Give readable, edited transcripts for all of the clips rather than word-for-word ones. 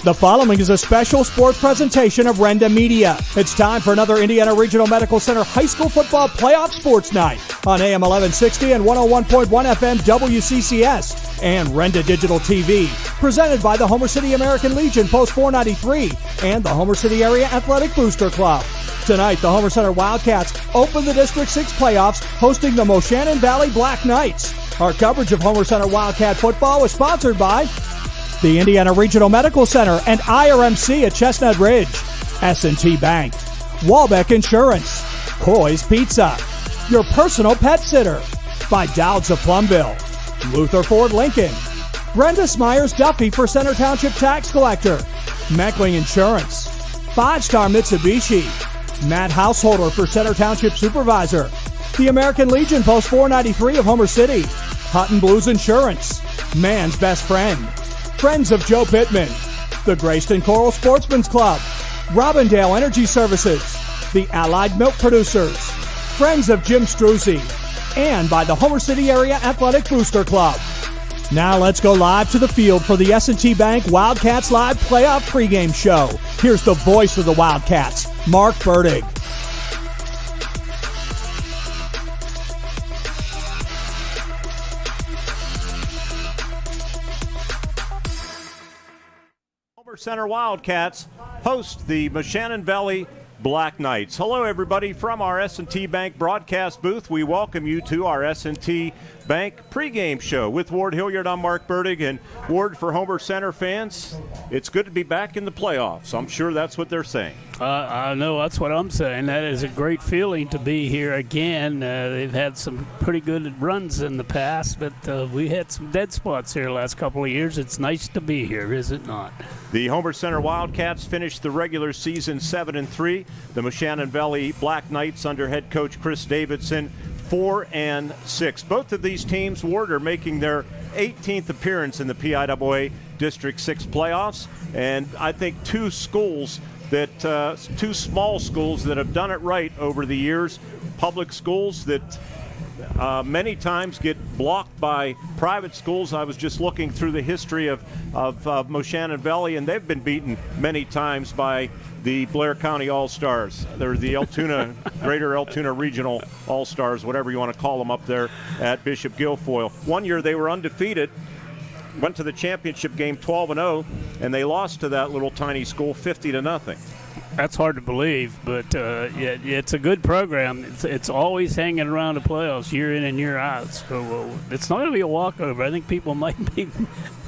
The following is a special sport presentation of Renda Media. It's time for another Indiana Regional Medical Center High School Football Playoff Sports Night on AM 1160 and 101.1 FM WCCS and Renda Digital TV. Presented by the Homer City American Legion Post 493 and the Homer City Area Athletic Booster Club. Tonight, the Homer Center Wildcats open the District 6 playoffs hosting the Moshannon Valley Black Knights. Our coverage of Homer Center Wildcat football was sponsored by the Indiana Regional Medical Center and IRMC at Chestnut Ridge, S&T Bank, Walbeck Insurance, Coy's Pizza, your personal pet sitter, by Dowds of Plumville, Luther Ford Lincoln, Brenda Smyers Duffy for Center Township Tax Collector, Meckling Insurance, 5-Star Mitsubishi, Matt Householder for Center Township Supervisor, the American Legion Post 493 of Homer City, Hutton Blues Insurance, Man's Best Friend, Friends of Joe Pittman, the Graceton-Coral Sportsman's Club, Robindale Energy Services, the Allied Milk Producers, Friends of Jim Struzzi, and by the Homer City Area Athletic Booster Club. Now let's go live to the field for the S&T Bank Wildcats Live Playoff Pregame Show. Here's the voice of the Wildcats, Mark Bertig. Homer Center Wildcats host the Moshannon Valley Black Knights. Hello, everybody, from our S&T Bank broadcast booth. We welcome you to our S&T Bank pregame show with Ward Hilliard. I'm Mark Bertig, and Ward, for Homer Center fans, it's good to be back in the playoffs. I'm sure that's what they're saying. I know that's what I'm saying. That is a great feeling to be here again. They've had some pretty good runs in the past, but we had some dead spots here the last couple of years. It's nice to be here, is it not? The Homer Center Wildcats finished the regular season 7-3. The Moshannon Valley Black Knights under head coach Chris Davidson 4-6. Both of these teams, Ward, are making their 18th appearance in the PIAA District 6 playoffs, and I think two small schools that have done it right over the years, public schools that many times get blocked by private schools. I was just looking through the history of Moshannon Valley, and they've been beaten many times by the Blair County All-Stars. They're the Greater Altoona Regional All-Stars, whatever you want to call them, up there at Bishop Guilfoyle. One year they were undefeated, went to the championship game 12-0, and they lost to that little tiny school 50-0. That's hard to believe, but it's a good program. It's always hanging around the playoffs year in and year out. So it's not going to be a walkover. I think people might be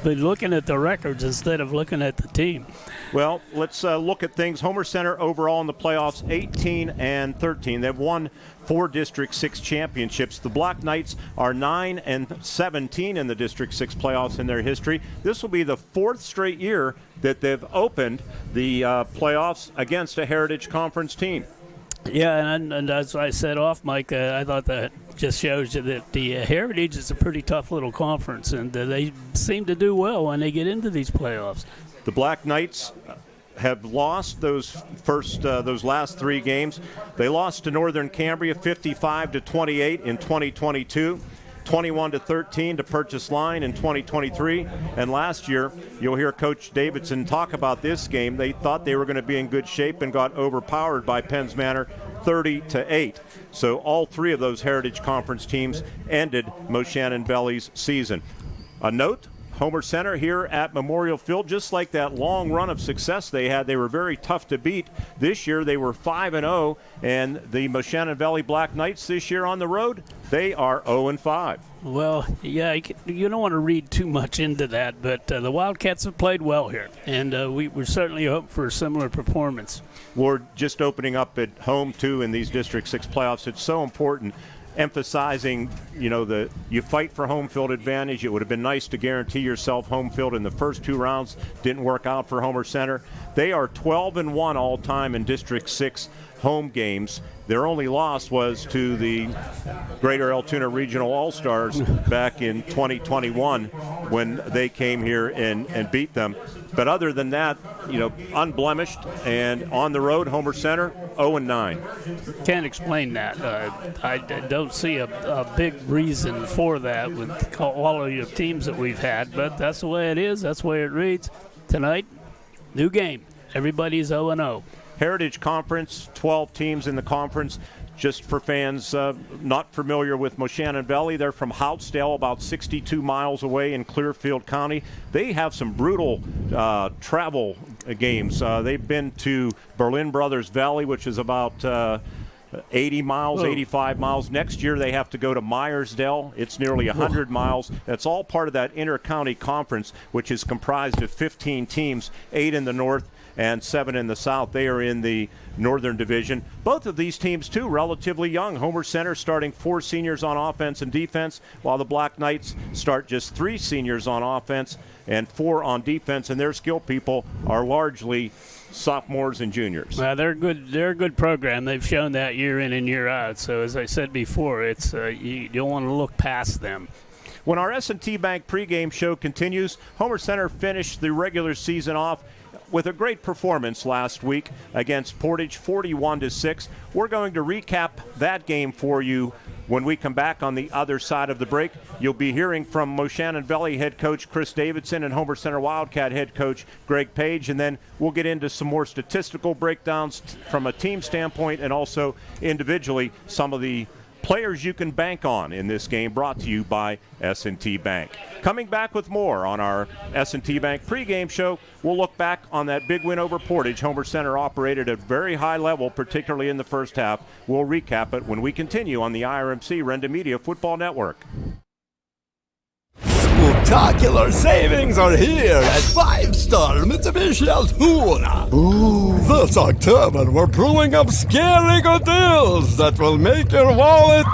looking at the records instead of looking at the team. Well, let's look at things. Homer Center overall in the playoffs, 18-13. They've won 4 District 6 championships. The Black Knights are 9-17 in the District 6 playoffs in their history. This will be the 4th straight year that they've opened the playoffs against a Heritage Conference team. Yeah, and as I said off, Mike, I thought that just shows you that the Heritage is a pretty tough little conference, and they seem to do well when they get into these playoffs. The Black Knights have lost those last 3 games. They lost to Northern Cambria 55-28 in 2022. 21-13 to Purchase Line in 2023. And last year, you'll hear Coach Davidson talk about this game. They thought they were going to be in good shape and got overpowered by Penns Manor 30-8. So all 3 of those Heritage Conference teams ended Moshannon Valley's season. A note, Homer Center here at Memorial Field, just like that long run of success they had, they were very tough to beat. This year they were 5-0, and the Moshannon Valley Black Knights this year on the road, they are 0-5. Well, yeah, you don't want to read too much into that, but the Wildcats have played well here, and we certainly hope for a similar performance. We're just opening up at home, too, in these District 6 playoffs. It's so important, emphasizing, you fight for home field advantage. It would have been nice to guarantee yourself home field in the first 2 rounds. Didn't work out for Homer Center. They are 12-1 all time in District 6 home games. Their only loss was to the Greater Altoona Regional All-Stars back in 2021 when they came here and beat them. But other than that, unblemished, and on the road, Homer Center, 0-9. Can't explain that. I don't see a big reason for that with all of the teams that we've had, but that's the way it is. That's the way it reads. Tonight, New game. Everybody's 0-0. Heritage Conference, 12 teams in the conference. Just for fans not familiar with Moshannon Valley, they're from Houtzdale, about 62 miles away in Clearfield County. They have some brutal travel games. They've been to Berlin Brothers Valley, which is about 80 miles, 85 miles. Next year they have to go to Myersdale. It's nearly 100 miles. That's all part of that inter-county conference, which is comprised of 15 teams, 8 in the north and 7 in the south. They are in the Northern Division. Both of these teams, too, relatively young. Homer Center starting 4 seniors on offense and defense, while the Black Knights start just 3 seniors on offense and 4 on defense, and their skill people are largely sophomores and juniors. Well, they're good. They're a good program. They've shown that year in and year out. So, as I said before, it's you don't want to look past them. When our S&T Bank pregame show continues, Homer Center finished the regular season off with a great performance last week against Portage, 41-6. We're going to recap that game for you when we come back on the other side of the break. You'll be hearing from Moshannon Valley head coach Chris Davidson and Homer Center Wildcat head coach Greg Paige, and then we'll get into some more statistical breakdowns from a team standpoint and also individually some of the players you can bank on in this game, brought to you by S&T Bank. Coming back with more on our S&T Bank pregame show, we'll look back on that big win over Portage. Homer Center operated at a very high level, particularly in the first half. We'll recap it when we continue on the IRMC Renda Media Football Network. Spectacular savings are here at 5-star Mitsubishi Altoona. Ooh, this October we're brewing up scary good deals that will make your wallet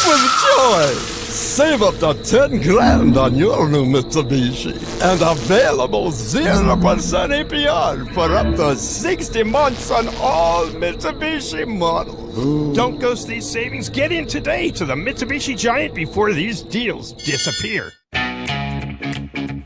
with joy. Save up to 10 grand on your new Mitsubishi and available 0% APR for up to 60 months on all Mitsubishi models. Ooh. Don't ghost these savings. Get in today to the Mitsubishi Giant before these deals disappear.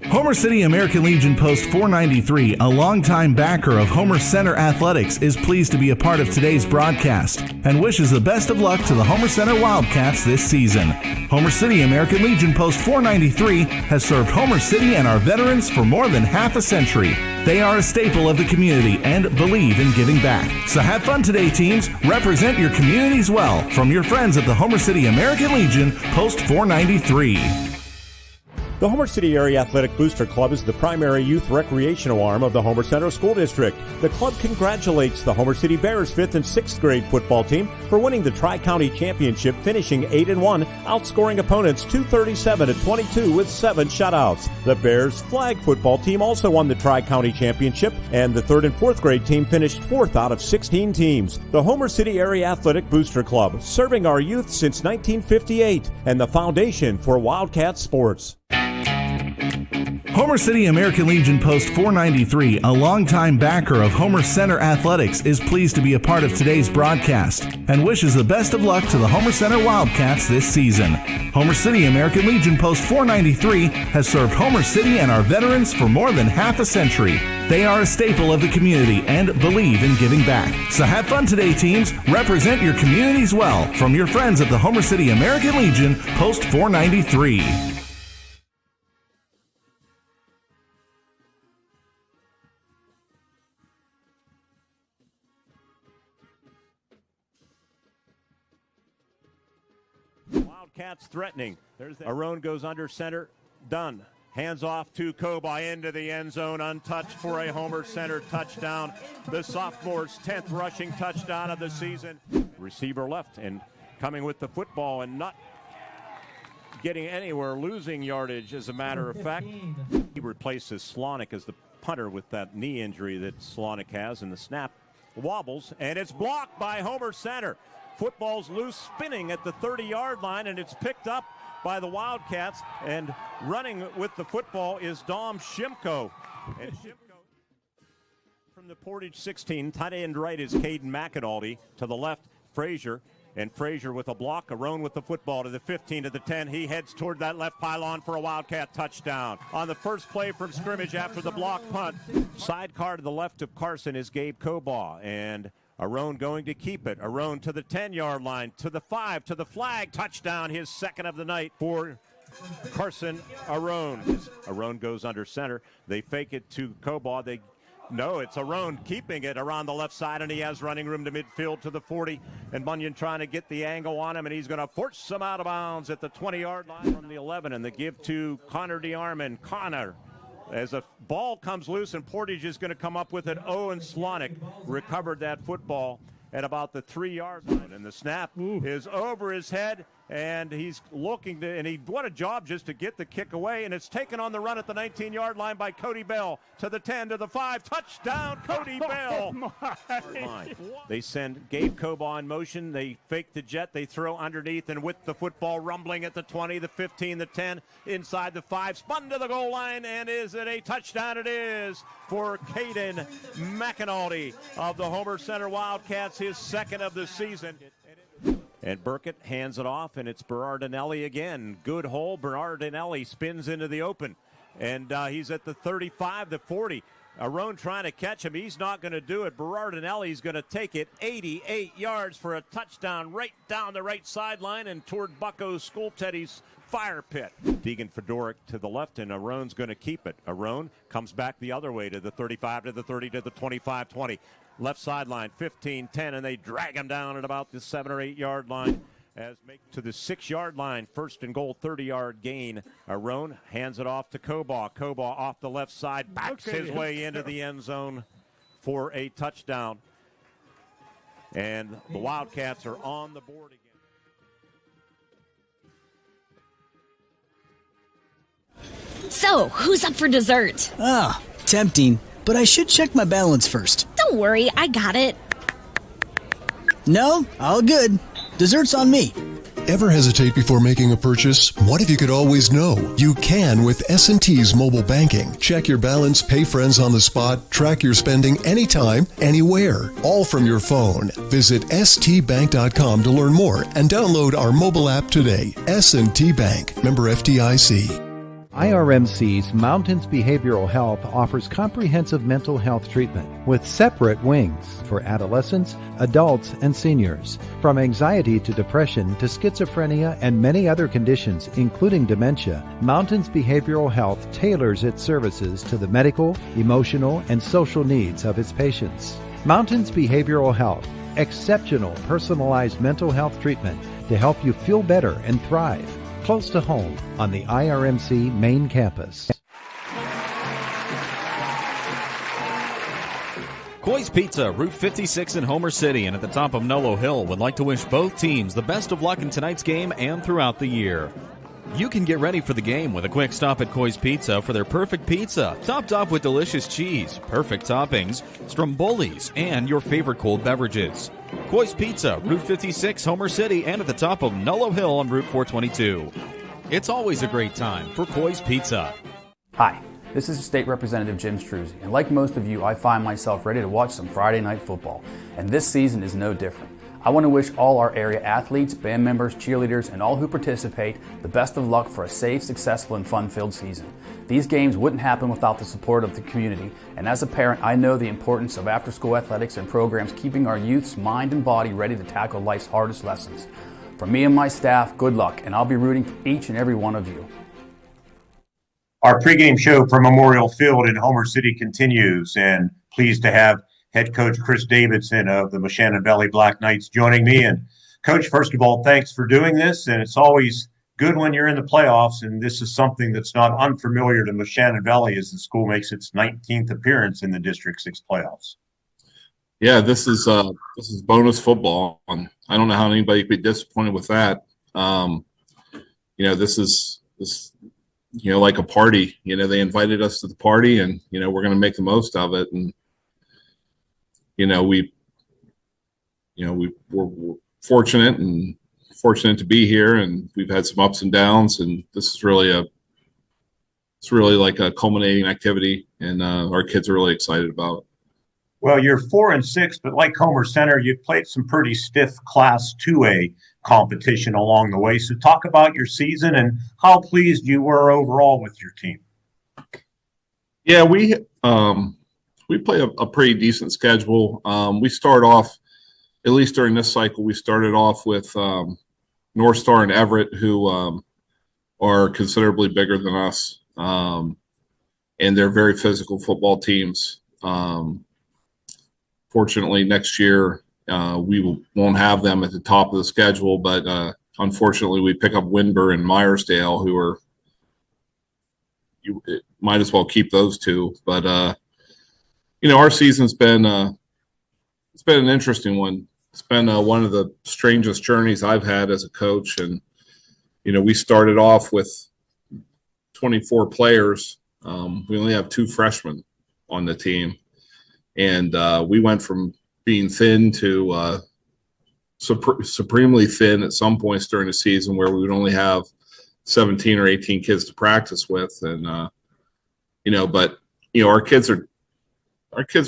Homer City American Legion Post 493, a longtime backer of Homer Center Athletics, is pleased to be a part of today's broadcast and wishes the best of luck to the Homer Center Wildcats this season. Homer City American Legion Post 493 has served Homer City and our veterans for more than half a century. They are a staple of the community and believe in giving back. So have fun today, teams. Represent your communities well. From your friends at the Homer City American Legion Post 493. The Homer City Area Athletic Booster Club is the primary youth recreational arm of the Homer Center School District. The club congratulates the Homer City Bears 5th and 6th grade football team for winning the Tri-County Championship, finishing 8-1, outscoring opponents 237-22 with 7 shutouts. The Bears flag football team also won the Tri-County Championship, and the 3rd and 4th grade team finished 4th out of 16 teams. The Homer City Area Athletic Booster Club, serving our youth since 1958, and the foundation for Wildcat sports. Homer City American Legion Post 493, a longtime backer of Homer Center Athletics, is pleased to be a part of today's broadcast and wishes the best of luck to the Homer Center Wildcats this season. Homer City American Legion Post 493 has served Homer City and our veterans for more than half a century. They are a staple of the community and believe in giving back. So have fun today, teams. Represent your communities well. From your friends at the Homer City American Legion Post 493. Wildcats threatening. Arone goes under center. Done. Hands off to Koba into the end zone, untouched for a Homer Center touchdown. The sophomore's 10th rushing touchdown of the season. Receiver left and coming with the football and not getting anywhere, losing yardage as a matter of fact. He replaces Slonick as the punter with that knee injury that Slonick has, and the snap wobbles, and it's blocked by Homer Center. Football's loose, spinning at the 30-yard line, and it's picked up by the Wildcats, and running with the football is Dom Shimko. And Shimko from the Portage 16, tight end right is Caden McAnulty. To the left, Frazier. And Frazier with a block, Arone with the football to the 15, to the 10. He heads toward that left pylon for a Wildcat touchdown. On the first play from scrimmage after the block punt, sidecar to the left of Carson is Gabe Kobaugh, and Arone going to keep it. Arone to the 10-yard line, to the 5, to the flag, touchdown, his second of the night for Carson Arone. Arone goes under center. They fake it to Kobaugh. They No, it's Arone keeping it around the left side, and he has running room to midfield to the 40. And Bunyan trying to get the angle on him, and he's going to force him out of bounds at the 20-yard line from the 11. And the give to Connor DeArmond. Connor, as a ball comes loose, and Portage is going to come up with it. Owen Slonick recovered that football at about the 3-yard line. And the snap is over his head, and he's looking to, and what a job just to get the kick away, and it's taken on the run at the 19-yard line by Cody Bell to the 10, to the 5, touchdown Cody Bell. They send Gabe Cobaugh in motion, they fake the jet, they throw underneath, and with the football rumbling at the 20, the 15, the 10, inside the 5, spun to the goal line, and is it a touchdown? It is for Caden McAnulty of the Homer Center Wildcats, his second of the season. And Burkett hands it off, and it's Berardinelli again. Good hole. Berardinelli spins into the open, and he's at the 35, the 40. Arone trying to catch him. He's not going to do it. Berardinelli's going to take it 88 yards for a touchdown right down the right sideline and toward Bucko Skolteddy's fire pit. Deegan Fedoric to the left, and Arone's going to keep it. Arone comes back the other way to the 35, to the 30, to the 25, 20. Left sideline, 15, 10, and they drag him down at about the 7 or 8 yard line. As make to the 6 yard line, first and goal, 30-yard gain. Arone hands it off to Cobaugh. Cobaugh off the left side, backs his way into the end zone for a touchdown. And the Wildcats are on the board again. So, who's up for dessert? Ah, tempting, but I should check my balance first. Don't worry, I got it. No, all good. Dessert's on me. Ever hesitate before making a purchase? What if you could always know? You can with S&T's mobile banking. Check your balance, pay friends on the spot, track your spending anytime, anywhere, all from your phone. Visit stbank.com to learn more and download our mobile app today. S&T Bank, member FDIC. IRMC's Mountains Behavioral Health offers comprehensive mental health treatment with separate wings for adolescents, adults, and seniors. From anxiety to depression to schizophrenia and many other conditions, including dementia, Mountains Behavioral Health tailors its services to the medical, emotional, and social needs of its patients. Mountains Behavioral Health, exceptional personalized mental health treatment to help you feel better and thrive. Close to home on the IRMC main campus. Coy's Pizza, Route 56 in Homer City and at the top of Nolo Hill would like to wish both teams the best of luck in tonight's game and throughout the year. You can get ready for the game with a quick stop at Coy's Pizza for their perfect pizza, topped off with delicious cheese, perfect toppings, strombolis, and your favorite cold beverages. Coy's Pizza, Route 56, Homer City, and at the top of Nolo Hill on Route 422. It's always a great time for Coy's Pizza. Hi, this is State Representative Jim Struzzi, and like most of you, I find myself ready to watch some Friday night football, and this season is no different. I want to wish all our area athletes, band members, cheerleaders, and all who participate the best of luck for a safe, successful, and fun-filled season. These games wouldn't happen without the support of the community, and as a parent, I know the importance of after-school athletics and programs keeping our youth's mind and body ready to tackle life's hardest lessons. For me and my staff, good luck, and I'll be rooting for each and every one of you. Our pregame show from Memorial Field in Homer City continues, and pleased to have head coach Chris Davidson of the Moshannon Valley Black Knights joining me. And Coach, first of all, thanks for doing this. And it's always good when you're in the playoffs. And this is something that's not unfamiliar to Moshannon Valley as the school makes its 19th appearance in the District 6 playoffs. Yeah, this is bonus football. And I don't know how anybody could be disappointed with that. This is like a party. They invited us to the party, and we're going to make the most of it. And we're fortunate to be here, and we've had some ups and downs, and this is really like a culminating activity, and our kids are really excited about it. Well, you're 4-6, but like Homer Center, you've played some pretty stiff Class 2A competition along the way. So talk about your season and how pleased you were overall with your team. Yeah, we play a pretty decent schedule. We start off, at least during this cycle, we started off with North Star and Everett, who are considerably bigger than us, and they're very physical football teams. Fortunately, next year we won't have them at the top of the schedule, but unfortunately, we pick up Winber and Myersdale, who are you might as well keep those two. But our season's been it's been an interesting one. It's been one of the strangest journeys I've had as a coach, and we started off with 24 players. We only have 2 freshmen on the team, and we went from being thin to supremely thin at some points during the season, where we would only have 17 or 18 kids to practice with. And but our kids are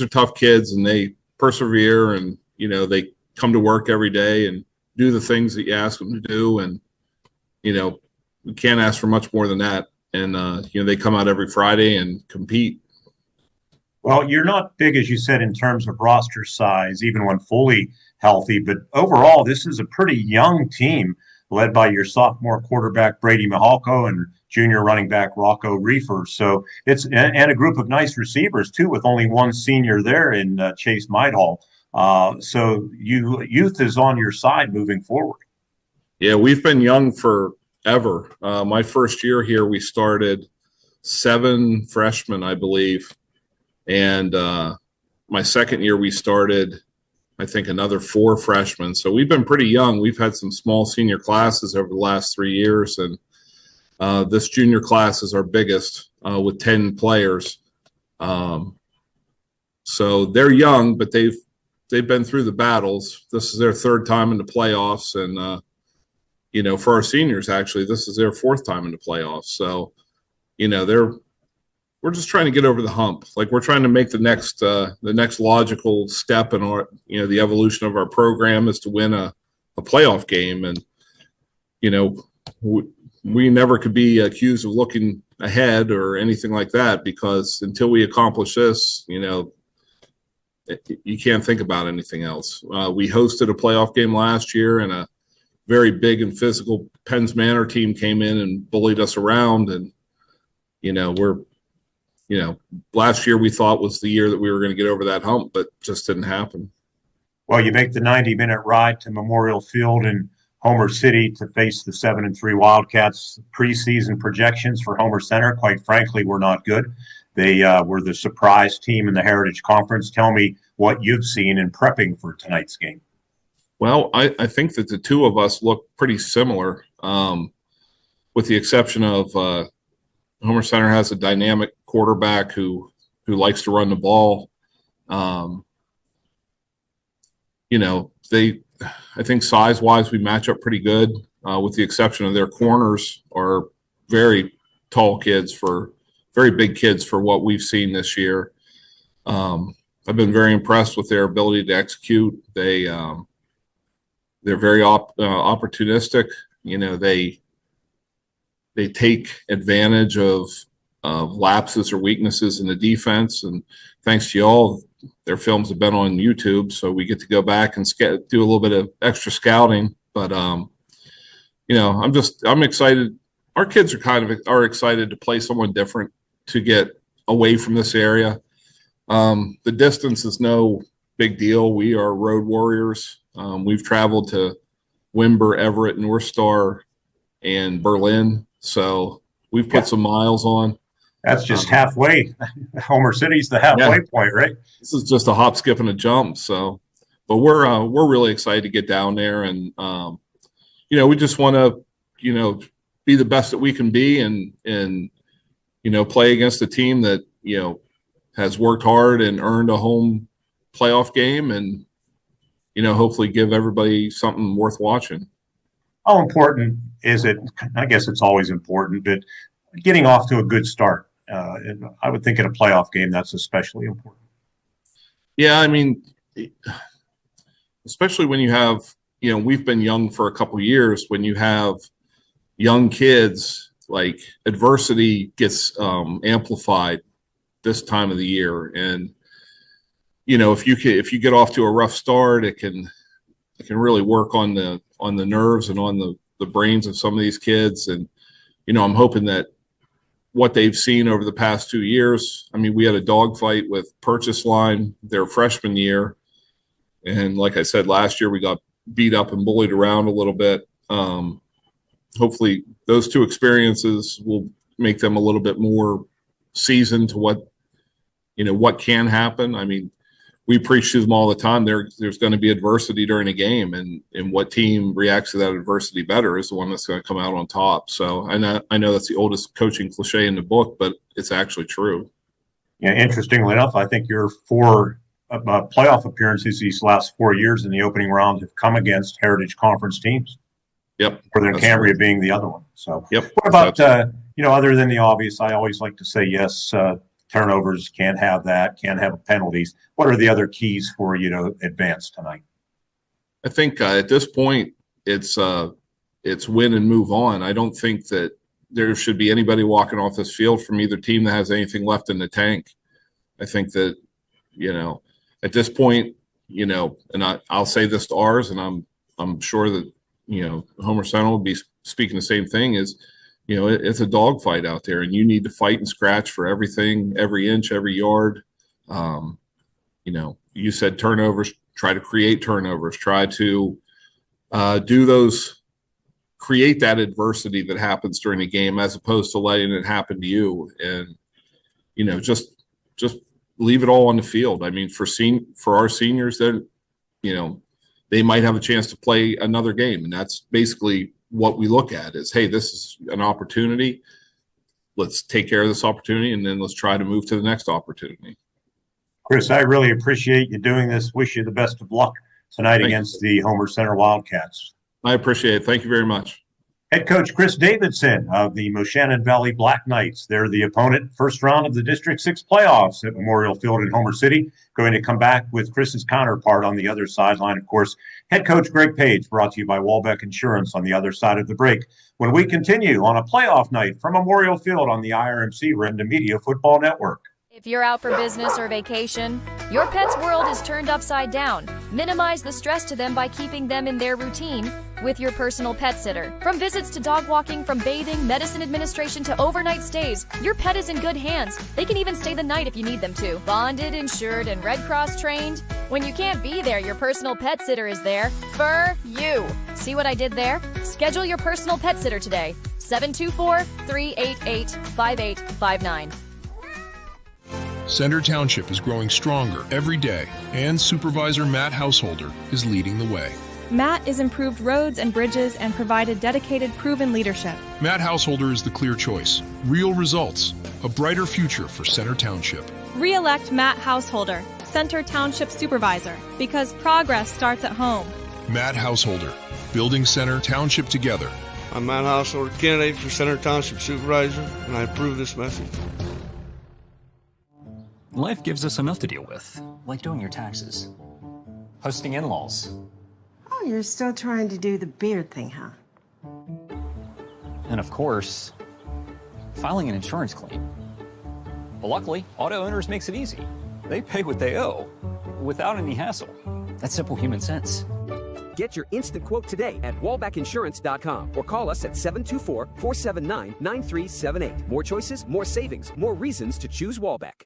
tough kids, and they persevere, and they come to work every day and do the things that you ask them to do, and we can't ask for much more than that. And they come out every Friday and compete. Well, you're not big, as you said, in terms of roster size, even when fully healthy. But overall, this is a pretty young team led by your sophomore quarterback, Brady Mihalko, and junior running back, Rocco Reefer. So it's and a group of nice receivers, too, with only one senior there in Chase Midehall. So youth is on your side moving forward. Yeah, we've been young forever. My first year here, we started 7 freshmen, I believe. And my second year, we started, I think, another 4 freshmen. So we've been pretty young. We've had some small senior classes over the last 3 years. And this junior class is our biggest with 10 players. So they're young, but they've been through the battles. This is their 3rd time in the playoffs. And, for our seniors, actually, this is their 4th time in the playoffs. So, we're just trying to get over the hump. Like, we're trying to make the next logical step in our, the evolution of our program is to win a playoff game. And, we never could be accused of looking ahead or anything like that, because until we accomplish this, you can't think about anything else. We hosted a playoff game last year, and a very big and physical Penns Manor team came in and bullied us around. And, last year we thought was the year that we were going to get over that hump, but just didn't happen. Well, you make the 90-minute ride to Memorial Field in Homer City to face the 7-3 Wildcats. Preseason projections for Homer Center, quite frankly, were not good. They were the surprise team in the Heritage Conference. Tell me what you've seen in prepping for tonight's game. Well, I think that the two of us look pretty similar, with the exception of Homer Center has a dynamic quarterback who likes to run the ball. I think size-wise we match up pretty good, with the exception of their corners are very tall kids, very big kids for what we've seen this year. I've been very impressed with their ability to execute. They're very opportunistic. They take advantage of lapses or weaknesses in the defense, and thanks to y'all, their films have been on YouTube, so we get to go back and do a little bit of extra scouting. But I'm excited. Our kids are excited to play someone different, to get away from this area. The distance is no big deal. We are road warriors. We've traveled to Wimber, Everett, North Star, and Berlin, so we've put some miles on. That's just halfway. Homer City's the halfway point, right? This is just a hop, skip, and a jump. So, but we're really excited to get down there, and we just want to be the best that we can be, and play against a team that has worked hard and earned a home playoff game, and hopefully give everybody something worth watching. How important is it? I guess it's always important, but getting off to a good start. I would think in a playoff game that's especially important. Yeah, I mean, especially when you have, we've been young for a couple of years. When you have young kids, like, adversity gets amplified this time of the year, and if you get off to a rough start, it can really work on the nerves and on the brains of some of these kids. And I'm hoping that what they've seen over the past 2 years. I mean, we had a dogfight with Purchase Line their freshman year. And like I said, last year we got beat up and bullied around a little bit. Hopefully those two experiences will make them a little bit more seasoned to what can happen. I mean, we preach to them all the time. There's going to be adversity during a game, and what team reacts to that adversity better is the one that's going to come out on top. So I know that's the oldest coaching cliche in the book, but it's actually true. Yeah, interestingly enough, I think your 4 playoff appearances these last 4 years in the opening round have come against Heritage Conference teams. Yep. Northern Cambria being the other one. So yep. What about, other than the obvious, I always like to say, yes, turnovers, can't have that, can't have penalties. What are the other keys for you to advance tonight? I think at this point, it's win and move on. I don't think that there should be anybody walking off this field from either team that has anything left in the tank. I think that, at this point, and I'll say this to ours, and I'm sure that, Homer Center will be speaking the same thing, is, it's a dogfight out there, and you need to fight and scratch for everything, every inch, every yard. You said turnovers, try to create turnovers, try to create that adversity that happens during a game, as opposed to letting it happen to you. And, just leave it all on the field. I mean, for our seniors, that, they might have a chance to play another game. And that's basically what we look at is, hey, this is an opportunity. Let's take care of this opportunity, and then let's try to move to the next opportunity. Chris, I really appreciate you doing this. Wish you the best of luck tonight against the Homer Center Wildcats. I appreciate it. Thank you very much. Head coach Chris Davidson of the Moshannon Valley Black Knights. They're the opponent, first round of the District 6 playoffs at Memorial Field in Homer City. Going to come back with Chris's counterpart on the other sideline, of course, head coach Greg Paige, brought to you by Walbeck Insurance on the other side of the break. When we continue on a playoff night from Memorial Field on the IRMC Renda Media Football Network. If you're out for business or vacation, your pet's world is turned upside down. Minimize the stress to them by keeping them in their routine with your personal pet sitter. From visits to dog walking, from bathing, medicine administration to overnight stays, your pet is in good hands. They can even stay the night if you need them to. Bonded, insured, and Red Cross trained. When you can't be there, your personal pet sitter is there for you. See what I did there? Schedule your personal pet sitter today. 724-388-5859. Center Township is growing stronger every day, and Supervisor Matt Householder is leading the way. Matt has improved roads and bridges and provided dedicated, proven leadership. Matt Householder is the clear choice. Real results. A brighter future for Center Township. Re-elect Matt Householder, Center Township Supervisor, because progress starts at home. Matt Householder, building Center Township together. I'm Matt Householder, candidate for Center Township Supervisor, and I approve this message. Life gives us enough to deal with, like doing your taxes, hosting in-laws. Oh, you're still trying to do the beard thing, huh? And of course, filing an insurance claim. But luckily, Auto Owners makes it easy. They pay what they owe, without any hassle. That's simple human sense. Get your instant quote today at wallbackinsurance.com or call us at 724-479-9378. More choices, more savings, more reasons to choose Wallback.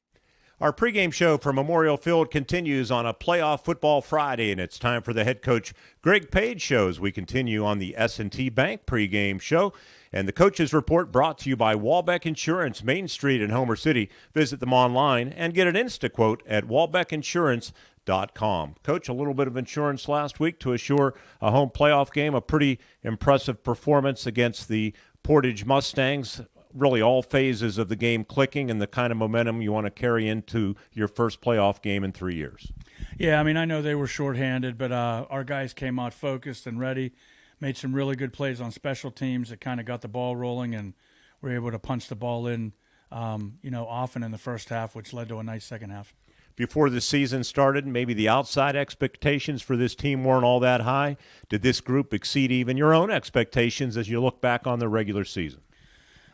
Our pregame show from Memorial Field continues on a playoff football Friday, and it's time for the head coach Greg Paige show as we continue on the S&T Bank pregame show. And the coach's report brought to you by Walbeck Insurance, Main Street in Homer City. Visit them online and get an Insta-quote at wallbackinsurance.com. Coach, a little bit of insurance last week to assure a home playoff game, a pretty impressive performance against the Portage Mustangs. Really all phases of the game clicking and the kind of momentum you want to carry into your first playoff game in 3 years. Yeah, I mean, I know they were shorthanded, but our guys came out focused and ready, made some really good plays on special teams that kind of got the ball rolling, and were able to punch the ball in, often in the first half, which led to a nice second half. Before the season started, maybe the outside expectations for this team weren't all that high. Did this group exceed even your own expectations as you look back on the regular season?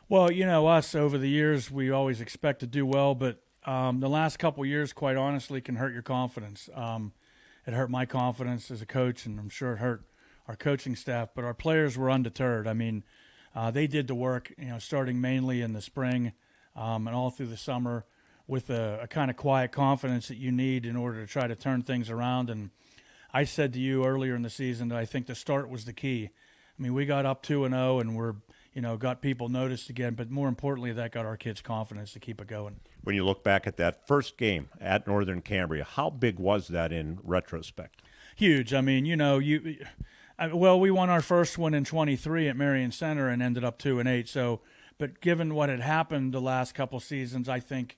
Well, us over the years, we always expect to do well, but the last couple of years, quite honestly, can hurt your confidence. It hurt my confidence as a coach, and I'm sure it hurt our coaching staff, but our players were undeterred. I mean, they did the work, starting mainly in the spring and all through the summer with a kind of quiet confidence that you need in order to try to turn things around. And I said to you earlier in the season that I think the start was the key. I mean, we got up 2-0 and we're, got people noticed again, but more importantly, that got our kids confidence to keep it going. When you look back at that first game at Northern Cambria, how big was that in retrospect? Huge. I mean, we won our first one in 23 at Marion Center and ended up 2-8. So, but given what had happened the last couple seasons, I think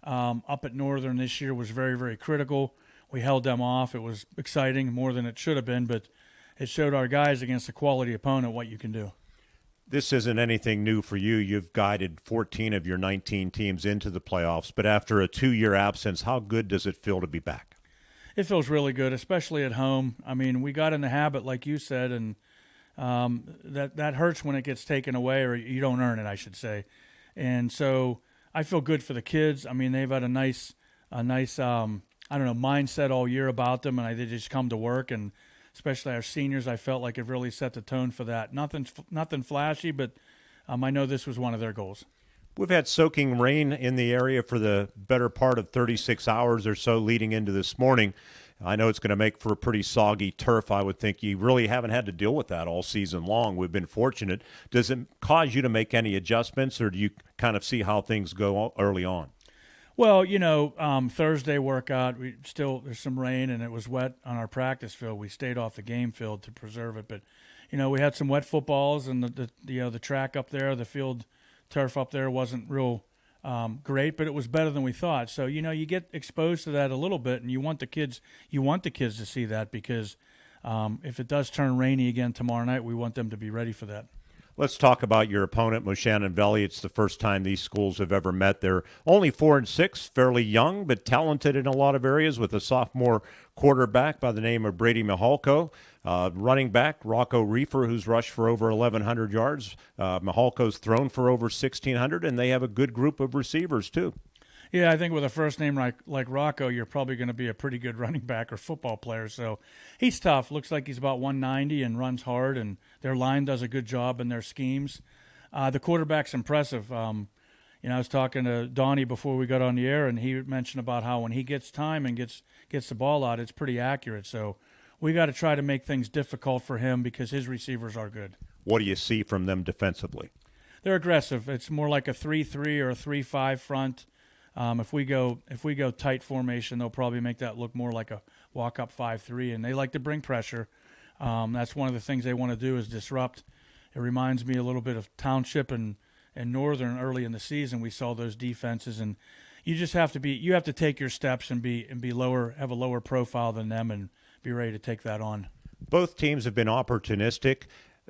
up at Northern this year was very, very critical. We held them off. It was exciting, more than it should have been, but it showed our guys against a quality opponent what you can do. This isn't anything new for you. You've guided 14 of your 19 teams into the playoffs, but after a 2-year absence, how good does it feel to be back? It feels really good, especially at home. I mean, we got in the habit, like you said, and that hurts when it gets taken away, or you don't earn it, I should say. And so I feel good for the kids. I mean, they've had a nice mindset all year about them, and they just come to work. And especially our seniors, I felt like it really set the tone for that. Nothing flashy, but I know this was one of their goals. We've had soaking rain in the area for the better part of 36 hours or so leading into this morning. I know it's going to make for a pretty soggy turf, I would think. You really haven't had to deal with that all season long. We've been fortunate. Does it cause you to make any adjustments, or do you kind of see how things go early on? Well, Thursday workout, there's some rain and it was wet on our practice field. We stayed off the game field to preserve it, but we had some wet footballs, and the track up there, the field turf up there wasn't real great, but it was better than we thought. So you get exposed to that a little bit, and you want the kids to see that, because if it does turn rainy again tomorrow night, we want them to be ready for that. Let's talk about your opponent, Moshannon Valley. It's the first time these schools have ever met. They're only 4-6, fairly young, but talented in a lot of areas, with a sophomore quarterback by the name of Brady Mihalko, running back Rocco Reefer, who's rushed for over 1,100 yards. Mihalko's thrown for over 1,600, and they have a good group of receivers too. Yeah, I think with a first name like Rocco, you're probably going to be a pretty good running back or football player. So he's tough. Looks like he's about 190 and runs hard, and their line does a good job in their schemes. The quarterback's impressive. I was talking to Donnie before we got on the air, and he mentioned about how when he gets time and gets the ball out, it's pretty accurate. So we got to try to make things difficult for him, because his receivers are good. What do you see from them defensively? They're aggressive. It's more like a 3-3 or a 3-5 front. If we go tight formation, they'll probably make that look more like a walk-up 5-3, and they like to bring pressure. That's one of the things they want to do, is disrupt. It reminds me a little bit of Township and Northern early in the season. We saw those defenses, and you have to take your steps and be lower, have a lower profile than them, and be ready to take that on. Both teams have been opportunistic.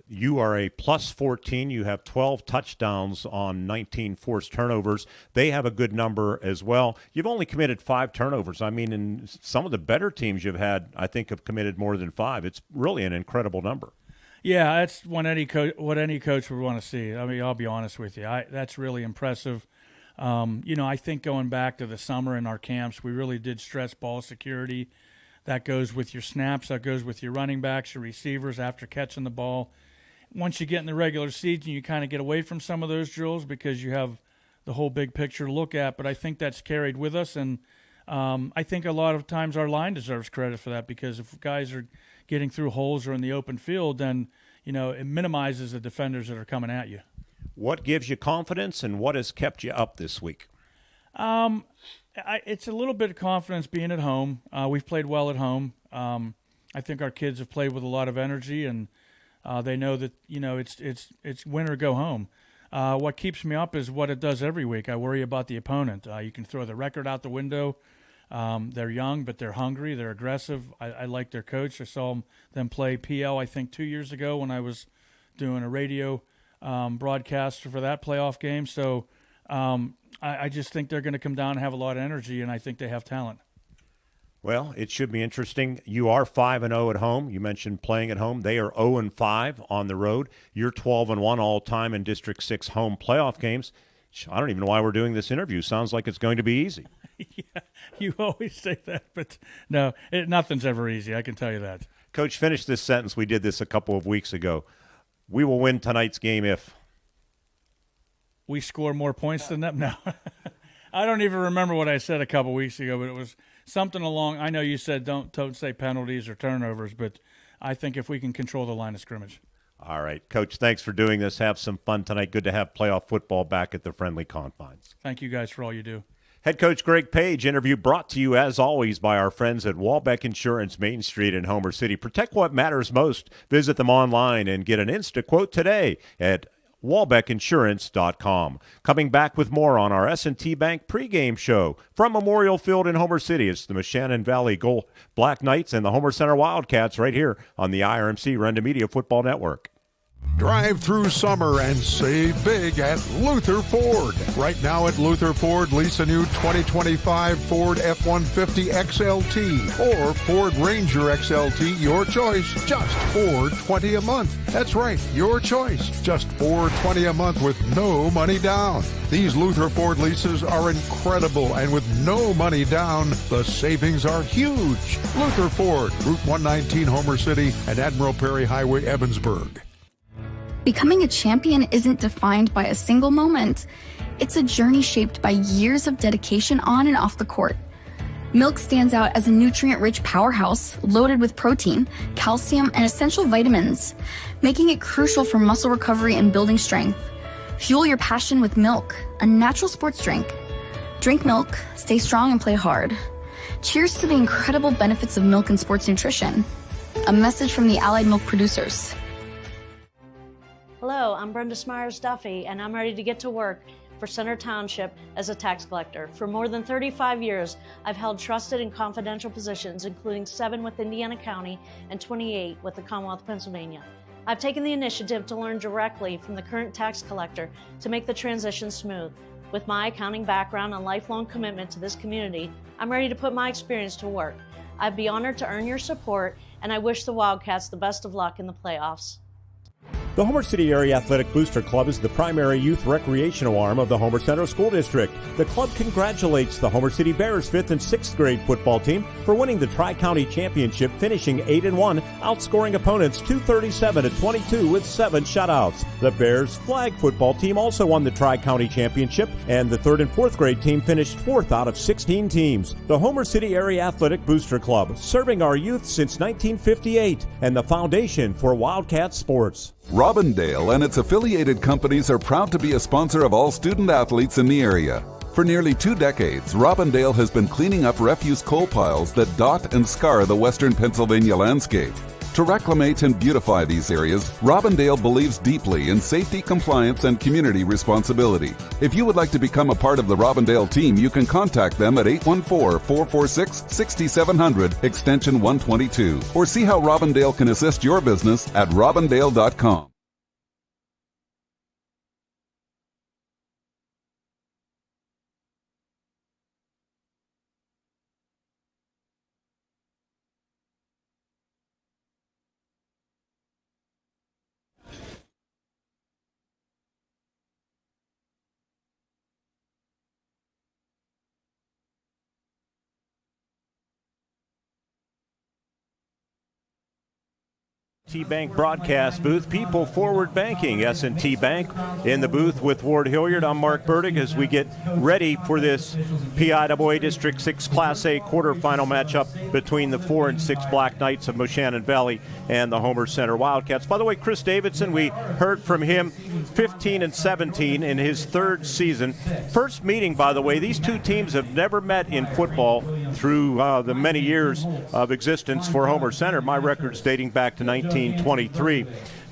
You are a plus 14. You have 12 touchdowns on 19 forced turnovers. They have a good number as well. You've only committed 5 turnovers. I mean, in some of the better teams you've had, I think, have committed more than 5. It's really an incredible number. Yeah, that's what any coach would want to see. I mean, I'll be honest with you. That's really impressive. I think going back to the summer in our camps, we really did stress ball security. That goes with your snaps. That goes with your running backs, your receivers after catching the ball. Once you get in the regular season, you kind of get away from some of those drills because you have the whole big picture to look at. But I think that's carried with us, and I think a lot of times our line deserves credit for that, because if guys are getting through holes or in the open field, then it minimizes the defenders that are coming at you. What gives you confidence, and what has kept you up this week? It's a little bit of confidence being at home. We've played well at home. I think our kids have played with a lot of energy, and they know that it's win or go home. What keeps me up is what it does every week. I worry about the opponent. You can throw the record out the window. They're young, but they're hungry. They're aggressive. I like their coach. I saw them play PL, I think, 2 years ago when I was doing a radio broadcast for that playoff game. So I just think they're going to come down and have a lot of energy, and I think they have talent. Well, it should be interesting. You are 5-0 at home. You mentioned playing at home. They are 0-5 on the road. You're 12-1 all-time in District 6 home playoff games. I don't even know why we're doing this interview. Sounds like it's going to be easy. Yeah, you always say that, but no, nothing's ever easy. I can tell you that. Coach, finish this sentence. We did this a couple of weeks ago. We will win tonight's game if... we score more points than them? No. I don't even remember what I said a couple weeks ago, but it was something along, I know you said don't say penalties or turnovers, but I think if we can control the line of scrimmage. All right, Coach, thanks for doing this. Have some fun tonight. Good to have playoff football back at the friendly confines. Thank you guys for all you do. Head coach Greg Paige interview brought to you, as always, by our friends at Walbeck Insurance, Main Street in Homer City. Protect what matters most. Visit them online and get an instant quote today at WalbeckInsurance.com. Coming back with more on our S&T Bank pregame show from Memorial Field in Homer City. It's the Moshannon Valley Black Knights and the Homer Center Wildcats right here on the IRMC Renda Media Football Network. Drive through summer and save big at Luther Ford. Right now at Luther Ford, lease a new 2025 Ford F-150 XLT or Ford Ranger XLT, your choice, just $420 a month. That's right, your choice, just $420 a month with no money down. These Luther Ford leases are incredible, and with no money down, the savings are huge. Luther Ford, Route 119 Homer City and Admiral Perry Highway, Evansburg. Becoming a champion isn't defined by a single moment. It's a journey shaped by years of dedication on and off the court. Milk stands out as a nutrient-rich powerhouse loaded with protein, calcium, and essential vitamins, making it crucial for muscle recovery and building strength. Fuel your passion with milk, a natural sports drink. Drink milk, stay strong, and play hard. Cheers to the incredible benefits of milk and sports nutrition. A message from the Allied Milk producers. Hello, I'm Brenda Smyers Duffy, and I'm ready to get to work for Center Township as a tax collector. For more than 35 years, I've held trusted and confidential positions, including 7 with Indiana County and 28 with the Commonwealth of Pennsylvania. I've taken the initiative to learn directly from the current tax collector to make the transition smooth. With my accounting background and lifelong commitment to this community, I'm ready to put my experience to work. I'd be honored to earn your support, and I wish the Wildcats the best of luck in the playoffs. The Homer City Area Athletic Booster Club is the primary youth recreational arm of the Homer Center School District. The club congratulates the Homer City Bears 5th and 6th grade football team for winning the Tri-County Championship, finishing 8-1, outscoring opponents 237-22 with 7 shutouts. The Bears flag football team also won the Tri-County Championship, and the 3rd and 4th grade team finished 4th out of 16 teams. The Homer City Area Athletic Booster Club, serving our youth since 1958, and the foundation for Wildcat sports. Robindale and its affiliated companies are proud to be a sponsor of all student athletes in the area. For nearly 2 decades, Robindale has been cleaning up refuse coal piles that dot and scar the western Pennsylvania landscape. To reclimate and beautify these areas, Robindale believes deeply in safety, compliance, and community responsibility. If you would like to become a part of the Robindale team, you can contact them at 814-446-6700, extension 122, or see how Robindale can assist your business at robindale.com. T-Bank broadcast booth, People Forward Banking, S&T Bank in the booth with Ward Hilliard. I'm Mark Bertig as we get ready for this PIAA District 6 Class A quarterfinal matchup between the 4 and 6 Black Knights of Moshannon Valley and the Homer Center Wildcats. By the way, Chris Davidson, we heard from him, 15 and 17 in his 3rd season. First meeting, by the way, these two teams have never met in football through the many years of existence for Homer Center. My record's dating back to 1923.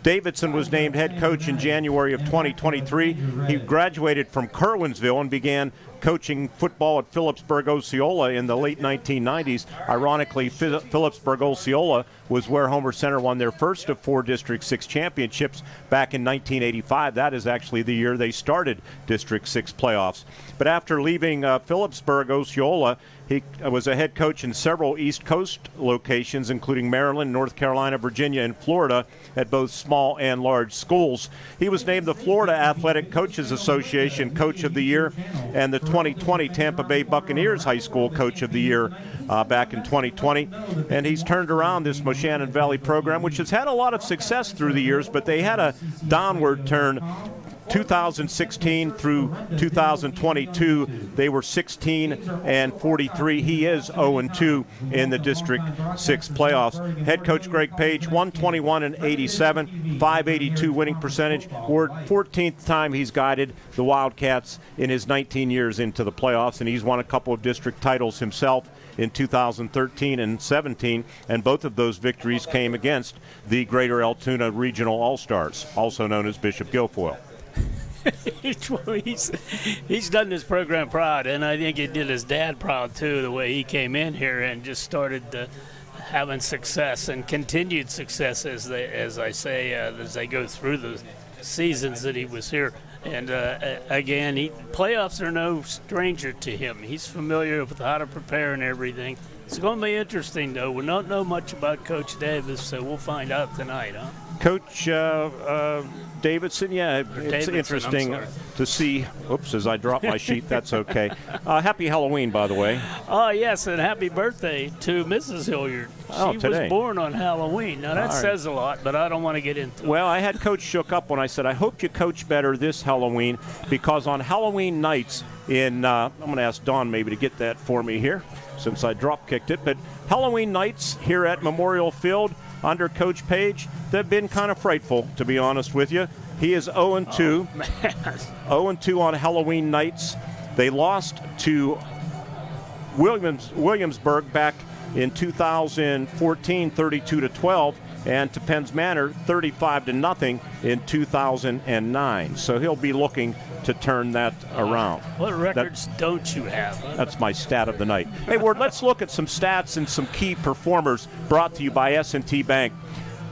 Davidson was named head coach in January of 2023. He graduated from Kerwinsville and began coaching football at Phillipsburg Osceola in the late 1990s. Ironically, Phillipsburg Osceola was where Homer Center won their first of 4 District 6 championships back in 1985. That is actually the year they started District 6 playoffs. But after leaving Phillipsburg Osceola, he was a head coach in several East Coast locations, including Maryland, North Carolina, Virginia, and Florida, at both small and large schools. He was named the Florida Athletic Coaches Association Coach of the Year and the 2020 Tampa Bay Buccaneers High School Coach of the Year back in 2020. And he's turned around this Moshannon Valley program, which has had a lot of success through the years, but they had a downward turn 2016 through 2022, they were 16-43. He is 0-2 in the District 6 playoffs. Head coach Greg Paige, 121-87, 582 winning percentage. Or 14th time he's guided the Wildcats in his 19 years into the playoffs, and he's won a couple of district titles himself in 2013 and 17, and both of those victories came against the Greater Altoona Regional All-Stars, also known as Bishop Guilfoyle. He's done this program proud, and I think it did his dad proud too, the way he came in here and just started having success and continued success as they go through the seasons that he was here. And again, playoffs are no stranger to him. He's familiar with how to prepare and everything. It's going to be interesting, though. We don't know much about Coach Davis, so we'll find out tonight, huh? Coach Davidson, it's interesting to see. Oops, as I drop my sheet, that's okay. Happy Halloween, by the way. Oh, yes, and happy birthday to Mrs. Hilliard. She was born on Halloween. Now, that says a lot, but I don't want to get into it. Well, I had Coach shook up when I said, I hope you coach better this Halloween, because on Halloween nights I'm going to ask Don maybe to get that for me here, since I drop-kicked it, but Halloween nights here at Memorial Field under Coach Paige, they've been kind of frightful, to be honest with you. He is 0-2. 0-2 on Halloween nights. They lost to Williamsburg back in 2014, 32-12, and to Penns Manor, 35-0 in 2009. So he'll be looking to turn that around. What records don't you have? Huh? That's my stat of the night. Hey, Ward, let's look at some stats and some key performers brought to you by S&T Bank.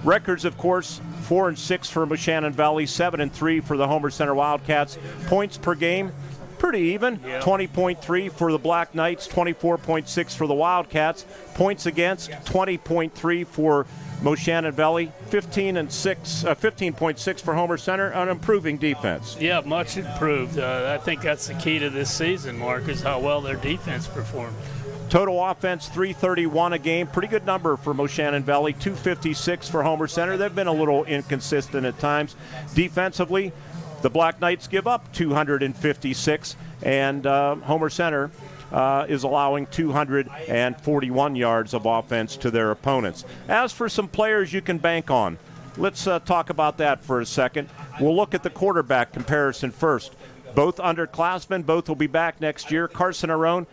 Records, of course, 4-6 for Moshannon Valley, 7-3 for the Homer Center Wildcats. Points per game, pretty even. 20.3 for the Black Knights, 24.6 for the Wildcats. Points against, 20.3 for Moshannon Valley, 15.6 for Homer Center, an improving defense. Yeah, much improved. I think that's the key to this season, Mark, is how well their defense performed. Total offense, 331 a game. Pretty good number for Moshannon Valley, 256 for Homer Center. They've been a little inconsistent at times. Defensively, the Black Knights give up 256, and Homer Center is allowing 241 yards of offense to their opponents. As for some players you can bank on, let's talk about that for a second. We'll look at the quarterback comparison first. Both underclassmen, both will be back next year. Carson Arone,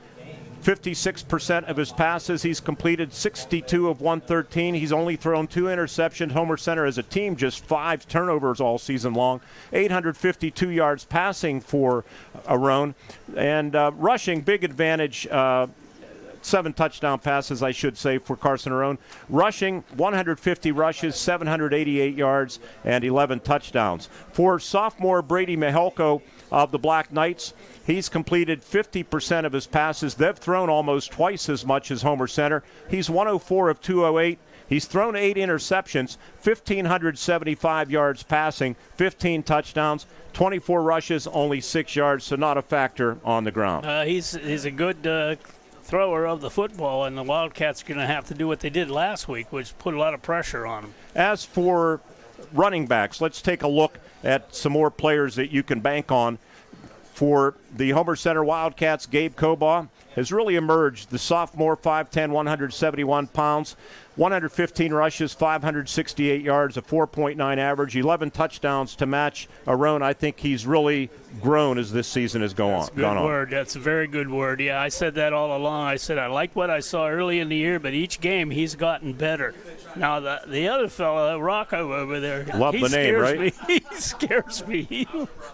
56% of his passes he's completed, 62 of 113. He's only thrown 2 interceptions. Homer Center as a team just 5 turnovers all season long. 852 yards passing for Arone. And rushing, big advantage, 7 touchdown passes, I should say, for Carson Arone. Rushing, 150 rushes, 788 yards, and 11 touchdowns. For sophomore Brady Mihelko of the Black Knights, he's completed 50% of his passes. They've thrown almost twice as much as Homer Center. He's 104 of 208. He's thrown 8 interceptions, 1,575 yards passing, 15 touchdowns, 24 rushes, only 6 yards, so not a factor on the ground. He's a good thrower of the football, and the Wildcats are going to have to do what they did last week, which put a lot of pressure on them. As for running backs, let's take a look at some more players that you can bank on. For the Homer Center Wildcats, Gabe Cobaugh has really emerged. The sophomore, 5'10", 171 pounds, 115 rushes, 568 yards, a 4.9 average, 11 touchdowns to match Arone. I think he's really grown as this season has gone on. That's a good word. That's a very good word. Yeah, I said that all along. I said I like what I saw early in the year, but each game he's gotten better. Now, the other fellow, Rocco over there, love the name, right? He scares me.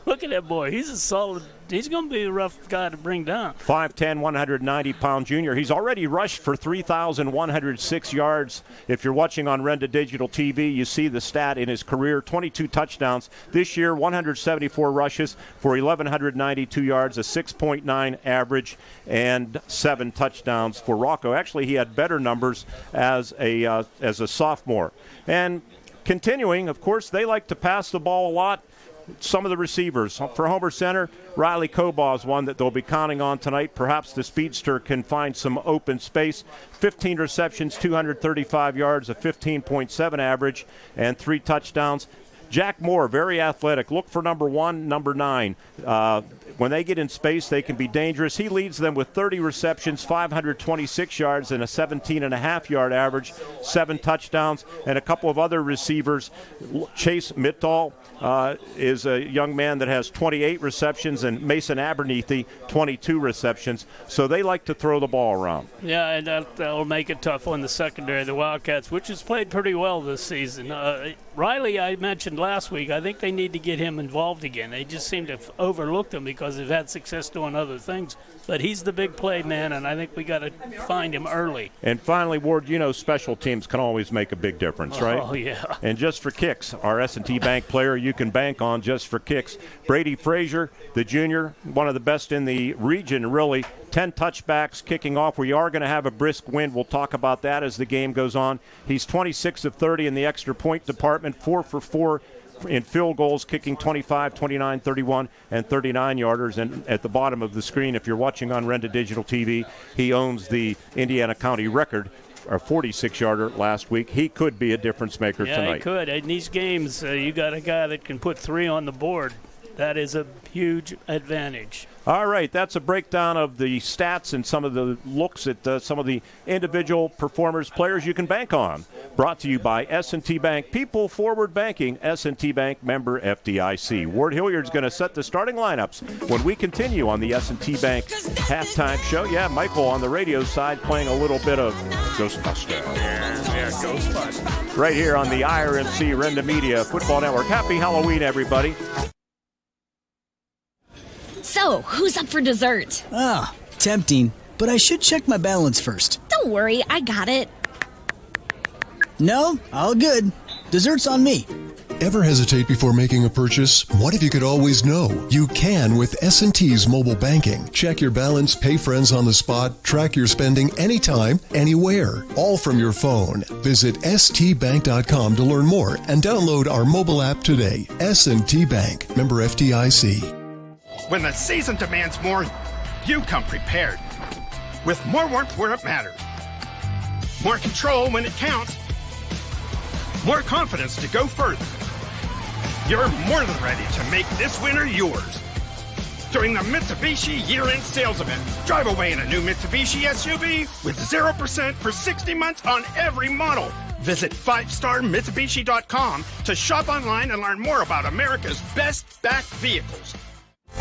Look at that boy. He's a solid. He's going to be a rough guy to bring down. 5'10", 190-pound junior. He's already rushed for 3,106 yards. If you're watching on Renda Digital TV, you see the stat in his career, 22 touchdowns. This year, 174 rushes for 1,192 yards, a 6.9 average, and 7 touchdowns for Rocco. Actually, he had better numbers as a sophomore. And continuing, of course, they like to pass the ball a lot. Some of the receivers for Homer Center, Riley Cobaugh is one that they'll be counting on tonight. Perhaps the speedster can find some open space. 15 receptions, 235 yards, a 15.7 average, and 3 touchdowns. Jack Moore, very athletic. Look for number 1, number 9. When they get in space, they can be dangerous. He leads them with 30 receptions, 526 yards, and a 17.5-yard average, 7 touchdowns, and a couple of other receivers. Chase Mittal is a young man that has 28 receptions, and Mason Abernethy, 22 receptions. So they like to throw the ball around. Yeah, and that'll make it tough on the secondary, the Wildcats, which has played pretty well this season. Riley, I mentioned last week, I think they need to get him involved again. They just seem to have overlooked him because they've had success doing other things. But he's the big play man, and I think we got to find him early. And finally, Ward, you know special teams can always make a big difference, right? Oh, yeah. And Just for Kicks, our S&T Bank player you can bank on Just for Kicks. Brady Frazier, the junior, one of the best in the region, really. 10 touchbacks kicking off. We are going to have a brisk wind. We'll talk about that as the game goes on. He's 26 of 30 in the extra point department, 4 for 4 in field goals, kicking 25, 29, 31, and 39-yarders. And at the bottom of the screen, if you're watching on Renda Digital TV, he owns the Indiana County record, a 46-yarder last week. He could be a difference maker tonight. Yeah, he could. In these games, you got a guy that can put 3 on the board. That is a huge advantage. All right, that's a breakdown of the stats and some of the looks at some of the individual performers, players you can bank on. Brought to you by S&T Bank, People Forward Banking, S&T Bank member FDIC. Ward Hilliard's going to set the starting lineups when we continue on the S&T Bank halftime show. Yeah, Michael on the radio side playing a little bit of Ghostbusters. Yeah, Ghostbusters. Right here on the IRMC Renda Media Football Network. Happy Halloween, everybody. So, who's up for dessert? Ah, tempting, but I should check my balance first. Don't worry, I got it. No, all good. Dessert's on me. Ever hesitate before making a purchase? What if you could always know? You can with S&T's mobile banking. Check your balance, pay friends on the spot, track your spending anytime, anywhere, all from your phone. Visit stbank.com to learn more and download our mobile app today. S&T Bank, member FDIC. When the season demands more, you come prepared. With more warmth where it matters. More control when it counts. More confidence to go further. You're more than ready to make this winter yours. During the Mitsubishi year-end sales event, drive away in a new Mitsubishi SUV with 0% for 60 months on every model. Visit 5starmitsubishi.com to shop online and learn more about America's best backed vehicles.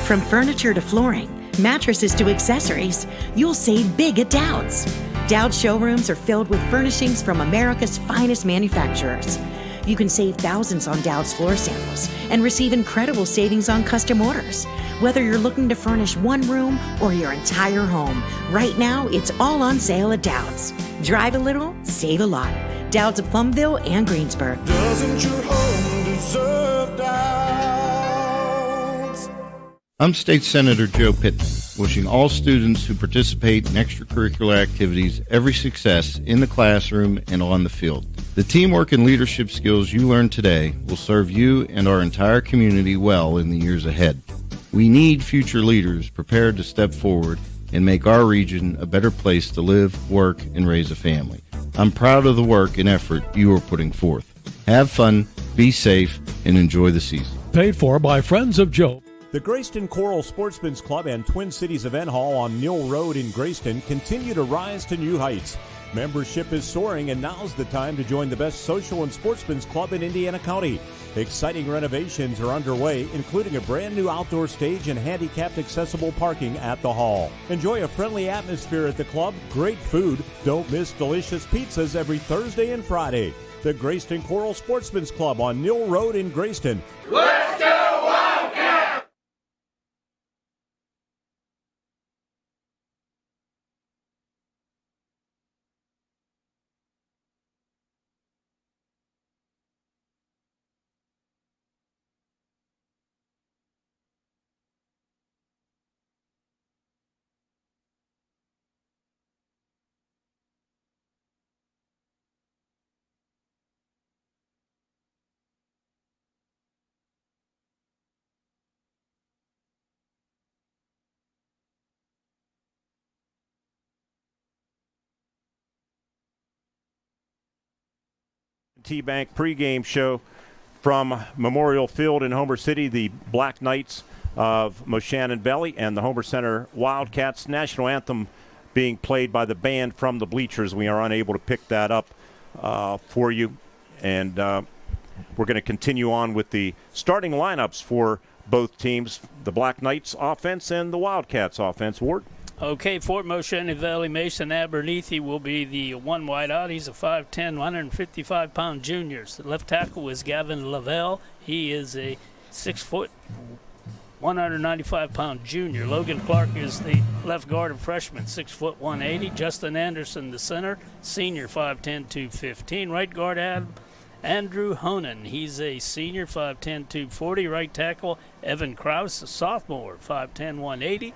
From furniture to flooring, mattresses to accessories, you'll save big at Dowd's. Dowd's showrooms are filled with furnishings from America's finest manufacturers. You can save thousands on Dowd's floor samples and receive incredible savings on custom orders. Whether you're looking to furnish one room or your entire home, right now it's all on sale at Dowd's. Drive a little, save a lot. Dowd's of Plumville and Greensburg. Doesn't your home deserve Dowd's? I'm State Senator Joe Pittman, wishing all students who participate in extracurricular activities every success in the classroom and on the field. The teamwork and leadership skills you learn today will serve you and our entire community well in the years ahead. We need future leaders prepared to step forward and make our region a better place to live, work, and raise a family. I'm proud of the work and effort you are putting forth. Have fun, be safe, and enjoy the season. Paid for by Friends of Joe. The Graceton-Coral Sportsman's Club and Twin Cities Event Hall on Mill Road in Graceton continue to rise to new heights. Membership is soaring, and now's the time to join the best social and sportsman's club in Indiana County. Exciting renovations are underway, including a brand new outdoor stage and handicapped accessible parking at the hall. Enjoy a friendly atmosphere at the club, great food. Don't miss delicious pizzas every Thursday and Friday. The Graceton-Coral Sportsman's Club on Mill Road in Graceton. Let's go Wildcats! T-Bank pregame show from Memorial Field in Homer City, the Black Knights of Moshannon Valley and the Homer Center Wildcats. National anthem being played by the band from the bleachers. We are unable to pick that up for you. And we're going to continue on with the starting lineups for both teams, the Black Knights offense and the Wildcats offense. Ward? Okay, Fort Moshannon Valley, Mason Abernethy will be the one wideout. He's a 5'10", 155-pound junior. The left tackle is Gavin Lavelle. He is a 6', 195-pound junior. Logan Clark is the left guard of freshman, 6', 180. Justin Anderson, the center, senior, 5'10", 215. Right guard Andrew Honan. He's a senior, 5'10", 240. Right tackle Evan Krause, a sophomore, 5'10", 180.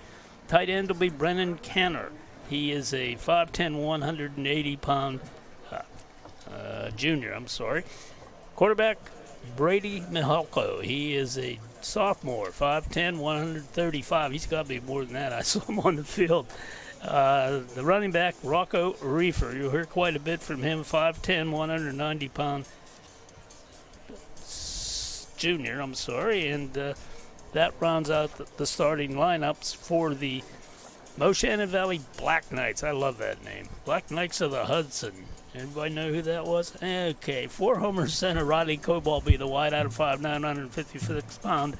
Tight end will be Brennan Canner. He is a 5'10", 180-pound junior. Quarterback Brady Mihalko. He is a sophomore, 5'10", 135. He's got to be more than that. I saw him on the field. The running back, Rocco Reefer. You'll hear quite a bit from him, 5'10", 190-pound junior. And that rounds out the starting lineups for the Moshannon Valley Black Knights. I love that name. Black Knights of the Hudson. Everybody know who that was? Okay. For Homer Center, Rodney Cobalt be the wideout of 5'9", 156-pound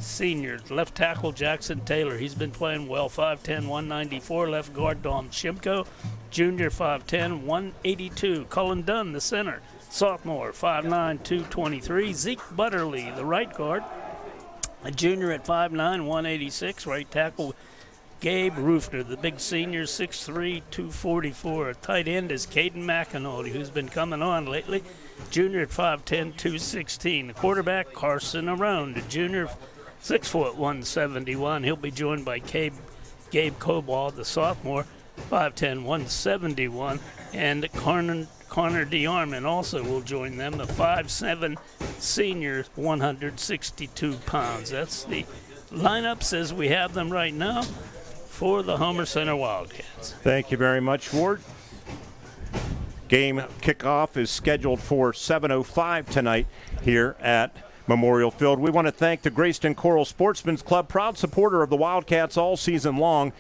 senior. Left tackle Jackson Taylor. He's been playing well, 5'10", 194. Left guard Dom Shimko, junior, 5'10", 182. Cullen Dunn, the center, sophomore, 5'9", 223. Zeke Butterly, the right guard, a junior at 5'9", 186. Right tackle Gabe Roofner, the big senior, 6'3", 244. A tight end is Caden McEnulty, who's been coming on lately, junior at 5'10", 216. The quarterback, Carson Arone, the junior, 6', 171. He'll be joined by Gabe Cobalt, the sophomore, 5'10", 171. And Connor DeArmond also will join them, the 5'7", senior, 162 pounds. That's the lineups as we have them right now for the Homer Center Wildcats. Thank you very much, Ward. Game kickoff is scheduled for 7:05 tonight here at Memorial Field. We want to thank the Graceton-Coral Sportsman's Club, proud supporter of the Wildcats all season long.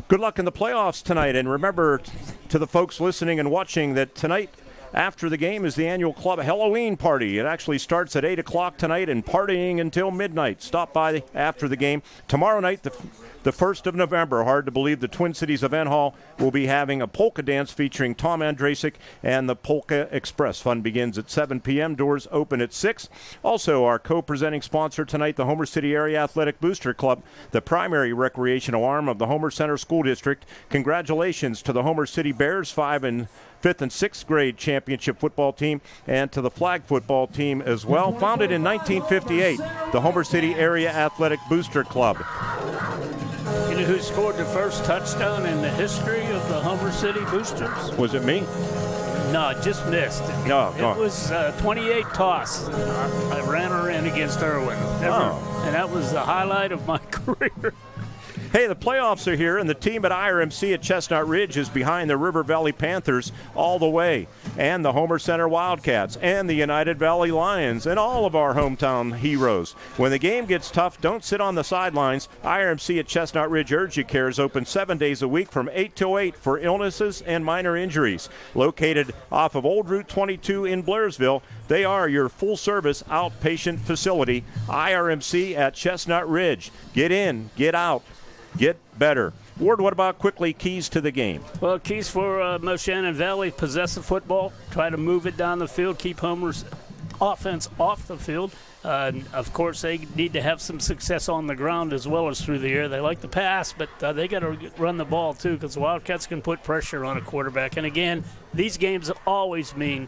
Good luck in the playoffs tonight, and remember to the folks listening and watching that tonight after the game is the annual club Halloween party. It actually starts at 8 o'clock tonight and partying until midnight. Stop by after the game. Tomorrow night, the 1st of November, hard to believe, the Twin Cities Event Hall will be having a polka dance featuring Tom Andrasik and the Polka Express. Fun begins at 7 p.m. Doors open at 6. Also, our co-presenting sponsor tonight, the Homer City Area Athletic Booster Club, the primary recreational arm of the Homer Center School District. Congratulations to the Homer City Bears, 5th and 6th grade championship football team, and to the flag football team as well. Founded in 1958, the Homer City Area Athletic Booster Club. You know who scored the first touchdown in the history of the Homer City Boosters? Was it me? No, just missed. No, it was 28 toss. I ran her in against Irwin. And that was the highlight of my career. Hey, the playoffs are here, and the team at IRMC at Chestnut Ridge is behind the River Valley Panthers all the way, and the Homer Center Wildcats, and the United Valley Lions, and all of our hometown heroes. When the game gets tough, don't sit on the sidelines. IRMC at Chestnut Ridge Urgent Care is open 7 days a week from 8 till 8 for illnesses and minor injuries. Located off of Old Route 22 in Blairsville, they are your full-service outpatient facility. IRMC at Chestnut Ridge. Get in, get out, get better. Ward, what about quickly keys to the game? Well, keys for Moshannon Valley: possess the football, try to move it down the field, keep Homer's offense off the field. Of course, they need to have some success on the ground as well as through the air. They like to pass, but they got to run the ball too, because the Wildcats can put pressure on a quarterback. And again, these games always mean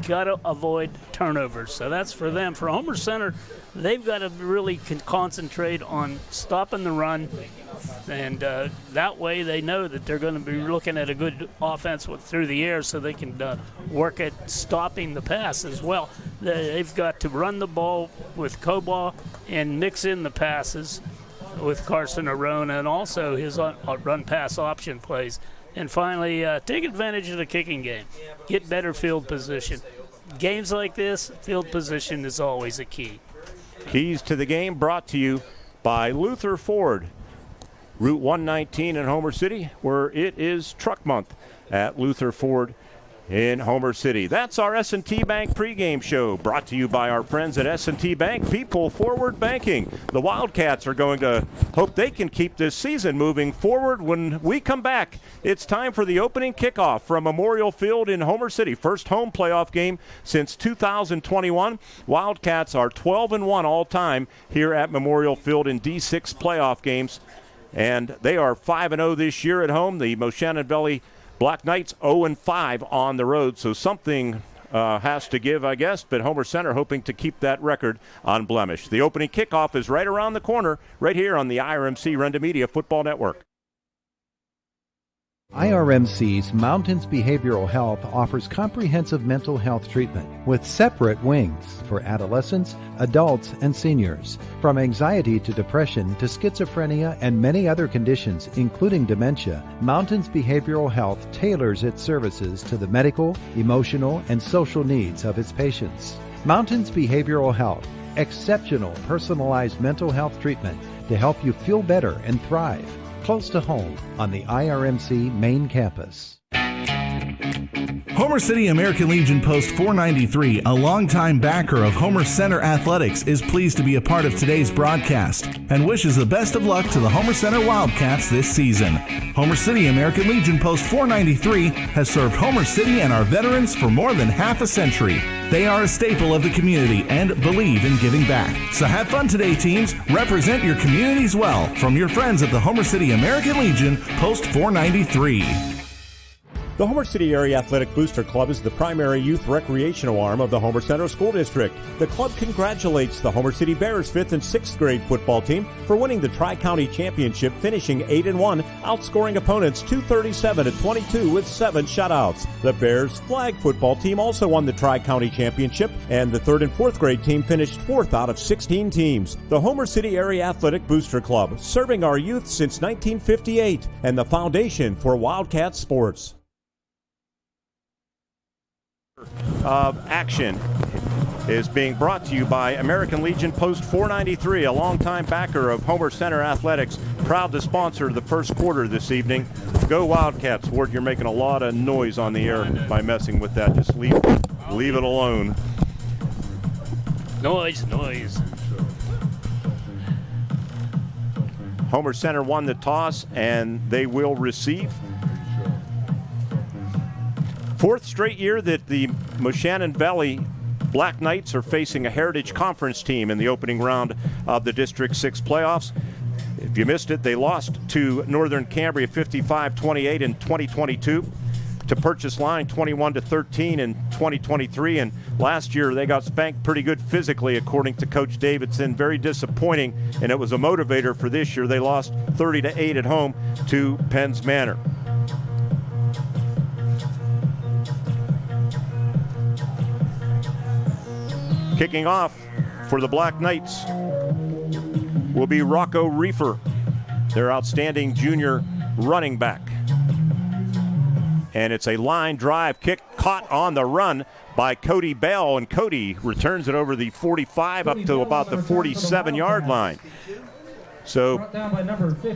got to avoid turnovers. So that's for them. For Homer Center, they've got to really concentrate on stopping the run, and that way they know that they're going to be looking at a good offense through the air, so they can work at stopping the pass as well. They've got to run the ball with Cobalt and mix in the passes with Carson Arone, and also his run-pass option plays. And finally, take advantage of the kicking game. Get better field position. games like this, field position is always a key. Keys to the game brought to you by Luther Ford. Route 119 in Homer City, where it is Truck Month at Luther Ford in Homer City. That's our S&T Bank pregame show, brought to you by our friends at S&T Bank, People Forward Banking. The Wildcats are going to hope they can keep this season moving forward. When we come back, it's time for the opening kickoff from Memorial Field in Homer City. First home playoff game since 2021. Wildcats are 12-1 all time here at Memorial Field in D6 playoff games, and they are 5-0 this year at home. The Moshannon Valley Black Knights 0-5 on the road, so something has to give, I guess, but Homer Center hoping to keep that record unblemished. The opening kickoff is right around the corner, right here on the IRMC Renda Media Football Network. IRMC's Mountains Behavioral Health offers comprehensive mental health treatment with separate wings for adolescents, adults, and seniors. From anxiety to depression to schizophrenia and many other conditions, including dementia, Mountains Behavioral Health tailors its services to the medical, emotional, and social needs of its patients. Mountains Behavioral Health, exceptional personalized mental health treatment to help you feel better and thrive. Close to home on the IRMC main campus. Homer City American Legion Post 493, a longtime backer of Homer Center Athletics, is pleased to be a part of today's broadcast and wishes the best of luck to the Homer Center Wildcats this season. Homer City American Legion Post 493 has served Homer City and our veterans for more than half a century. They are a staple of the community and believe in giving back. So have fun today, teams. Represent your communities well from your friends at the Homer City American Legion Post 493. The Homer City Area Athletic Booster Club is the primary youth recreational arm of the Homer Center School District. The club congratulates the Homer City Bears 5th and 6th grade football team for winning the Tri-County Championship, finishing 8-1, outscoring opponents 237-22 with 7 shutouts. The Bears flag football team also won the Tri-County Championship, and the 3rd and 4th grade team finished 4th out of 16 teams. The Homer City Area Athletic Booster Club, serving our youth since 1958, and the foundation for Wildcat sports. Of action is being brought to you by American Legion Post 493, a longtime backer of Homer Center Athletics, proud to sponsor the first quarter this evening. Go Wildcats. Ward, you're making a lot of noise on the air by messing with that. Just leave it alone. Noise. Homer Center won the toss, and they will receive. 4th straight year that the Moshannon Valley Black Knights are facing a Heritage Conference team in the opening round of the District 6 playoffs. If you missed it, they lost to Northern Cambria 55-28 in 2022. To Purchase Line 21-13 in 2023, and last year they got spanked pretty good physically, according to Coach Davidson. Very disappointing, and it was a motivator for this year. They lost 30-8 at home to Penns Manor. Kicking off for the Black Knights will be Rocco Reefer, their outstanding junior running back. And it's a line drive kick caught on the run by Cody Bell, and Cody returns it over the 45 up to about the 47-yard line. So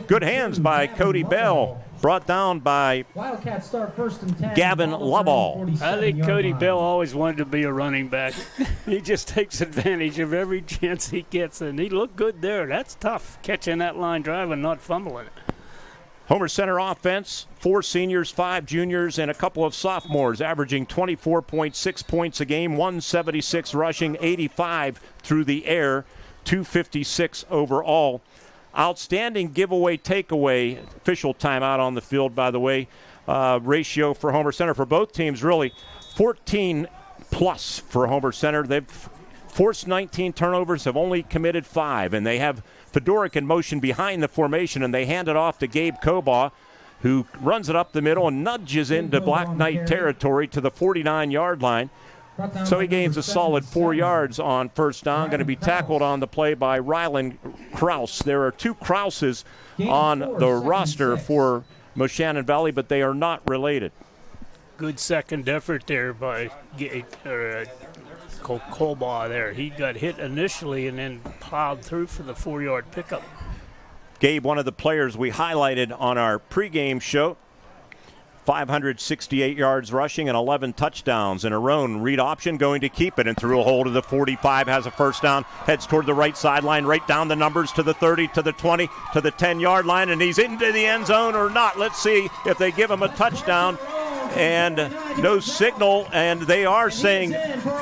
good hands by Cody Bell, brought down by Gavin Lovall. I think Cody Bell always wanted to be a running back. He just takes advantage of every chance he gets, and he looked good there. That's tough, catching that line drive and not fumbling it. Homer Center offense, 4 seniors, 5 juniors, and a couple of sophomores, averaging 24.6 points a game, 176 rushing, 85 through the air, 256 overall. Outstanding giveaway takeaway, official timeout on the field, by the way, ratio for Homer Center for both teams, really 14 plus for Homer Center. They've forced 19 turnovers, have only committed 5, and they have Fedoric in motion behind the formation, and they hand it off to Gabe Kobaugh, who runs it up the middle and nudges into Black Knight territory to the 49-yard line. So he gains a solid 4 yards on first down. Going to be tackled on the play by Rylan Krause. There are 2 Krauses on the roster for Moshannon Valley, but they are not related. Good second effort there by Michael Colbaugh there. He got hit initially and then plowed through for the 4-yard pickup. Gabe, one of the players we highlighted on our pregame show, 568 yards rushing and 11 touchdowns in a row. Read option going to keep it and through a hole to the 45, has a first down, heads toward the right sideline, right down the numbers to the 30, to the 20, to the 10-yard line, and he's into the end zone or not. Let's see if they give him a touchdown. And no signal, and they are saying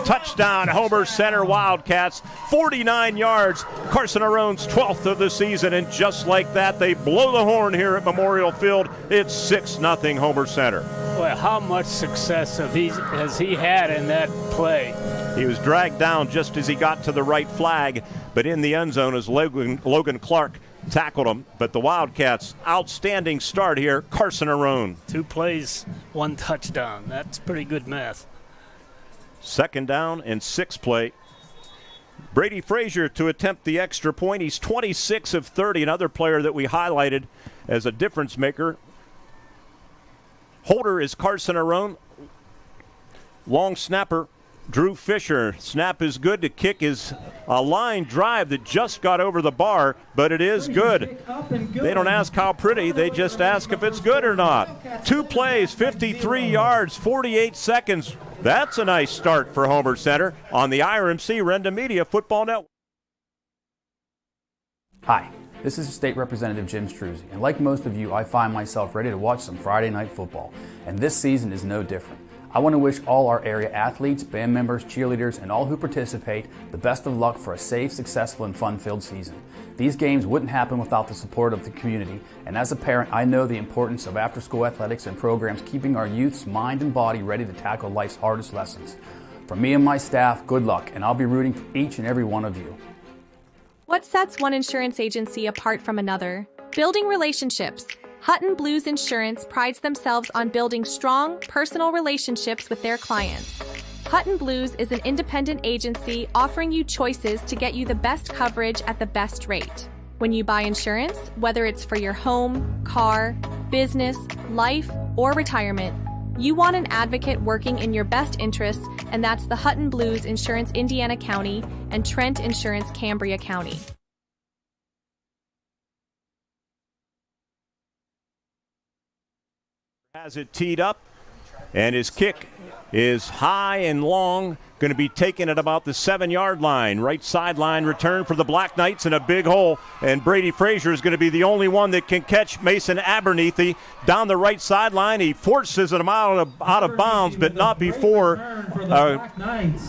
touchdown, Homer Center Wildcats, 49 yards, Carson Arone's 12th of the season, and just like that, they blow the horn here at Memorial Field. It's 6-0 Homer Center. Boy, how much success has he had in that play? He was dragged down just as he got to the right flag, but in the end zone as Logan Clark tackled him. But the Wildcats, outstanding start here. Carson Arone. 2 plays, 1 touchdown. That's pretty good math. 2nd down and 6 play. Brady Frazier to attempt the extra point. He's 26 of 30, another player that we highlighted as a difference maker. Holder is Carson Arone. Long snapper, Drew Fisher. Snap is good. To kick is a line drive that just got over the bar, but it is good. They don't ask how pretty, they just ask if it's good or not. 2 plays, 53 yards, 48 seconds. That's a nice start for Homer Center on the IRMC Renda Media Football Network. Hi, this is State Representative Jim Struzzi, and like most of you, I find myself ready to watch some Friday night football, and this season is no different. I want to wish all our area athletes, band members, cheerleaders, and all who participate the best of luck for a safe, successful, and fun-filled season. These games wouldn't happen without the support of the community, and as a parent, I know the importance of after-school athletics and programs keeping our youth's mind and body ready to tackle life's hardest lessons. From me and my staff, good luck, and I'll be rooting for each and every one of you. What sets one insurance agency apart from another? Building relationships. Hutton Blues Insurance prides themselves on building strong, personal relationships with their clients. Hutton Blues is an independent agency offering you choices to get you the best coverage at the best rate. When you buy insurance, whether it's for your home, car, business, life, or retirement, you want an advocate working in your best interests, and that's the Hutton Blues Insurance Indiana County and Trent Insurance Cambria County. Has it teed up, and his kick is high and long, going to be taken at about the 7-yard line. Right sideline return for the Black Knights in a big hole, and Brady Frazier is going to be the only one that can catch Mason Abernethy down the right sideline. He forces him out of bounds, but not before a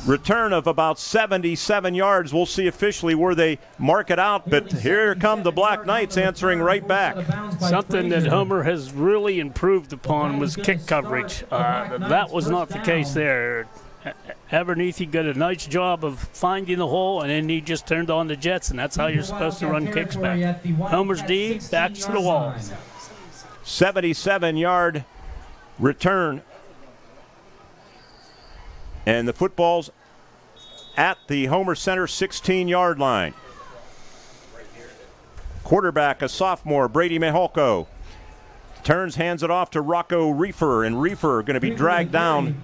return of about 77 yards. We'll see officially where they mark it out, but here come the Black Knights answering right back. Something that Homer has really improved upon was kick coverage. That was not the case there. Abernethy got a nice job of finding the hole, and then he just turned on the jets, and that's how you're supposed to run kicks back. Homer's D, back to the wall. 77-yard return. And the football's at the Homer Center 16-yard line. Quarterback, a sophomore, Brady Mihalko. Turns, hands it off to Rocco Reefer, and Reefer going to be dragged down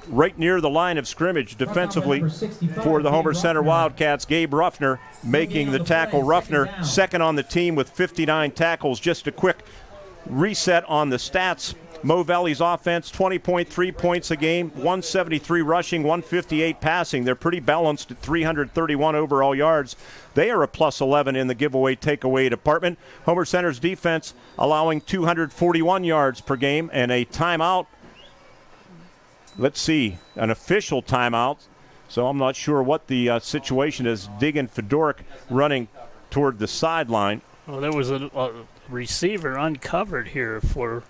right near the line of scrimmage defensively for the Homer Center Wildcats. Gabe Ruffner making the tackle. Ruffner second on the team with 59 tackles. Just a quick reset on the stats. Mo Valley's offense, 20.3 points a game, 173 rushing, 158 passing. They're pretty balanced at 331 overall yards. They are a plus 11 in the giveaway takeaway department. Homer Center's defense allowing 241 yards per game, and a timeout. Let's see, an official timeout. So I'm not sure what the situation is. Diggin Fedoric running toward the sideline. Well, there was a receiver uncovered here for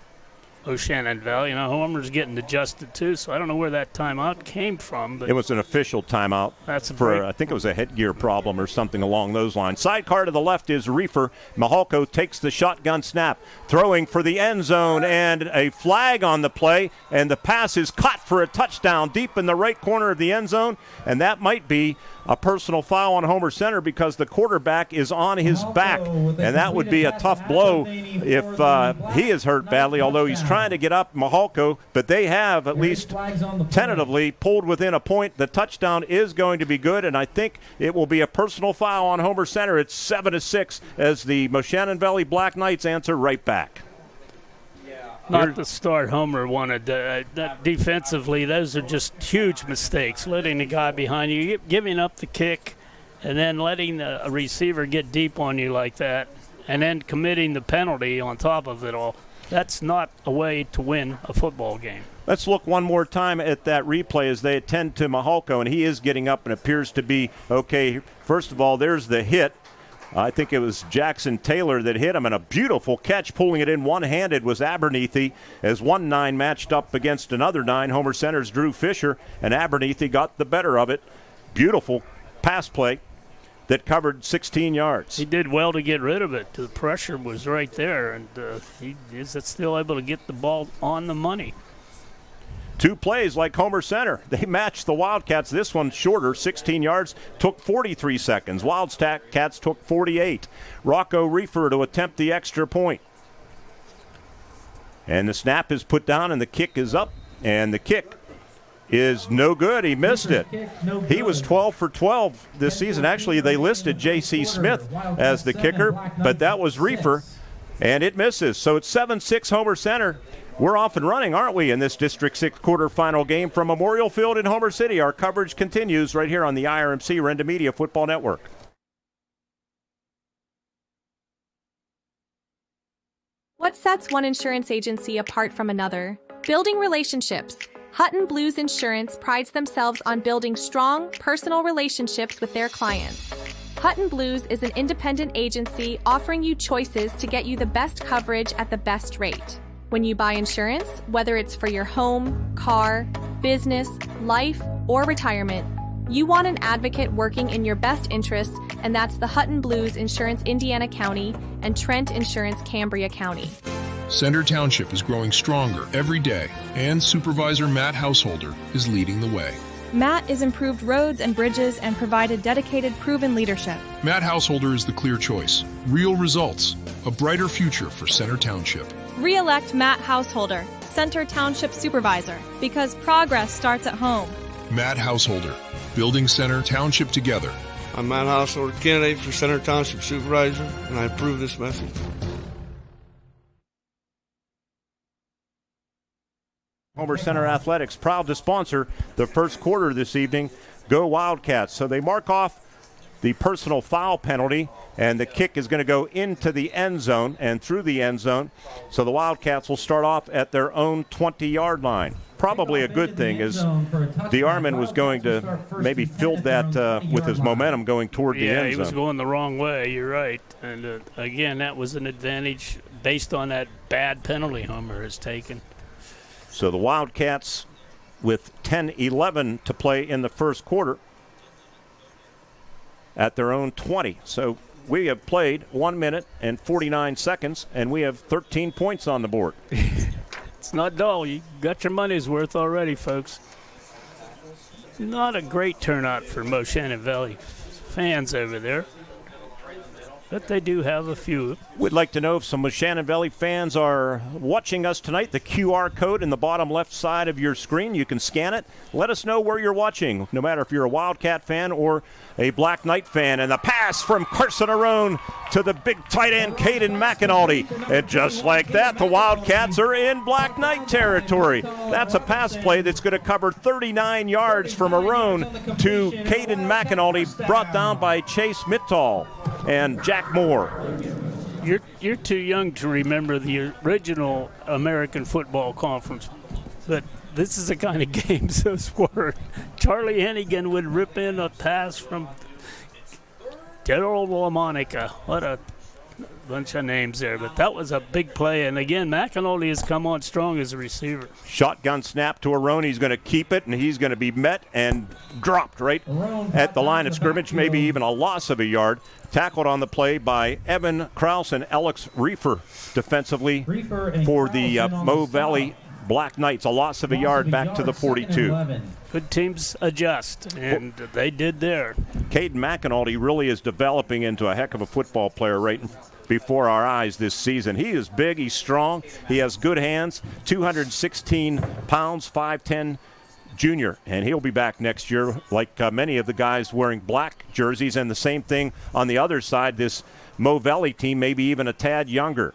Moshannon Valley. Homer's getting adjusted too, so I don't know where that timeout came from. But it was an official timeout. That's I think it was a headgear problem or something along those lines. Sidecar to the left is Reefer. Mihalko takes the shotgun snap, throwing for the end zone, and a flag on the play, and the pass is caught for a touchdown deep in the right corner of the end zone, and that might be a personal foul on Homer Center because the quarterback is on his back, and that would be a tough blow if he is hurt badly, although he's trying to get up Mahalko, but they have at least tentatively pulled within a point. The touchdown is going to be good, and I think it will be a personal foul on Homer Center. It's 7-6 as the Moshannon Valley Black Knights answer right back. Not the start Homer wanted. Defensively, those are just huge mistakes. Letting the guy behind you, giving up the kick, and then letting a receiver get deep on you like that, and then committing the penalty on top of it all. That's not a way to win a football game. Let's look one more time at that replay as they attend to Mahalko, and he is getting up and appears to be okay. First of all, there's the hit. I think it was Jackson Taylor that hit him, and a beautiful catch pulling it in one-handed was Abernethy as 1-9 matched up against another 9. Homer Center's Drew Fisher, and Abernethy got the better of it. Beautiful pass play that covered 16 yards. He did well to get rid of it. The pressure was right there, and he is still able to get the ball on the money. 2 plays like Homer Center. They matched the Wildcats. This one shorter, 16 yards, took 43 seconds. Wildcats took 48. Rocco Reefer to attempt the extra point. And the snap is put down and the kick is up. And the kick is no good. He missed it. He was 12 for 12 this season. Actually, they listed J.C. Smith as the kicker, but that was Reefer, and it misses. So it's 7-6 Homer Center. We're off and running, aren't we, in this District 6 quarterfinal game from Memorial Field in Homer City. Our coverage continues right here on the IRMC Renda Media Football Network. What sets one insurance agency apart from another? Building relationships. Hutton Blues Insurance prides themselves on building strong, personal relationships with their clients. Hutton Blues is an independent agency offering you choices to get you the best coverage at the best rate. When you buy insurance, whether it's for your home, car, business, life, or retirement, you want an advocate working in your best interests, and that's the Hutton Blues Insurance Indiana County and Trent Insurance Cambria County. Center Township is growing stronger every day, and Supervisor Matt Householder is leading the way. Matt has improved roads and bridges and provided dedicated, proven leadership. Matt Householder is the clear choice. Real results. A brighter future for Center Township. Re-elect Matt Householder, Center Township Supervisor, because progress starts at home. Matt Householder, building Center Township together. I'm Matt Householder, candidate for Center Township Supervisor, and I approve this message. Homer Center Athletics proud to sponsor the first quarter this evening. Go Wildcats. So they mark off the personal foul penalty, and the kick is going to go into the end zone and through the end zone. So the Wildcats will start off at their own 20-yard line. Probably a good thing, as DeArmond was going to maybe fill that with his momentum going toward the end zone. Yeah, he was going the wrong way. You're right. And, again, that was an advantage based on that bad penalty Homer has taken. So the Wildcats with 10-11 to play in the first quarter at their own 20. So we have played 1 minute and 49 seconds, and we have 13 points on the board. It's not dull. You got your money's worth already, folks. Not a great turnout for Moshannon Valley fans over there, but they do have a few. We'd like to know if some Moshannon Valley fans are watching us tonight. The QR code in the bottom left side of your screen, you can scan it. Let us know where you're watching, no matter if you're a Wildcat fan or a Black Knight fan. And the pass from Carson Arone to the big tight end, Caden McAnulty. And just like that, the Wildcats are in Black Knight territory. That's a pass play that's going to cover 39 yards from Arone to Caden McAnulty, brought down by Chase Mittal and Jack Moore. You're too young to remember the original American Football Conference, but this is the kind of games those were. Charlie Hennigan would rip in a pass from Daryl LaMonica. What a bunch of names there, but that was a big play. And again, McAnulty has come on strong as a receiver. Shotgun snap to Arone. He's going to keep it, and he's going to be met and dropped right at the line of scrimmage, maybe even a loss of a yard. Tackled on the play by Evan Kraus and Alex Reefer defensively for the Mo Valley Black Knights. A loss of a yard back to the 42. Good teams adjust, and they did there. Caden McAnulty really is developing into a heck of a football player right before our eyes this season. He is big, he's strong, he has good hands, 216 pounds, 5'10", junior, and he'll be back next year like many of the guys wearing black jerseys, and the same thing on the other side, this Mo Valley team, maybe even a tad younger.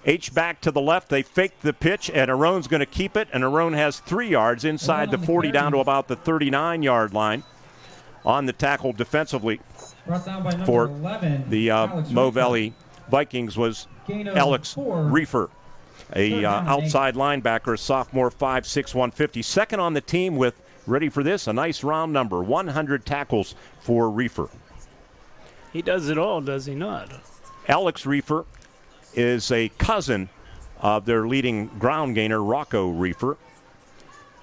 H back to the left, they fake the pitch, and Arone's going to keep it, and Arone has 3 yards inside the 40 down to about the 39-yard line on the tackle defensively for the Mo Valley Vikings was Alex Reefer, a outside linebacker, a sophomore, 5'6", 150. Second on the team with, ready for this, a nice round number, 100 tackles for Reefer. He does it all, does he not? Alex Reefer is a cousin of their leading ground gainer, Rocco Reefer.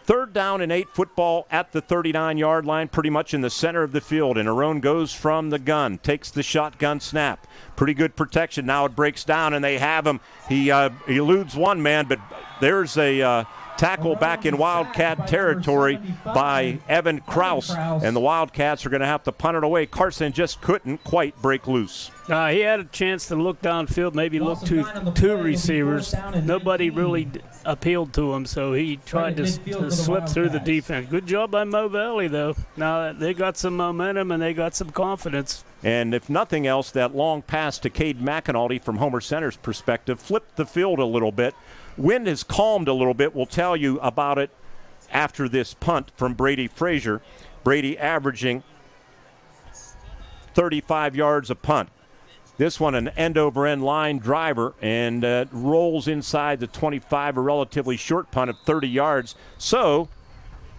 3rd down and 8 football at the 39-yard line, pretty much in the center of the field. And Arone goes from the gun, takes the shotgun snap. Pretty good protection. Now it breaks down, and they have him. He eludes one man, but there's a tackle back in Wildcat territory by Evan Kraus. And the Wildcats are going to have to punt it away. Carson just couldn't quite break loose. He had a chance to look downfield, maybe look to 2 receivers. Nobody really appealed to him, so he tried to slip through the defense. Good job by Mo Valley, though. Now they got some momentum and they got some confidence. And if nothing else, that long pass to Cade McAnulty from Homer Center's perspective flipped the field a little bit. Wind has calmed a little bit. We'll tell you about it after this punt from Brady Frazier. Brady averaging 35 yards a punt. This one an end-over-end line driver, and rolls inside the 25, a relatively short punt of 30 yards. So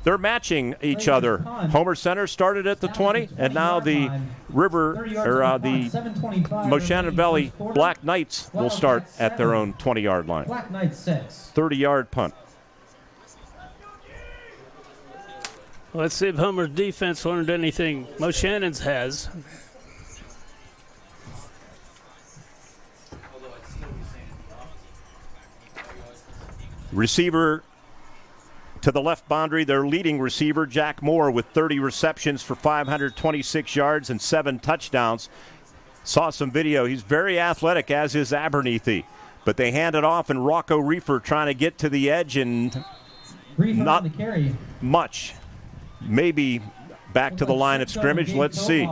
they're matching each other. Homer Center started at the 20, and now the Moshannon Valley Black Knights will start at their own 20-yard line. Black Knights 6. 30-yard punt. Let's see if Homer's defense learned anything Moshannon's has. Receiver to the left boundary, their leading receiver, Jack Moore, with 30 receptions for 526 yards and 7 touchdowns. Saw some video. He's very athletic, as is Abernethy. But they hand it off, and Rocco Reefer trying to get to the edge, and not much. Maybe back to the line of scrimmage. Let's see.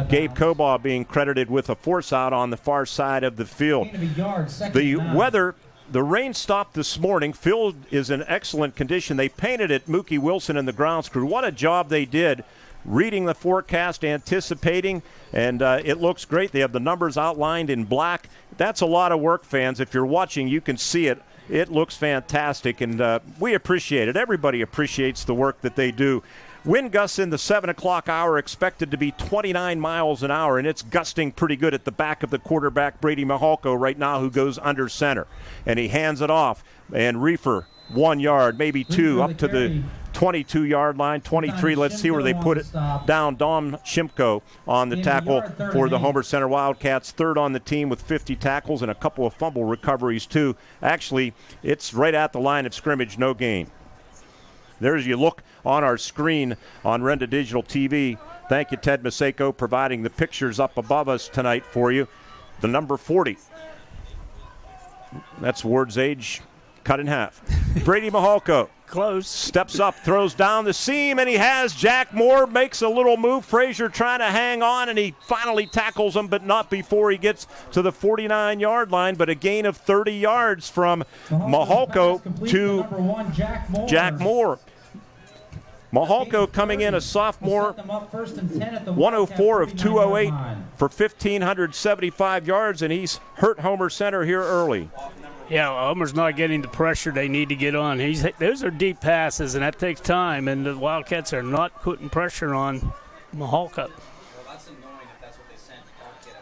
Gabe Cobaugh being credited with a force out on the far side of the field. The weather... The rain stopped this morning. Field is in excellent condition. They painted it, Mookie Wilson and the grounds crew. What a job they did reading the forecast, anticipating, and it looks great. They have the numbers outlined in black. That's a lot of work, fans. If you're watching, you can see it. It looks fantastic, and we appreciate it. Everybody appreciates the work that they do. Wind gusts in the 7 o'clock hour expected to be 29 miles an hour, and it's gusting pretty good at the back of the quarterback, Brady Mihalko, right now, who goes under center. And he hands it off, and Reefer, 1 yard, maybe 2, up to the 22-yard line, 23. Let's see where they put it down. Dom Shimko on the tackle for the Homer Center Wildcats, 3rd on the team with 50 tackles and a couple of fumble recoveries, too. Actually, it's right at the line of scrimmage, no gain. There's you look on our screen on Renda Digital TV. Thank you, Ted Maseko, providing the pictures up above us tonight for you. The number 40. That's Ward's age cut in half. Brady Mihalko. Close. Steps up, throws down the seam, and he has Jack Moore, makes a little move. Frazier trying to hang on, and he finally tackles him, but not before he gets to the 49-yard line, but a gain of 30 yards from Mihalko to Jack Moore. Mihalko coming in a sophomore, 104 of 208 for 1,575 yards, and he's hurt Homer Center here early. Yeah, Homer's not getting the pressure they need to get on. Those are deep passes, and that takes time, and the Wildcats are not putting pressure on Mihalko.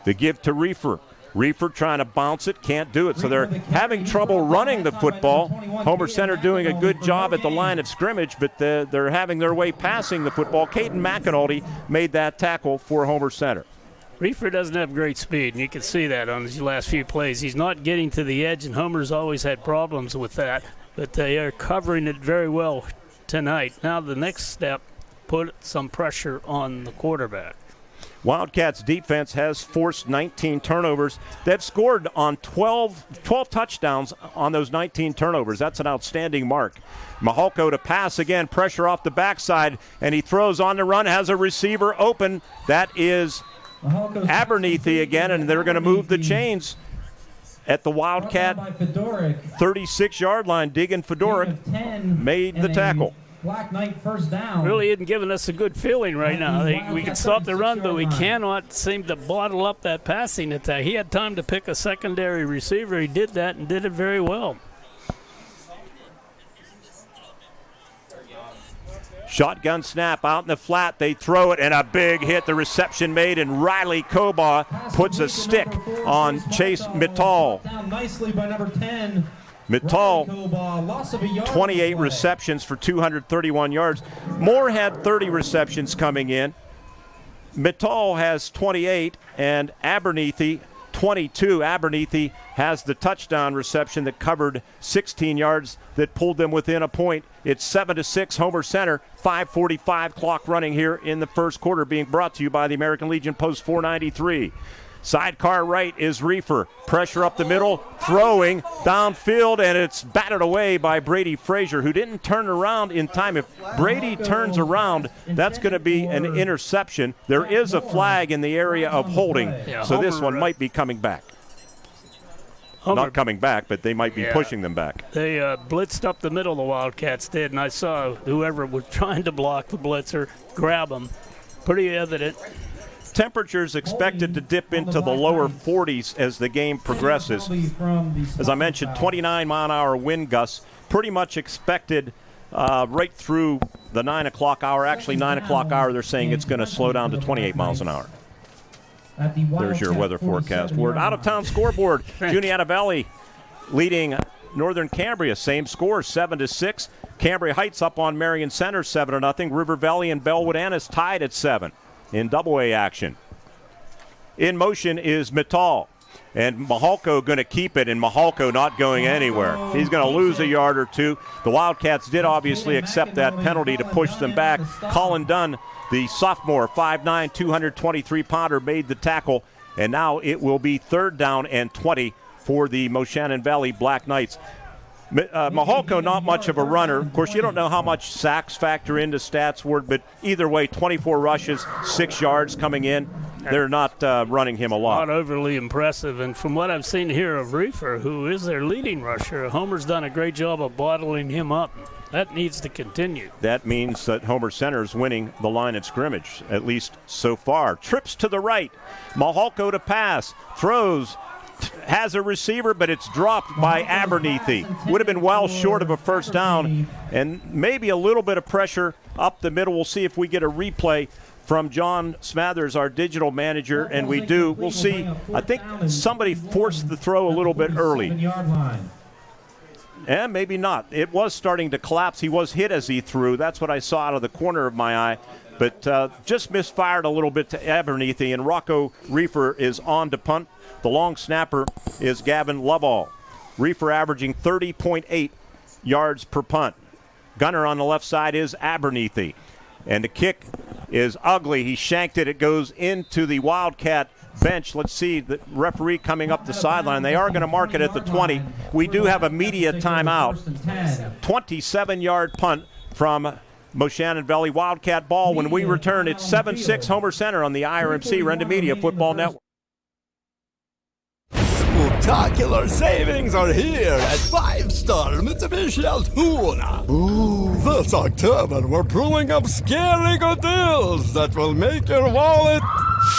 The give to Reefer. Reefer trying to bounce it, can't do it, so they're having trouble running the football. Homer Center doing a good job at the line of scrimmage, but they're having their way passing the football. Caden McAnulty made that tackle for Homer Center. Reefer doesn't have great speed, and you can see that on his last few plays. He's not getting to the edge, and Homer's always had problems with that. but they are covering it very well tonight. Now the next step, put some pressure on the quarterback. Wildcats defense has forced 19 turnovers. They've scored on 12 touchdowns on those 19 turnovers. That's an outstanding mark. Mahalko to pass again, pressure off the backside, and he throws on the run, has a receiver open. That is Abernethy again, and they're going to move the chains at the Wildcat 36-yard line. Diggin Fedoric made the tackle. Black Knight first down. Really isn't giving us a good feeling right now. We can stop the run, but we cannot seem to bottle up that passing attack. He had time to pick a secondary receiver. He did that and did it very well. Shotgun snap out in the flat. They throw it, and a big hit. The reception made, and Riley Koba puts a stick on Chase Mittal. Down nicely by number 10. Mittal, 28 receptions for 231 yards. Moore had 30 receptions coming in. Mittal has 28, and Abernethy 22. Abernethy has the touchdown reception that covered 16 yards that pulled them within a point. It's 7-6 Homer Center. 5:45 clock running here in the first quarter, being brought to you by the American Legion Post 493. Sidecar right is Reefer. Pressure up the middle, throwing downfield, and it's batted away by Brady Frazier, who didn't turn around in time. If Brady turns around, that's going to be an interception. There is a flag in the area of holding, so this one might be coming back. Not coming back, but they might be pushing them back. They blitzed up the middle, the Wildcats did, and I saw whoever was trying to block the blitzer grab them. Pretty evident. Temperatures expected to dip into the lower 40s as the game progresses. As I mentioned, 29-mile-an-hour wind gusts, pretty much expected right through the 9 o'clock hour. Actually, 9 o'clock hour, they're saying it's going to slow down to 28 miles an hour. There's your weather forecast word. Out-of-town scoreboard, Juniata Valley leading Northern Cambria. Same score, 7-6. Cambria Heights up on Marion Center, 7-0. River Valley and Bellwood Annis tied at 7 in Double-A action. In motion is Mittal. And Mahalko going to keep it, and Mahalko not going anywhere. He's going to lose a yard or two. The Wildcats did obviously accept that penalty to push them back. Colin Dunn, the sophomore, 5'9", 223-pounder, made the tackle. And now it will be 3rd down and 20 for the Moshannon Valley Black Knights. Mahalko, not much of a runner. Of course, you don't know how much sacks factor into stats, Ward, but either way, 24 rushes, 6 yards coming in. They're not running him a lot. Not overly impressive. And from what I've seen here of Reefer, who is their leading rusher, Homer's done a great job of bottling him up. That needs to continue. That means that Homer Center is winning the line of scrimmage, at least so far. Trips to the right. Mahalko to pass. Throws. Has a receiver, but it's dropped by Abernethy. Would have been well short of a first down, and maybe a little bit of pressure up the middle. We'll see if we get a replay from John Smathers, our digital manager, and we do. We'll see. I think somebody forced the throw a little bit early. And maybe not. It was starting to collapse. He was hit as he threw. That's what I saw out of the corner of my eye. But just misfired a little bit to Abernethy, and Rocco Reefer is on to punt. The long snapper is Gavin Lovall. Reefer averaging 30.8 yards per punt. Gunner on the left side is Abernethy. And the kick is ugly. He shanked it. It goes into the Wildcat bench. Let's see the referee coming up the sideline. They are going to mark it at the 20. We do have a media timeout. 27-yard punt from Moshannon Valley. Wildcat ball. When we return, it's 7-6 Homer Center on the IRMC Renda Media Football Network. Spectacular savings are here at 5-star Mitsubishi Altoona. Ooh, this October we're brewing up scary good deals that will make your wallet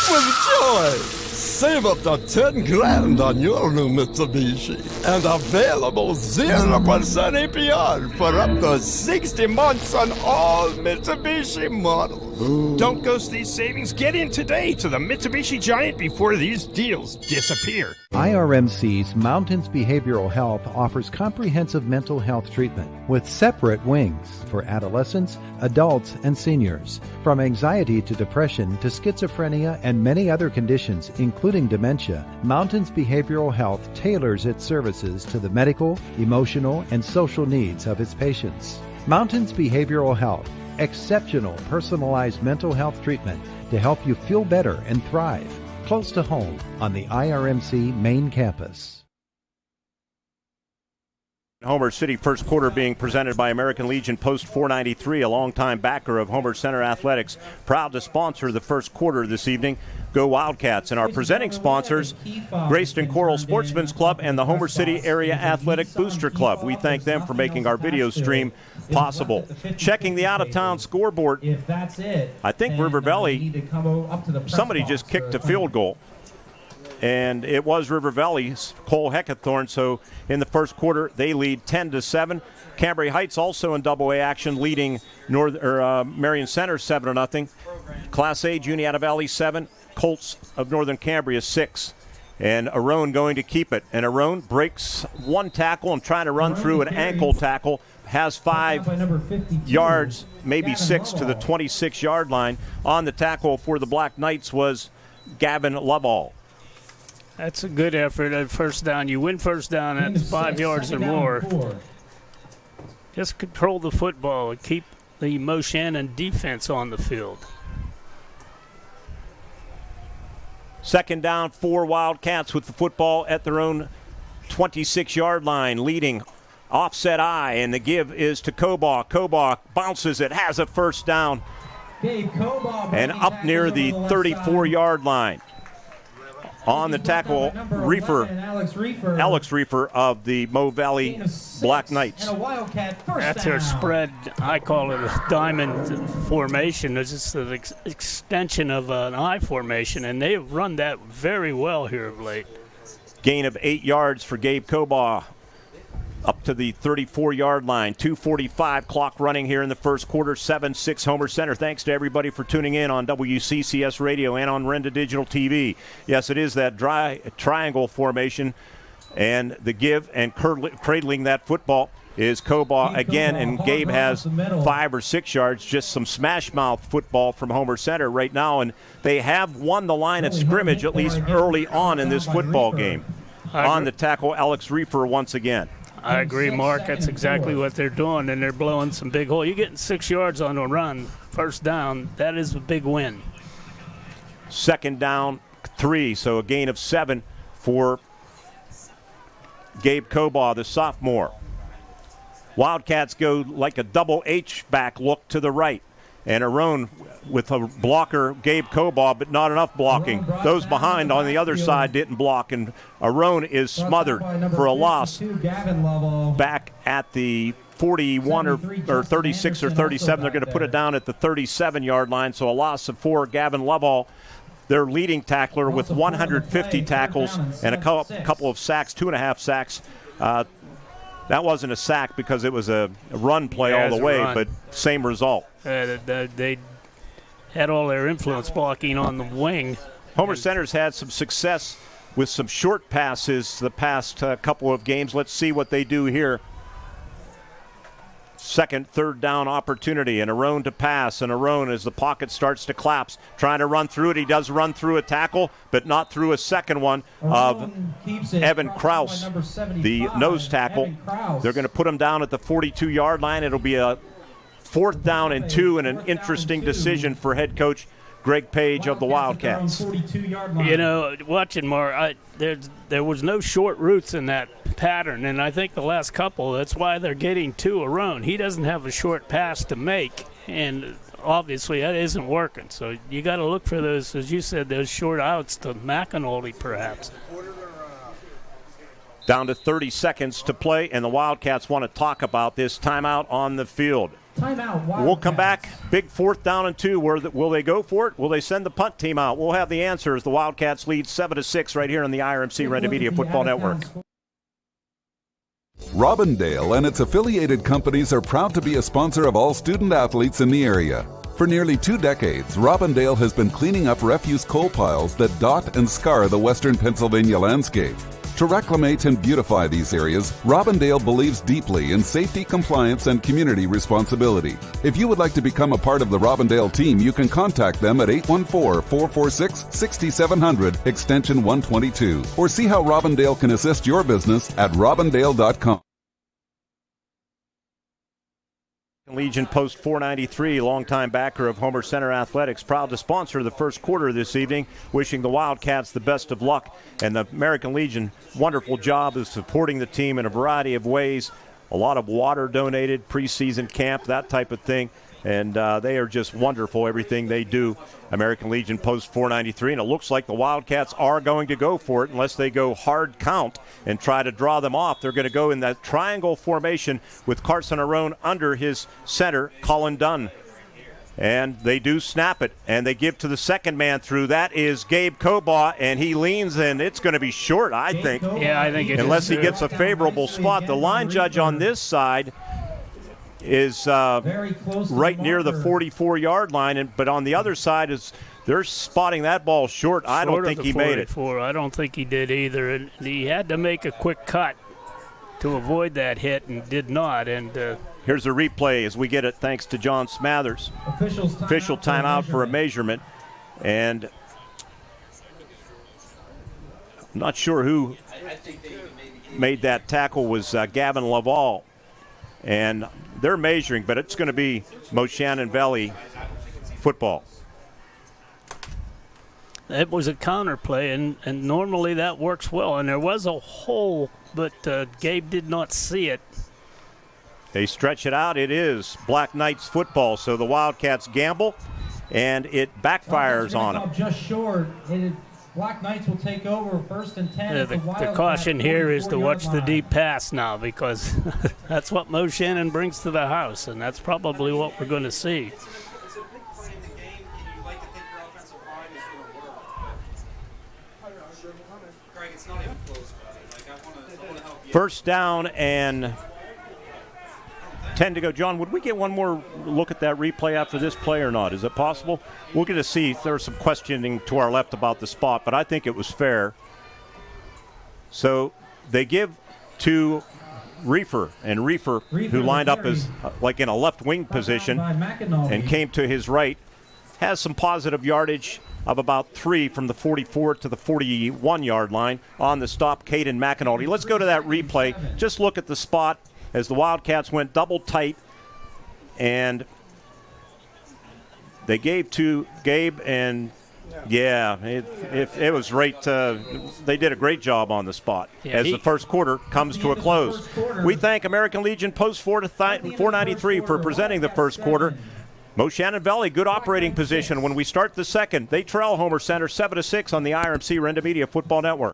with joy. Save up to 10 grand on your new Mitsubishi and available 0% APR for up to 60 months on all Mitsubishi models. Ooh. Don't ghost these savings. Get in today to the Mitsubishi Giant before these deals disappear. IRMC's Mountains Behavioral Health offers comprehensive mental health treatment with separate wings for adolescents, adults, and seniors. From anxiety to depression to schizophrenia and many other conditions, including including dementia, Mountains Behavioral Health tailors its services to the medical, emotional, and social needs of its patients. Mountains Behavioral Health, exceptional personalized mental health treatment to help you feel better and thrive. Close to home on the IRMC main campus. Homer City first quarter being presented by American Legion Post 493, a longtime backer of Homer Center Athletics. Proud to sponsor the first quarter this evening. Go Wildcats. And our presenting sponsors, Graceton-Coral Sportsman's Club and the Homer City Area Athletic Booster Club. We thank them for making our video stream possible. Checking the out-of-town scoreboard, I think River Valley, somebody just kicked a field goal. And it was River Valley's Cole Heckathorn. So in the first quarter, they lead 10-7. Cambria Heights also in Double-A action, leading Marion Center 7-0. Class A, Juniata Valley 7. Colts of Northern Cambria 6. And Arone going to keep it. And Arone breaks one tackle and trying to run through an ankle tackle. Has 5 yards, maybe 6 to the 26-yard line. On the tackle for the Black Knights was Gavin Lovall. That's a good effort at first down. You win first down at 5 yards or more. Just control the football and keep the Moshannon defense on the field. Second down for Wildcats with the football at their own 26-yard line, leading offset I, and the give is to Kobaugh. Kobaugh bounces it, has a first down, and up near the 34-yard line. On the tackle, Alex Reefer of the Mo Valley Black Knights. That's their spread. I call it a diamond formation. It's just an extension of an I formation, and they've run that very well here of late. Gain of 8 yards for Gabe Kobaugh. Up to the 34-yard line. 2:45 clock running here in the first quarter. 7-6 Homer Center. Thanks to everybody for tuning in on WCCS Radio and on Renda Digital TV. Yes, it is that dry triangle formation. And the give and cradling that football is Kobaugh again. And Gabe has 5 or 6 yards. Just some smash mouth football from Homer Center right now. And they have won the line of scrimmage, at least early on in this football game. On the tackle, Alex Reefer once again. I agree, Mark. That's exactly what they're doing, and they're blowing some big holes. You're getting 6 yards on a run, first down. That is a big win. Second down, 3, so a gain of 7 for Gabe Kobaugh, the sophomore. Wildcats go like a double H-back look to the right. And Arone with a blocker, Gabe Kobaugh, but not enough blocking. Those behind on the other side didn't block, and Arone is smothered for a loss back at the 41 or 36 or 37. They're going to put it down at the 37-yard line, so a loss of 4. Gavin Lovall, their leading tackler with 150 tackles and a couple of sacks, 2.5 sacks. That wasn't a sack because it was a run play all the way, but same result. They had all their influence blocking on the wing. Homer Center's had some success with some short passes the past couple of games. Let's see what they do here. Second, third down opportunity, and Arone to pass, and Arone as the pocket starts to collapse, trying to run through it. He does run through a tackle, but not through a second one of Evan Kraus, the nose tackle. They're going to put him down at the 42-yard line. It'll be a 4th down and 2, and an interesting decision for head coach Greg Paige of the Wildcats. You know, watching more, there was no short routes in that pattern, and I think the last couple, that's why they're getting to Arone. He doesn't have a short pass to make, and obviously that isn't working. So you got to look for those, as you said, those short outs to McAnally perhaps. Down to 30 seconds to play, and the Wildcats want to talk about this timeout on the field. We'll come back. Big 4th down and 2. Will they go for it? Will they send the punt team out? We'll have the answers. The Wildcats lead 7-6 right here on the IRMC Renda Media Football Network. Robindale and its affiliated companies are proud to be a sponsor of all student athletes in the area. For nearly 2 decades, Robindale has been cleaning up refuse coal piles that dot and scar the western Pennsylvania landscape. To reclimate and beautify these areas, Robindale believes deeply in safety, compliance, and community responsibility. If you would like to become a part of the Robindale team, you can contact them at 814-446-6700, extension 122, or see how Robindale can assist your business at robindale.com. Legion Post 493, longtime backer of Homer Center Athletics, proud to sponsor the first quarter this evening, wishing the Wildcats the best of luck. And the American Legion, wonderful job of supporting the team in a variety of ways. A lot of water donated, preseason camp, that type of thing. And they are just wonderful, everything they do. American Legion Post 493, and it looks like the Wildcats are going to go for it unless they go hard count and try to draw them off. They're going to go in that triangle formation with Carson Arone under his center, Colin Dunn. And they do snap it, and they give to the second man through. That is Gabe Cobaugh, and he leans, and it's going to be short, I think. Yeah, I think it is. Unless he gets a favorable spot. The line judge on this side is right near the 44-yard line, but on the other side is they're spotting that ball short. I don't think he made it. I don't think he did either, and he had to make a quick cut to avoid that hit and did not. And here's a replay as we get it thanks to John Smathers. Official timeout for a measurement, and I'm not sure who made that tackle. Was Gavin Laval, and they're measuring, but it's going to be Moshannon Valley football. It was a counter play, and normally that works well. And there was a hole, but Gabe did not see it. They stretch it out. It is Black Knights football, so the Wildcats gamble, and it backfires on them. Just short. Black Knights will take over 1st and 10. The caution here is to watch the deep pass now, because that's what Moshannon brings to the house, and that's probably what we're going to see. First down and 10 to go. John, would we get one more look at that replay after this play or not? Is it possible? We'll get to see if there was some questioning to our left about the spot, but I think it was fair. So they give to Reefer, and Reefer who lined up as like in a left wing position and came to his right, has some positive yardage of about 3 from the 44 to the 41-yard line on the stop, Caden McAnulty. Let's go to that replay. Just look at the spot as the Wildcats went double tight, and they gave to Gabe, and yeah, it was right. They did a great job on the spot as the first quarter comes to a close. We thank American Legion Post 493 for presenting the first quarter. Moshannon Valley, good operating position when we start the second. They trail Homer Center 7-6 on the IRMC Renda Media Football Network.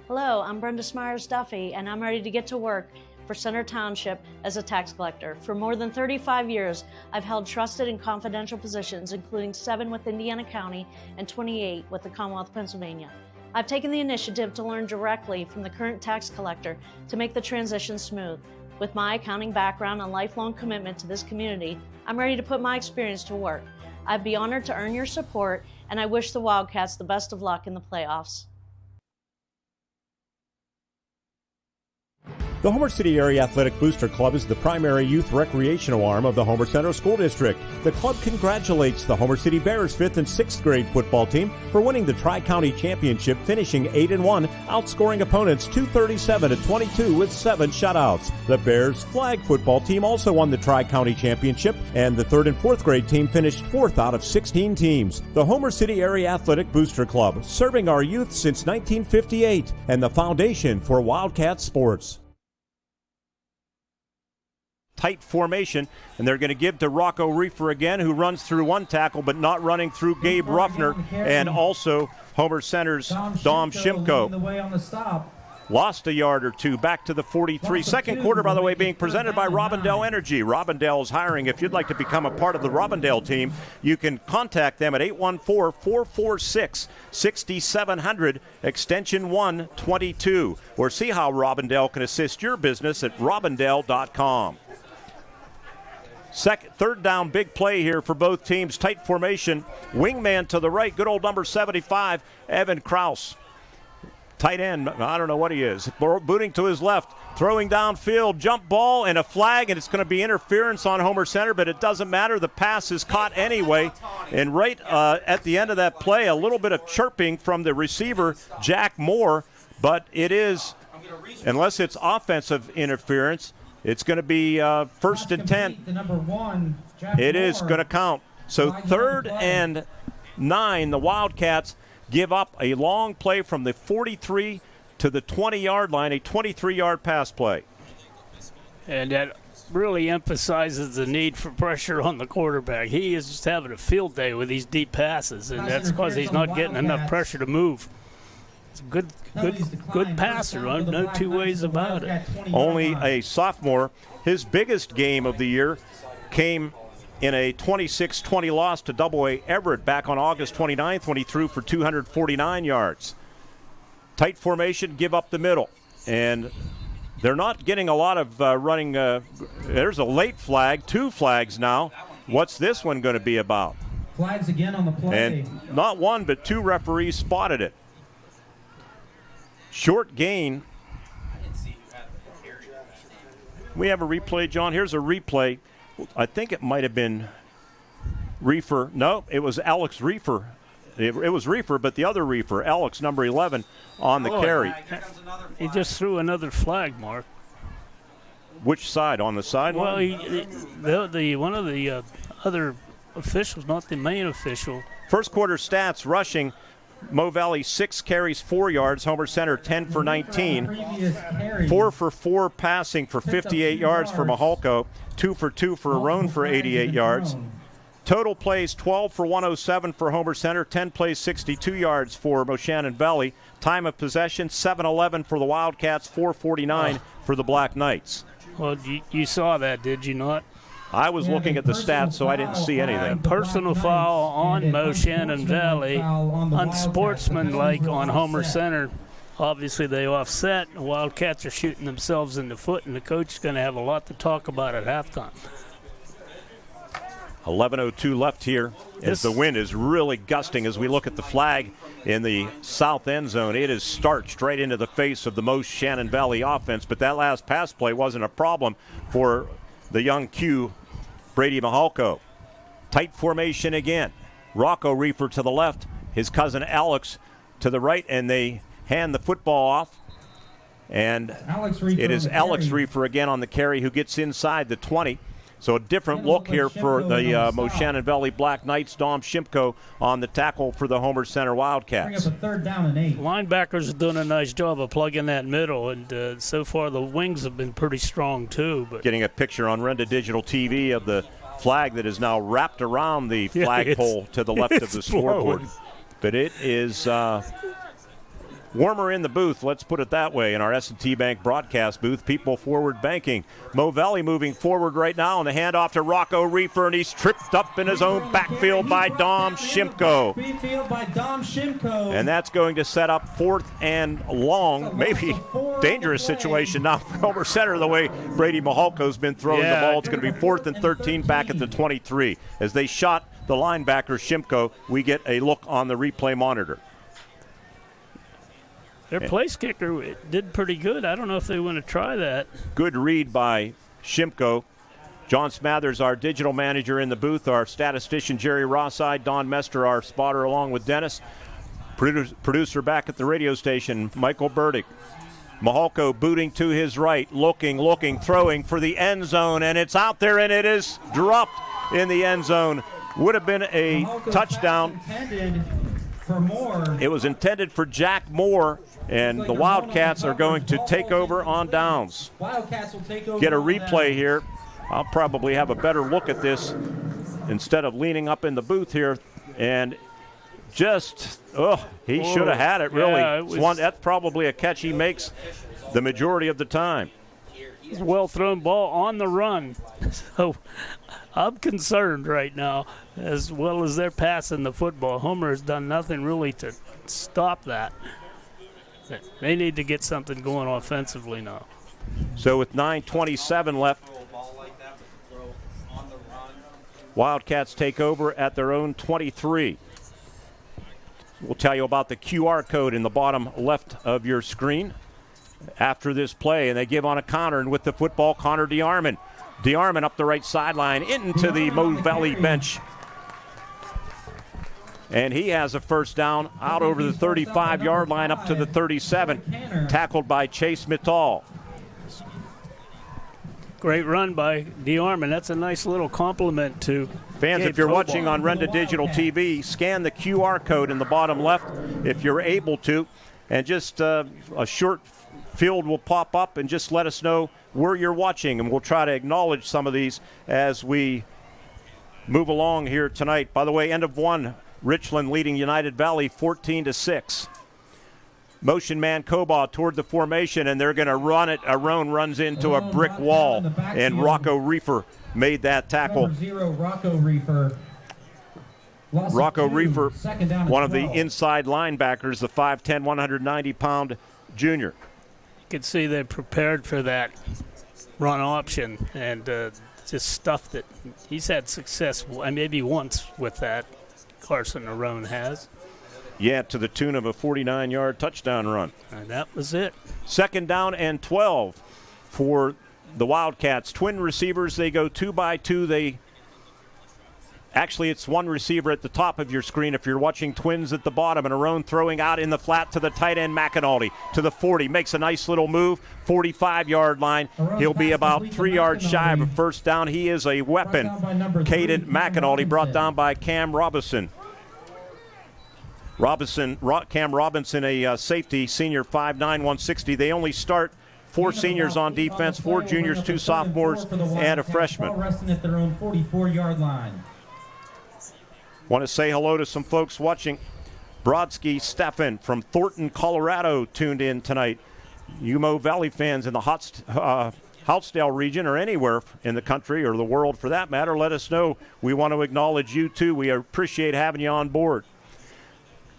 Hello, I'm Brenda Smyers Duffy, and I'm ready to get to work for Center Township as a tax collector. For more than 35 years, I've held trusted and confidential positions, including 7 with Indiana County and 28 with the Commonwealth of Pennsylvania. I've taken the initiative to learn directly from the current tax collector to make the transition smooth. With my accounting background and lifelong commitment to this community, I'm ready to put my experience to work. I'd be honored to earn your support, and I wish the Wildcats the best of luck in the playoffs. The Homer City Area Athletic Booster Club is the primary youth recreational arm of the Homer Center School District. The club congratulates the Homer City Bears 5th and 6th grade football team for winning the Tri-County Championship, finishing 8-1, outscoring opponents 237-22 with 7 shutouts. The Bears flag football team also won the Tri-County Championship, and the 3rd and 4th grade team finished 4th out of 16 teams. The Homer City Area Athletic Booster Club, serving our youth since 1958, and the foundation for Wildcat sports. Tight formation, and they're going to give to Rocco Reefer again, who runs through one tackle but not running through Gabe Ruffner, and also Homer Center's Dom Shimko. Lost a yard or two back to the 43. Second quarter, by the way, being presented by Robindale Energy. Robindale is hiring. If you'd like to become a part of the Robindale team, you can contact them at 814-446-6700, extension 122, or see how Robindale can assist your business at robindale.com. Third down, big play here for both teams. Tight formation. Wingman to the right. Good old number 75, Evan Kraus. Tight end, I don't know what he is. Booting to his left. Throwing downfield, jump ball, and a flag, and it's going to be interference on Homer Center, but it doesn't matter. The pass is caught anyway. And right at the end of that play, a little bit of chirping from the receiver, Jack Moore, but it is, unless it's offensive interference, it's going to be first and 10. It is going to count. So 3rd and 9, the Wildcats give up a long play from the 43 to the 20-yard line, a 23-yard pass play. And that really emphasizes the need for pressure on the quarterback. He is just having a field day with these deep passes, and that's because he's not getting enough pressure to move. It's a good passer, no two ways about it. Only a sophomore. His biggest game of the year came in a 26-20 loss to AA Everett back on August 29th when he threw for 249 yards. Tight formation, give up the middle. And they're not getting a lot of running. There's a late flag, 2 flags now. What's this one going to be about? Flags again on the play. And not 1, but 2 referees spotted it. Short gain. We have a replay, John. Here's a replay. I think it might have been Reefer. No, it was Alex Reefer. It was Reefer, but the other Reefer, Alex, number 11, on the carry. He just threw another flag, Mark. Which side? On the sideline? Well, one of the other officials, not the main official. First quarter stats, rushing, Mo Valley 6 carries, 4 yards. Homer Center 10 for 19. 4 for 4 passing for 58 yards for Mahalco. 2 for 2 for Arone for 88 yards. Total plays 12 for 107 for Homer Center, 10 plays 62 yards for Moshannon Valley. Time of possession 7-11 for the Wildcats, 4:49 for the Black Knights. Well, you saw that, did you not? I was looking at the stats, so I didn't see anything. Personal foul on Moshannon Valley, unsportsmanlike on Homer Center. Obviously, they offset. The Wildcats are shooting themselves in the foot, and the coach is going to have a lot to talk about at halftime. 11:02 left here as the wind is really gusting as we look at the flag in the south end zone. It is starched right into the face of the Moshannon Valley offense, but that last pass play wasn't a problem for the young Q, Brady Mahalco. Tight formation again. Rocco Reefer to the left, his cousin Alex to the right, and they hand the football off. And it is Alex Reefer again on the carry who gets inside the 20. So a different look here for the Moshannon Valley Black Knights. Dom Shimko on the tackle for the Homer Center Wildcats. Bring up a 3rd down and 8. Linebackers are doing a nice job of plugging that middle, and so far the wings have been pretty strong too. But getting a picture on Renda Digital TV of the flag that is now wrapped around the flagpole to the left of the scoreboard. But it is warmer in the booth, let's put it that way, in our S&T Bank broadcast booth. People Forward Banking. Mo Valley moving forward right now, and the handoff to Rocco Reefer, and he's tripped up in his own backfield by Dom Shimko. And that's going to set up 4th and long, maybe dangerous situation now for Homer Center, the way Brady Mahalco's been throwing the ball. It's going to be 4th and 13 back at the 23. As they shot the linebacker Shimko, we get a look on the replay monitor. Their place kicker did pretty good. I don't know if they want to try that. Good read by Shimko. John Smathers, our digital manager in the booth, our statistician Jerry Rosside, Don Mester, our spotter, along with Dennis. Producer back at the radio station, Michael Bertig. Mahalco booting to his right, looking, throwing for the end zone, and it's out there, and it is dropped in the end zone. Would have been a touchdown. It was intended for Jack Moore, and the Wildcats are going to take over on downs. Wildcats will take over. Get a replay here. I'll probably have a better look at this instead of leaning up in the booth here. And just, he should have had it, really. Yeah, That's probably a catch he makes the majority of the time. It's a well-thrown ball on the run. So I'm concerned right now, as well as they're passing the football. Homer has done nothing really to stop that. They need to get something going offensively now. So with 9:27 left, Wildcats take over at their own 23. We'll tell you about the QR code in the bottom left of your screen after this play, and they give on a counter, and with the football, Connor DeArmond. DeArmond up the right sideline into the Mo Valley bench. And he has a first down out over the 35-yard line up to the 37, tackled by Chase Mittal. Great run by DeArmond. That's a nice little compliment to fans. Gabe If you're Cobalt. watching on Renda Digital TV, scan the QR code in the bottom left if you're able to, and just a short field will pop up, and just let us know where you're watching, and we'll try to acknowledge some of these as we move along here tonight. By the way, end of one, Richland leading United Valley 14-6. Motion man Koba toward the formation, and they're going to run it. Arone runs into a brick wall, and Rocco Reefer made that tackle. Number 0, Rocco Reefer. Rocco Reefer, one of the 12. inside linebackers, the 5'10", 190-pound junior. You can see they prepared for that run option, and just stuff that he's had success, maybe once with that. Carson Arone has. Yeah, to the tune of a 49-yard touchdown run. And that was it. Second down and 12 for the Wildcats. Twin receivers, they go 2 by 2. Actually, it's one receiver at the top of your screen if you're watching twins at the bottom, and Arone throwing out in the flat to the tight end McAnulty to the 40. Makes a nice little move, 45-yard line. He'll be about 3 yards shy of a first down. He is a weapon. Caden McAnulty brought down by Cam Robinson. Cam Robinson, a safety, senior, 5'9", 160. They only start 4 seniors on defense, 4 juniors, 2 sophomores, and a freshman. Resting at their own 44-yard line. Want to say hello to some folks watching. Brodsky Stefan from Thornton, Colorado, tuned in tonight. You Mo Valley fans in the Houtzdale region or anywhere in the country or the world for that matter, let us know. We want to acknowledge you too. We appreciate having you on board.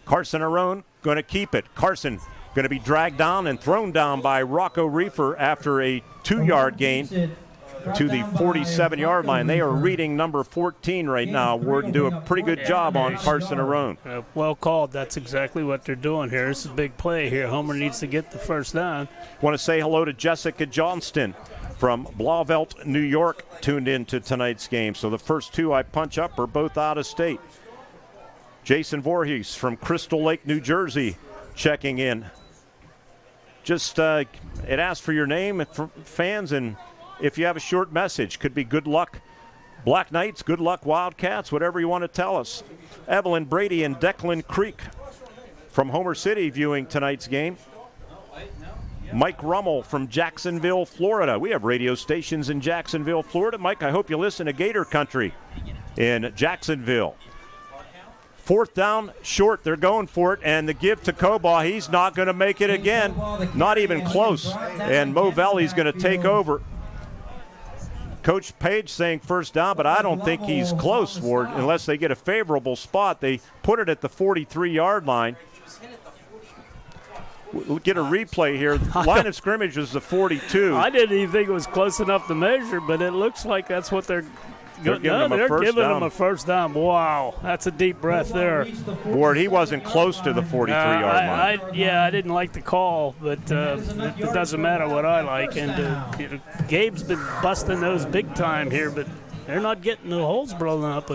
Carson Arone going to keep it. Carson going to be dragged down and thrown down by Rocco Reefer after a 2-yard gain to the 47-yard line. They are reading number 14 right now. Warden do a pretty good job on Carson Arone. Well called. That's exactly what they're doing here. This is a big play here. Homer needs to get the first down. Want to say hello to Jessica Johnston from Blauvelt, New York, tuned in to tonight's game. So the first 2 I punch up are both out of state. Jason Voorhees from Crystal Lake, New Jersey, checking in. Just it asks for your name for fans, and if you have a short message, could be good luck Black Knights, good luck Wildcats, whatever you want to tell us. Evelyn Brady and Declan Creek from Homer City viewing tonight's game. Mike Rummel from Jacksonville, Florida. We have radio stations in Jacksonville, Florida. Mike, I hope you listen to Gator Country in Jacksonville. 4th down, short. They're going for it, and the give to Koba. He's not going to make it again. Not even close. And Mo Valley's going to take over. Coach Paige saying first down, but I don't think he's close, Ward, unless they get a favorable spot. They put it at the 43-yard line. We'll get a replay here. Line of scrimmage is the 42. I didn't even think it was close enough to measure, but it looks like that's what they're giving them a first down. Wow, that's a deep breath there. Ward, he wasn't close to the 43-yard line. I didn't like the call, but it doesn't matter what I like. And Gabe's been busting those big time here, but they're not getting the holes blown up.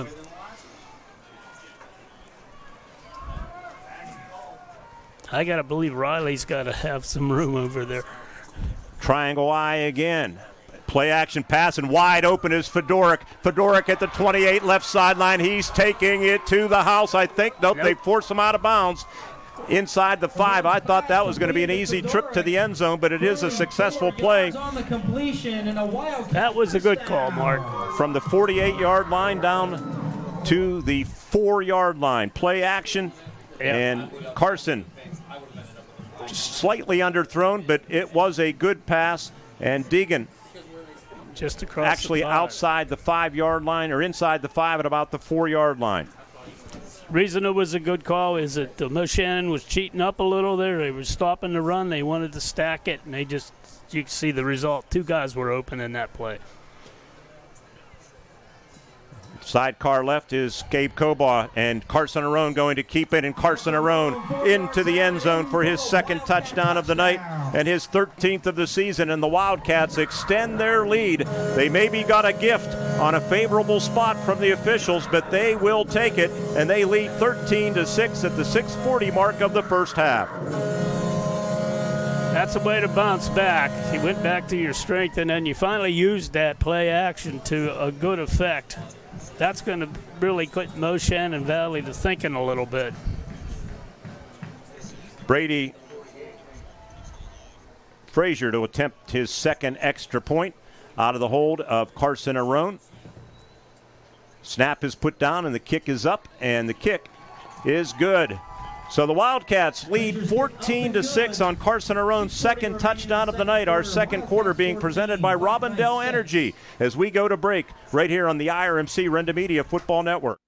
I got to believe Riley's got to have some room over there. Triangle I again. Play action pass, and wide open is Fedoruk. Fedoruk at the 28 left sideline. He's taking it to the house, I think. Nope, they force him out of bounds inside the 5. I thought that was going to be an easy trip to the end zone, but it is a successful play. That was a good call, Mark. From the 48-yard line down to the 4-yard line. Play action, and Carson slightly underthrown, but it was a good pass, and Deegan just across actually the 5. outside the 5-yard line, or inside the 5 at about the 4-yard line. Reason it was a good call is that Moshannon was cheating up a little there. They were stopping the run. They wanted to stack it, and you can see the result. 2 guys were open in that play. Sidecar left is Gabe Cobaugh, and Carson Arone going to keep it, and Carson Arone into the end zone for his second touchdown of the night and his 13th of the season, and the Wildcats extend their lead. They maybe got a gift on a favorable spot from the officials, but they will take it, and they lead 13-6 at the 6:40 mark of the first half. That's a way to bounce back. You went back to your strength, and then you finally used that play action to a good effect. That's going to really get Moshannon Valley to thinking a little bit. Brady Frazier to attempt his second extra point out of the hold of Carson Arone. Snap is put down, and the kick is up, and the kick is good. So the Wildcats lead 14-6 on Carson Arone's second touchdown of the night. Our second quarter being presented by Robindale Energy as we go to break right here on the IRMC Renda Media Football Network.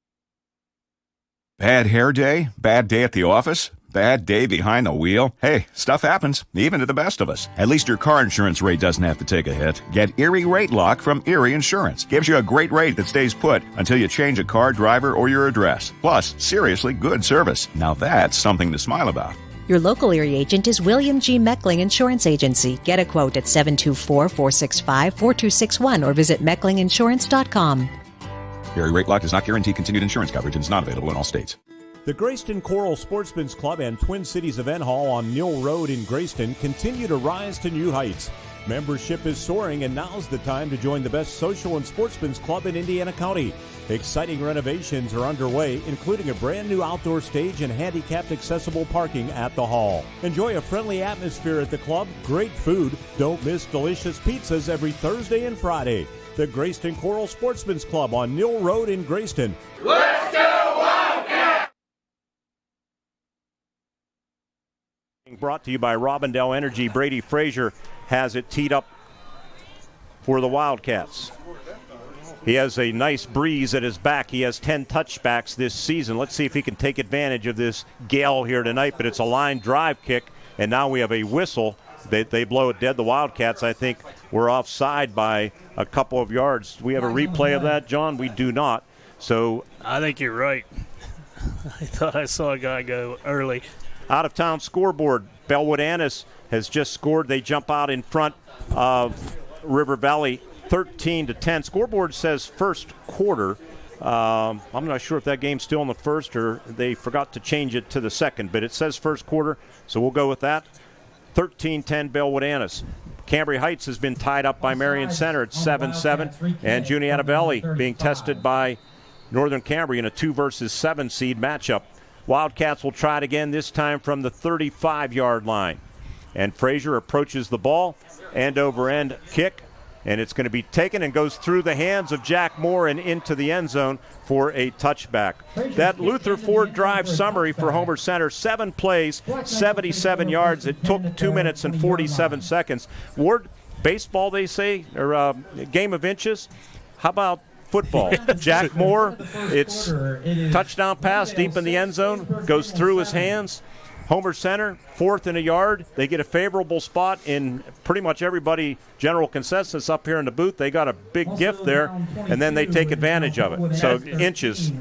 Bad hair day? Bad day at the office? Bad day behind the wheel? Hey, stuff happens, even to the best of us. At least your car insurance rate doesn't have to take a hit. Get Erie Rate Lock from Erie Insurance. Gives you a great rate that stays put until you change a car, driver, or your address. Plus, seriously good service. Now that's something to smile about. Your local Erie agent is William G. Meckling Insurance Agency. Get a quote at 724-465-4261 or visit mecklinginsurance.com. Erie Rate Lock does not guarantee continued insurance coverage and is not available in all states. The Graceton-Coral Sportsman's Club and Twin Cities Event Hall on Mill Road in Graceton continue to rise to new heights. Membership is soaring, and now's the time to join the best social and sportsman's club in Indiana County. Exciting renovations are underway, including a brand new outdoor stage and handicapped accessible parking at the hall. Enjoy a friendly atmosphere at the club, great food. Don't miss delicious pizzas every Thursday and Friday. The Graceton-Coral Sportsman's Club on Mill Road in Graceton. Let's go Wildcats! Brought to you by Robindale Energy. Brady Frazier has it teed up for the Wildcats. He has a nice breeze at his back. He has 10 touchbacks this season. Let's see if he can take advantage of this gale here tonight, but it's a line drive kick, and now we have a whistle. They blow it dead. The Wildcats, I think, were offside by a couple of yards. Do we have a replay of that, John? We do not. So I think you're right. I thought I saw a guy go early. Out-of-town scoreboard. Bellwood Annis has just scored. They jump out in front of River Valley 13-10. Scoreboard says first quarter. I'm not sure if that game's still in the first or they forgot to change it to the second, but it says first quarter, so we'll go with that. 13-10 Bellwood Annis. Cambria Heights has been tied up by Marion Center at 7-7, and Juniata Valley being tested by Northern Cambria in a 2-7 seed matchup. Wildcats will try it again, this time from the 35-yard line. And Frazier approaches the ball, end-over-end kick, and it's going to be taken and goes through the hands of Jack Moore and into the end zone for a touchback. That Luther Ford Drive summary for Homer Center, 7 plays, 77 yards. It took 2 minutes and 47 seconds. Ward, baseball, they say, or a game of inches. How about football? Jack Moore, it's touchdown pass deep in the end zone, goes through his hands. Homer Center, 4th and a yard. They get a favorable spot in pretty much everybody, general consensus up here in the booth. They got a big gift there, and then they take advantage of it. So inches.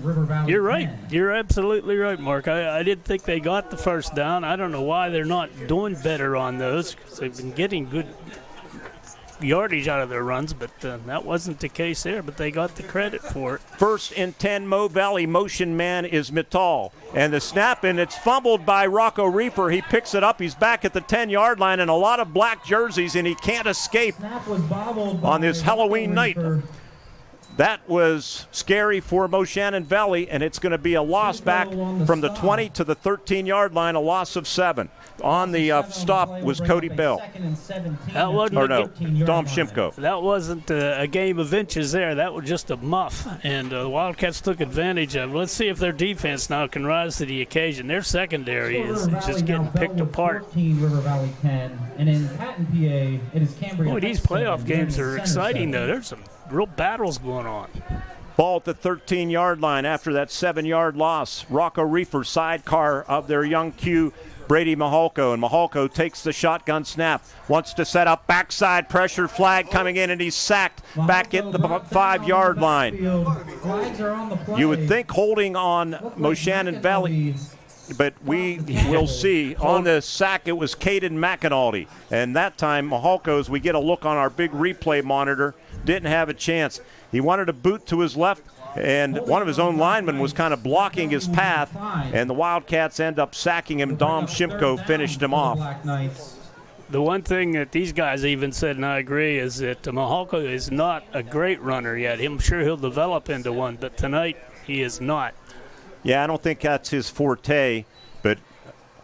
You're right. You're absolutely right, Mark. I didn't think they got the first down. I don't know why they're not doing better on those, because they've been getting good yardage out of their runs, but that wasn't the case there, but they got the credit for it. 1st and 10, Mo Valley. Motion man is Mittal. And the snap, and it's fumbled by Rocco Reefer. He picks it up. He's back at the 10-yard line, and a lot of black jerseys, and he can't escape on this Halloween night. That was scary for Moshannon Valley, and it's going to be a loss back from the 20 to the 13-yard line, a loss of 7. On the stop was Cody Bell. That wasn't Dom Shimko. That wasn't a game of inches there. That was just a muff, and the Wildcats took advantage of it. Let's see if their defense now can rise to the occasion. Their secondary is just getting picked apart. 14, River Valley 10, and in Patton, PA, it is Cambria. Boy, these playoff games are exciting, though. There's some real battles going on. Ball at the 13-yard line after that 7-yard loss. Rocco Reefer, sidecar of their young Q Brady Mahalko, and Mahalko takes the shotgun snap, wants to set up backside pressure, flag coming in, and he's sacked back at the 5-yard line. You would think holding on Moshannon Valley, but we will see. On the sack, it was Caden McAnulty, and that time Mahalko, as we get a look on our big replay monitor, didn't have a chance. He wanted to boot to his left, and one of his own linemen was kind of blocking his path, and the Wildcats end up sacking him. Dom Shimko finished him off. The one thing that these guys even said, and I agree, is that Mahalko is not a great runner yet. I'm sure he'll develop into one, but tonight he is not. Yeah, I don't think that's his forte, but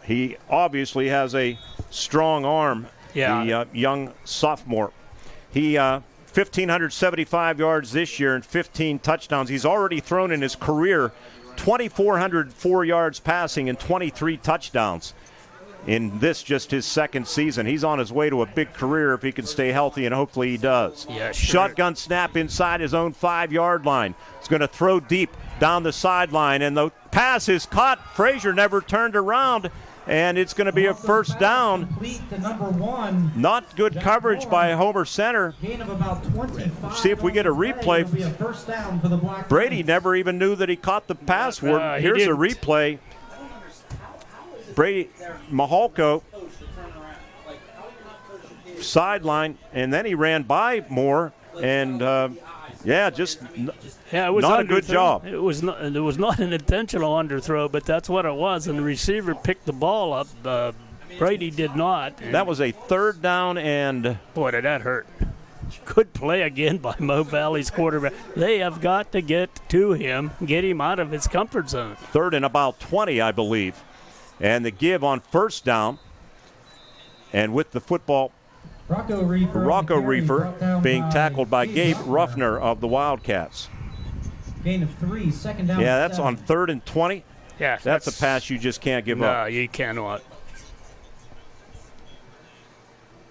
he obviously has a strong arm, the young sophomore. He 1,575 yards this year and 15 touchdowns. He's already thrown in his career 2,404 yards passing and 23 touchdowns in this just his second season. He's on his way to a big career if he can stay healthy, and hopefully he does. Yeah, sure. Shotgun snap inside his own 5-yard line. He's going to throw deep down the sideline, and the pass is caught. Frazier never turned around, and it's going to be a first down. Not good coverage by Homer Center. See if we get a replay. Brady never even knew that he caught the pass. Here's a replay. Brady Mahalko, sideline, and then he ran by Moore, and it was not a good job. It was not an intentional underthrow, but that's what it was, and the receiver picked the ball up. Brady did not. That was a third down, and boy, did that hurt. Good play again by Mo Valley's quarterback. They have got to get to him, get him out of his comfort zone. Third and about 20, I believe. And the give on first down. And with the football, Rocco Reefer being tackled by Gabe Ruffner of the Wildcats. Gain of 3, second down. Yeah, that's on 3rd and 20. Yeah, that's a pass you just can't give up. No, you cannot.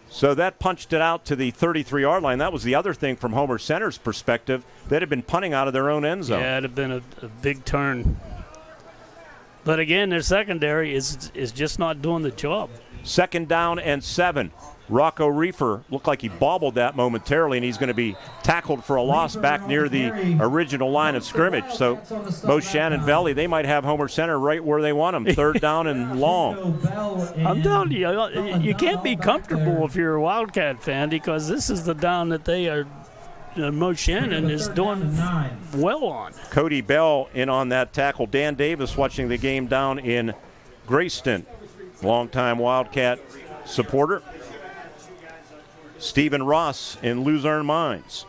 So that punched it out to the 33-yard line. That was the other thing from Homer Center's perspective. They'd have been punting out of their own end zone. Yeah, it'd have been a big turn. But again, their secondary is just not doing the job. Second down and 7. Rocco Reefer looked like he bobbled that momentarily, and he's going to be tackled for a loss back near the original line of scrimmage. So Moshannon Valley, they might have Homer Center right where they want him, 3rd down and long. I'm telling you, you can't be comfortable if you're a Wildcat fan, because this is the down that they are. Moshannon is doing well on. Cody Bell in on that tackle. Dan Davis watching the game down in Graceton. Longtime Wildcat supporter. Stephen Ross in Luzerne Mines.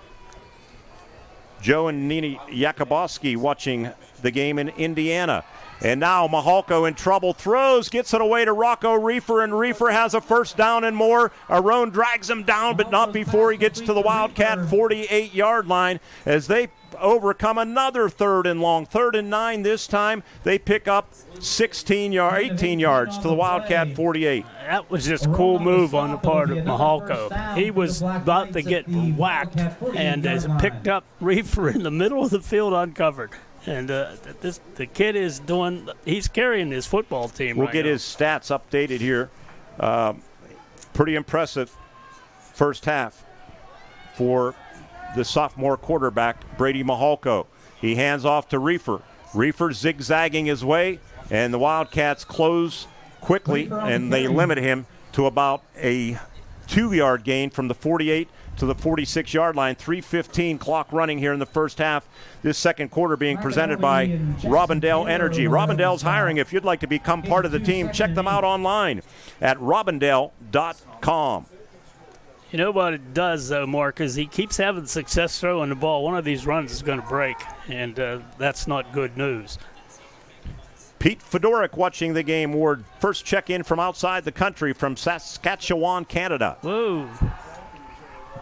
Joe and Nini Yakubowski watching the game in Indiana. And now Mahalko in trouble, throws, gets it away to Rocco Reefer, and Reefer has a first down and more. Arone drags him down, but not before he gets to the Wildcat 48-yard line as they overcome another 3rd and long. 3rd and 9 this time. They pick up 18 yards to the Wildcat 48. That was just a cool move on the part of Mahalko. He was about to get whacked and has picked up Reefer in the middle of the field uncovered. And the kid he's carrying his football team. We'll get his stats updated here. Pretty impressive first half for the sophomore quarterback, Brady Mahalko. He hands off to Reefer. Reefer zigzagging his way, and the Wildcats close quickly, and they limit him to about a 2-yard gain from the 48 to the 46-yard line. 3:15 clock running here in the first half. This second quarter being presented by Robindale Energy. Robindale's hiring. If you'd like to become part of the team, check them out online at robindale.com. You know what it does, though, Mark, is he keeps having success throwing the ball. One of these runs is going to break, and that's not good news. Pete Fedoruk watching the game. Ward, first check-in from outside the country from Saskatchewan, Canada. Whoa.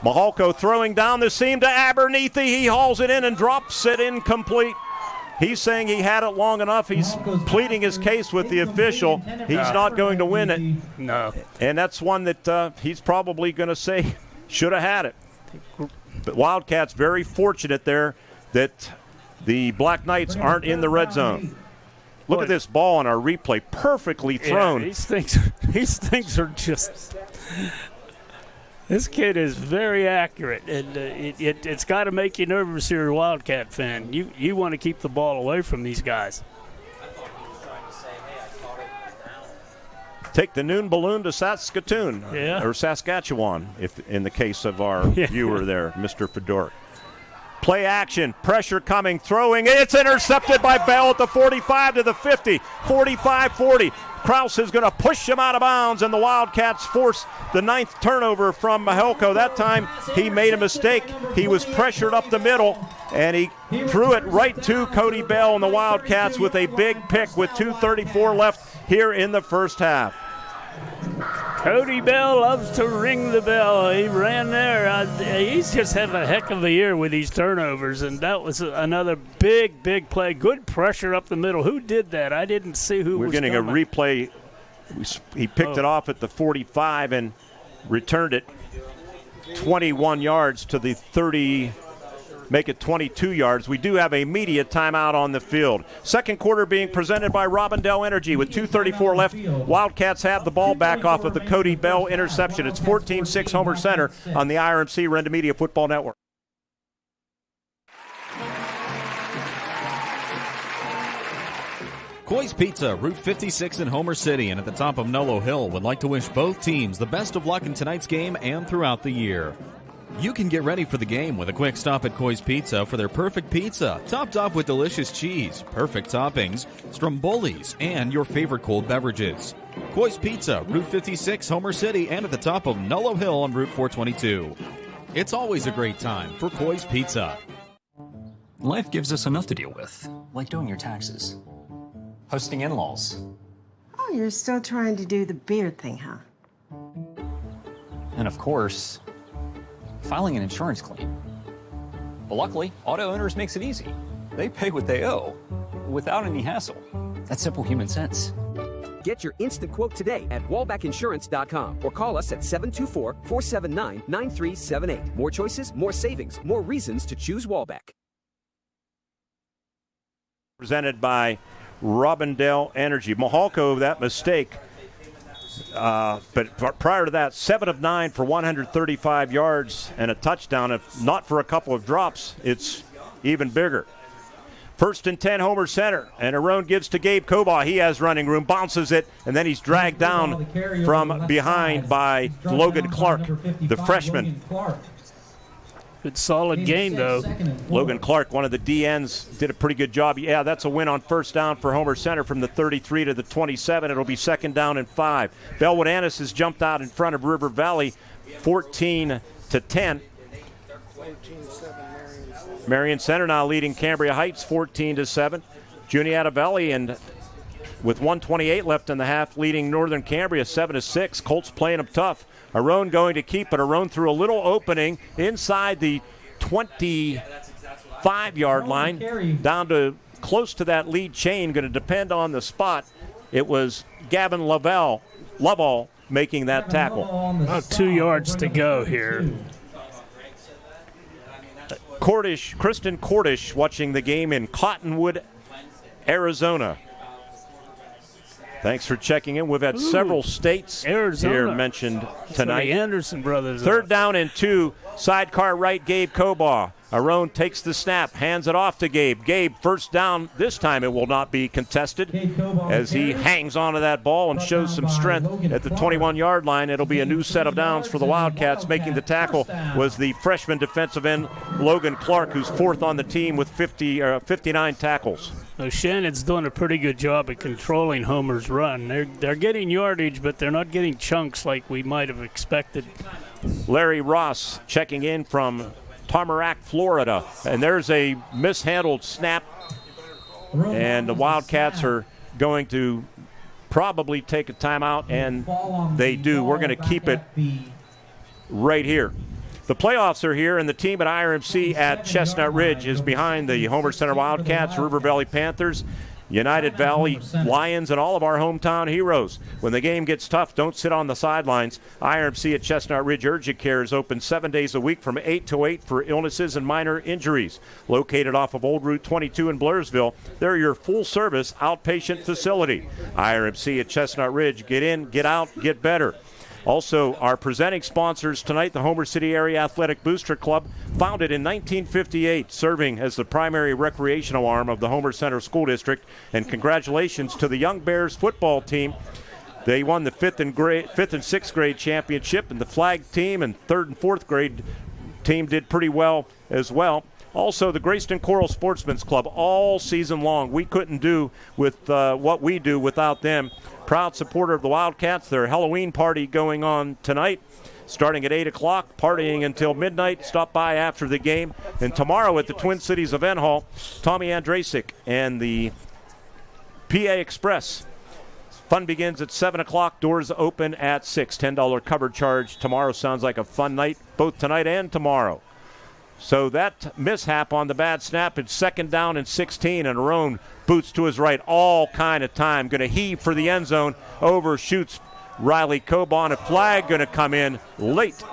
Mahalko throwing down the seam to Abernethy. He hauls it in and drops it incomplete. He's saying he had it long enough. He's pleading his case with the official. He's not going to win it. No. And that's one that he's probably going to say should have had it. But Wildcats very fortunate there that the Black Knights aren't in the red zone. Look at this ball on our replay, perfectly thrown. Yeah, these things are just. This kid is very accurate, and it's got to make you nervous. You're a Wildcat fan. You want to keep the ball away from these guys. Take the noon balloon to Saskatoon, or Saskatchewan, if in the case of our viewer there, Mr. Fedor. Play action, pressure coming, throwing. It's intercepted by Bell at the 45 to the 50, 45-40. Kraus is going to push him out of bounds, and the Wildcats force the 9th turnover from Mahelko. That time he made a mistake. He was pressured up the middle, and he threw it right to Cody Bell and the Wildcats with a big pick with 2:34 left here in the first half. Cody Bell loves to ring the bell. He ran there. He's just having a heck of a year with these turnovers, and that was another big play. Good pressure up the middle. Who did that? I didn't see who was coming. We're getting a replay. He picked it off at the 45 and returned it 21 yards to the 30, make it 22 yards. We do have a media timeout on the field. Second quarter being presented by Robindale Energy with 2:34 left. Wildcats have the ball back off of the Cody Bell interception. It's 14-6 Homer Center on the IRMC Renda Media Football Network. Coy's Pizza, Route 56 in Homer City and at the top of Nolo Hill would like to wish both teams the best of luck in tonight's game and throughout the year. You can get ready for the game with a quick stop at Coy's Pizza for their perfect pizza, topped off with delicious cheese, perfect toppings, strombolis, and your favorite cold beverages. Coy's Pizza, Route 56, Homer City, and at the top of Nolo Hill on Route 422. It's always a great time for Coy's Pizza. Life gives us enough to deal with, like doing your taxes, hosting in-laws. Oh, you're still trying to do the beard thing, huh? And of course, filing an insurance claim. But luckily, Auto Owners makes it easy. They pay what they owe, without any hassle. That's simple human sense. Get your instant quote today at wallbackinsurance.com or call us at 724-479-9378. More choices, more savings, more reasons to choose Wallback. Presented by Robindale Energy. Mahalko, that mistake. But prior to that, 7 of 9 for 135 yards and a touchdown. If not for a couple of drops, it's even bigger. 1st and 10, Homer Center. And Arone gives to Gabe Kobaugh. He has running room, bounces it, and then he's dragged down from behind by Logan Clark, the freshman. Good solid game, though. Logan Clark, one of the DNs, did a pretty good job. Yeah, that's a win on first down for Homer Center from the 33 to the 27. It'll be 2nd down and 5. Bellwood Annis has jumped out in front of River Valley 14-10. Marion Center now leading Cambria Heights 14-7. Juniata Valley, and with 1:28 left in the half, leading Northern Cambria 7-6. Colts playing them tough. Arone going to keep it. Arone through a little opening inside the 25-yard line, down to close to that lead chain. Going to depend on the spot. It was Gavin Lovell making that tackle. About 2 yards to go here. Kristen Cordish watching the game in Cottonwood, Arizona. Thanks for checking in. We've had several states here mentioned tonight. The Anderson brothers. 3rd down and 2. Sidecar right, Gabe Kobaugh. Arone takes the snap, hands it off to Gabe. Gabe, first down. This time it will not be contested as he hangs onto that ball and shows some strength at the 21-yard line. It'll be a new set of downs for the Wildcats. Making the tackle was the freshman defensive end, Logan Clark, who's 4th on the team with 59 tackles. Shannon's doing a pretty good job at controlling Homer's run. They're getting yardage, but they're not getting chunks like we might have expected. Larry Ross checking in from Tamarack, Florida. And there's a mishandled snap. And the Wildcats are going to probably take a timeout, and they do. We're going to keep it right here. The playoffs are here, and the team at IRMC at Chestnut Ridge is behind the Homer Center Wildcats, River Valley Panthers, United Valley Lions, and all of our hometown heroes. When the game gets tough, don't sit on the sidelines. IRMC at Chestnut Ridge Urgent Care is open 7 days a week from 8 to 8 for illnesses and minor injuries. Located off of Old Route 22 in Blairsville, they're your full-service outpatient facility. IRMC at Chestnut Ridge. Get in, get out, get better. Also, our presenting sponsors tonight, the Homer City Area Athletic Booster Club, founded in 1958, serving as the primary recreational arm of the Homer Center School District. And congratulations to the Young Bears football team. They won the 5th and 6th grade championship, and the flag team and 3rd and 4th grade team did pretty well as well. Also, the Graceton-Coral Sportsman's Club all season long. We couldn't do with what we do without them. Proud supporter of the Wildcats. Their Halloween party going on tonight, starting at 8 o'clock, partying until midnight. Stop by after the game. And tomorrow at the Twin Cities Event Hall, Tommy Andrasic and the PA Express. Fun begins at 7 o'clock. Doors open at 6. $10 cover charge. Tomorrow sounds like a fun night, both tonight and tomorrow. So that mishap on the bad snap, it's 2nd down and 16, and Arone boots to his right all kind of time. Going to heave for the end zone, overshoots Riley Coban. A flag going to come in late.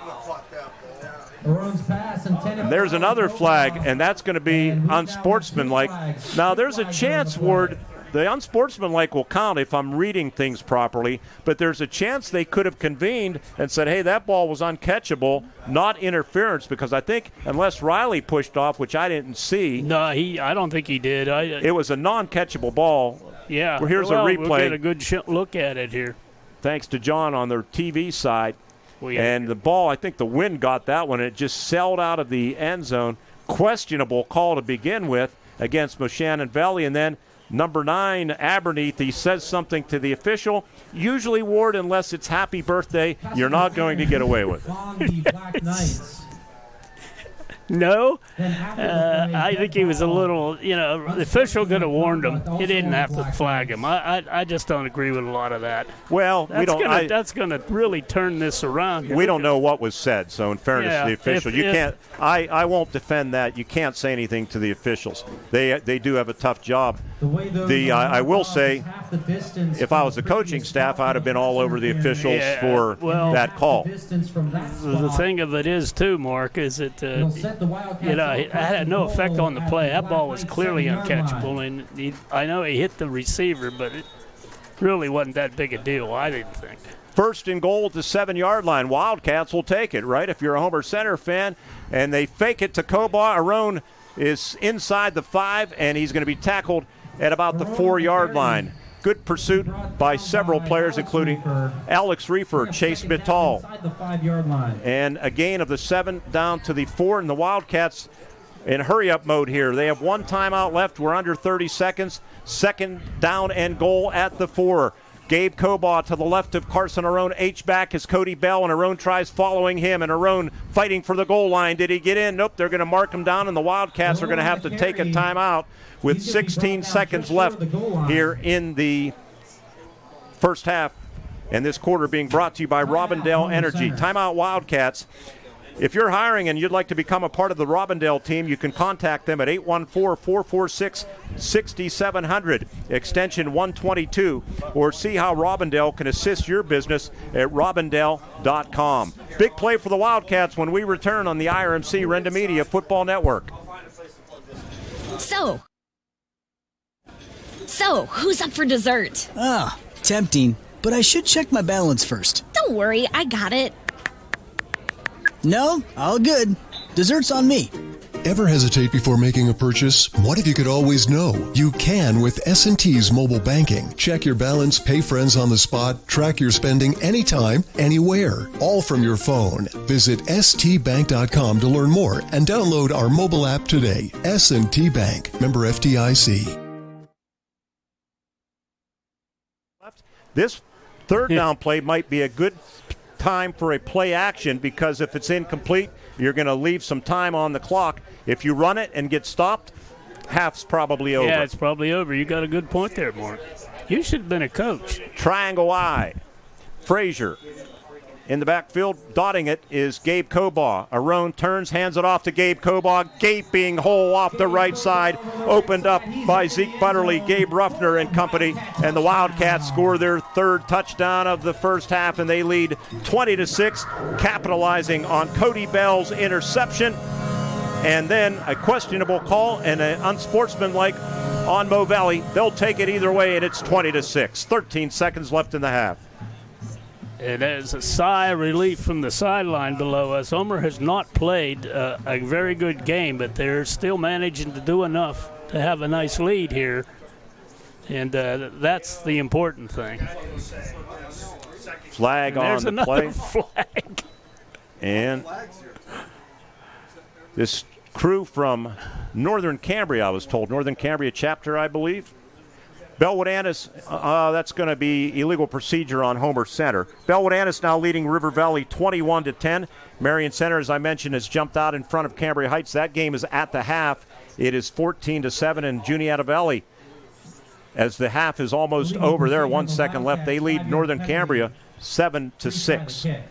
And there's another flag, and that's going to be unsportsmanlike. Now, there's a chance, Ward, the unsportsmanlike will count if I'm reading things properly, but there's a chance they could have convened and said, hey, that ball was uncatchable, not interference, because I think unless Riley pushed off, which I didn't see. No, I don't think he did. It was a non-catchable ball. Yeah. Well, here's a replay. We'll get a good look at it here. Thanks to John on the TV side. And the ball, I think the wind got that one. It just sailed out of the end zone. Questionable call to begin with against Moshannon Valley, and then number 9, Aberneath, he says something to the official. Usually, Ward, unless it's happy birthday, you're not going to get away with it. No, I think he was a little, the official could have warned him. He didn't have to flag him. I just don't agree with a lot of that. Well, that's going to really turn this around. We don't know what was said, so in fairness to the official, you can't. I won't defend that. You can't say anything to the officials. They do have a tough job. I will say, if I was the coaching staff, I'd have been all over the officials for that call. The thing of it is, too, Mark, is that it had no effect on the play. That ball was clearly uncatchable, and I know he hit the receiver, but it really wasn't that big a deal, I didn't think. 1st and goal at the 7-yard line. Wildcats will take it, right? If you're a Homer Center fan, and they fake it to Koba. Arone is inside the 5, and he's going to be tackled at about the 4-yard line. Good pursuit by several players, including Alex Reefer, Chase Mittal. And a gain of the 7 down to the 4, and the Wildcats in hurry-up mode here. They have 1 timeout left. We're under 30 seconds. 2nd down and goal at the 4. Gabe Kobaugh to the left of Carson Arone. H-back is Cody Bell, and Arone tries following him, and Arone fighting for the goal line. Did he get in? Nope, they're going to mark him down, and the Wildcats are going to have to take a timeout with 16 seconds left here in the first half. And this quarter being brought to you by Robindale Energy. Timeout Wildcats. If you're hiring and you'd like to become a part of the Robindale team, you can contact them at 814-446-6700, extension 122, or see how Robindale can assist your business at robindale.com. Big play for the Wildcats when we return on the IRMC Renda Media Football Network. So, who's up for dessert? Tempting, but I should check my balance first. Don't worry, I got it. No, all good. Dessert's on me. Ever hesitate before making a purchase? What if you could always know? You can with S&T's mobile banking. Check your balance, pay friends on the spot, track your spending anytime, anywhere, all from your phone. Visit stbank.com to learn more and download our mobile app today. S&T Bank, member FDIC. This 3rd down play might be a good time for a play action, because if it's incomplete, you're going to leave some time on the clock. If you run it and get stopped, half's probably over. Yeah, it's probably over. You got a good point there, Mark. You should have been a coach. Triangle I. Frazier in the backfield. Dotting it is Gabe Cobaugh. Arone turns, hands it off to Gabe Cobaugh. Gaping hole off the right side, opened up by Zeke Butterly, Gabe Ruffner and company, and the Wildcats score their third touchdown of the first half, and they lead 20-6, capitalizing on Cody Bell's interception, and then a questionable call and an unsportsmanlike on Mo Valley. They'll take it either way, and it's 20-6. 13 seconds left in the half. And as a sigh of relief from the sideline below us, Homer has not played a very good game, but they're still managing to do enough to have a nice lead here, and that's the important thing. Flag on the play. Flag. And this crew from Northern Cambria, I was told, Northern Cambria chapter, I believe. Bellwood-Annis, that's going to be illegal procedure on Homer Center. Bellwood-Annis now leading River Valley 21-10. Marion Center, as I mentioned, has jumped out in front of Cambria Heights. That game is at the half. It is 14-7, and Juniata Valley, as the half is almost over there, 1 second left, they lead Northern Cambria 7-6.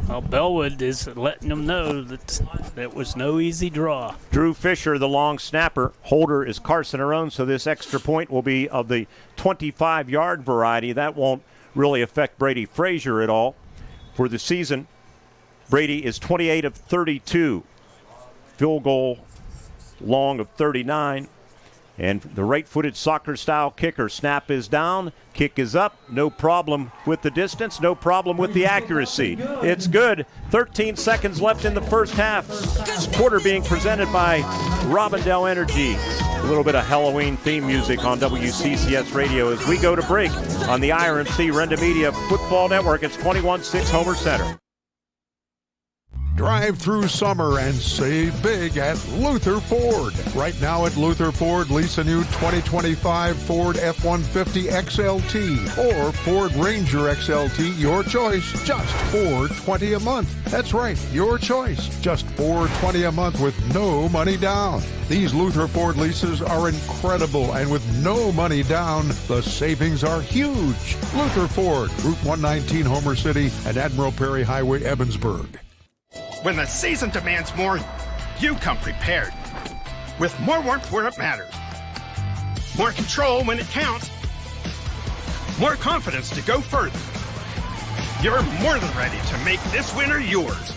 Well, Bellwood is letting them know that that was no easy draw. Drew Fisher, the long snapper. Holder is Carson Arone, so this extra point will be of the 25-yard variety. That won't really affect Brady Frazier at all. For the season, Brady is 28 of 32. Field goal long of 39. And the right-footed soccer-style kicker. Snap is down, kick is up. No problem with the distance, no problem with the accuracy. It's good. 13 seconds left in the first half. This quarter being presented by Robindale Energy. A little bit of Halloween theme music on WCCS Radio as we go to break on the IRMC Renda Media Football Network. It's 21-6 Homer Center. Drive through summer and save big at Luther Ford. Right now at Luther Ford, lease a new 2025 Ford F-150 XLT or Ford Ranger XLT, your choice, just $420 a month. That's right, your choice, just $420 a month with no money down. These Luther Ford leases are incredible, and with no money down, the savings are huge. Luther Ford, Route 119 Homer City and Admiral Perry Highway, Evansburg. When the season demands more, you come prepared. With more warmth where it matters. More control when it counts. More confidence to go further. You're more than ready to make this winter yours.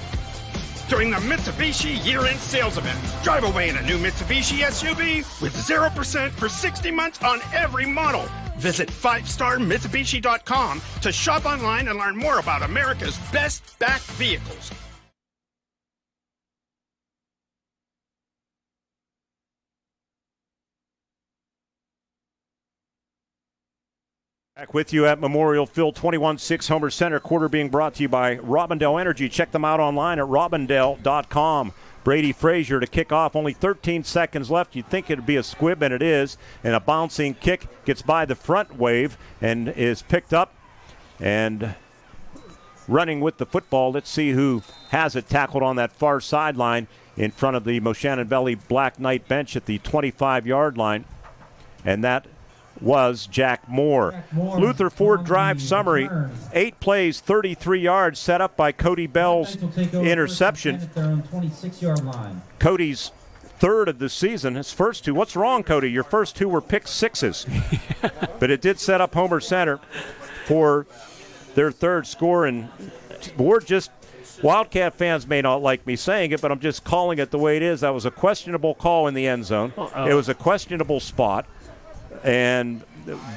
During the Mitsubishi year-end sales event, drive away in a new Mitsubishi SUV with 0% for 60 months on every model. Visit 5starmitsubishi.com to shop online and learn more about America's best backed vehicles. Back with you at Memorial Field, 21-6 Homer Center. Quarter being brought to you by Robindale Energy. Check them out online at robindale.com. Brady Frazier to kick off. Only 13 seconds left. You'd think it would be a squib, and it is. And a bouncing kick gets by the front wave and is picked up. And running with the football, let's see who has it tackled on that far sideline in front of the Moshannon Valley Black Knight bench at the 25-yard line. And that was Jack Moore. Luther Ford drive summary. 8 plays, 33 yards, set up by Cody Bell's interception. Cody's third of the season. His first two. What's wrong, Cody? Your first two were pick sixes. But it did set up Homer Center for their third score. And we're just, Wildcat fans may not like me saying it, but I'm just calling it the way it is. That was a questionable call in the end zone. It was a questionable spot. And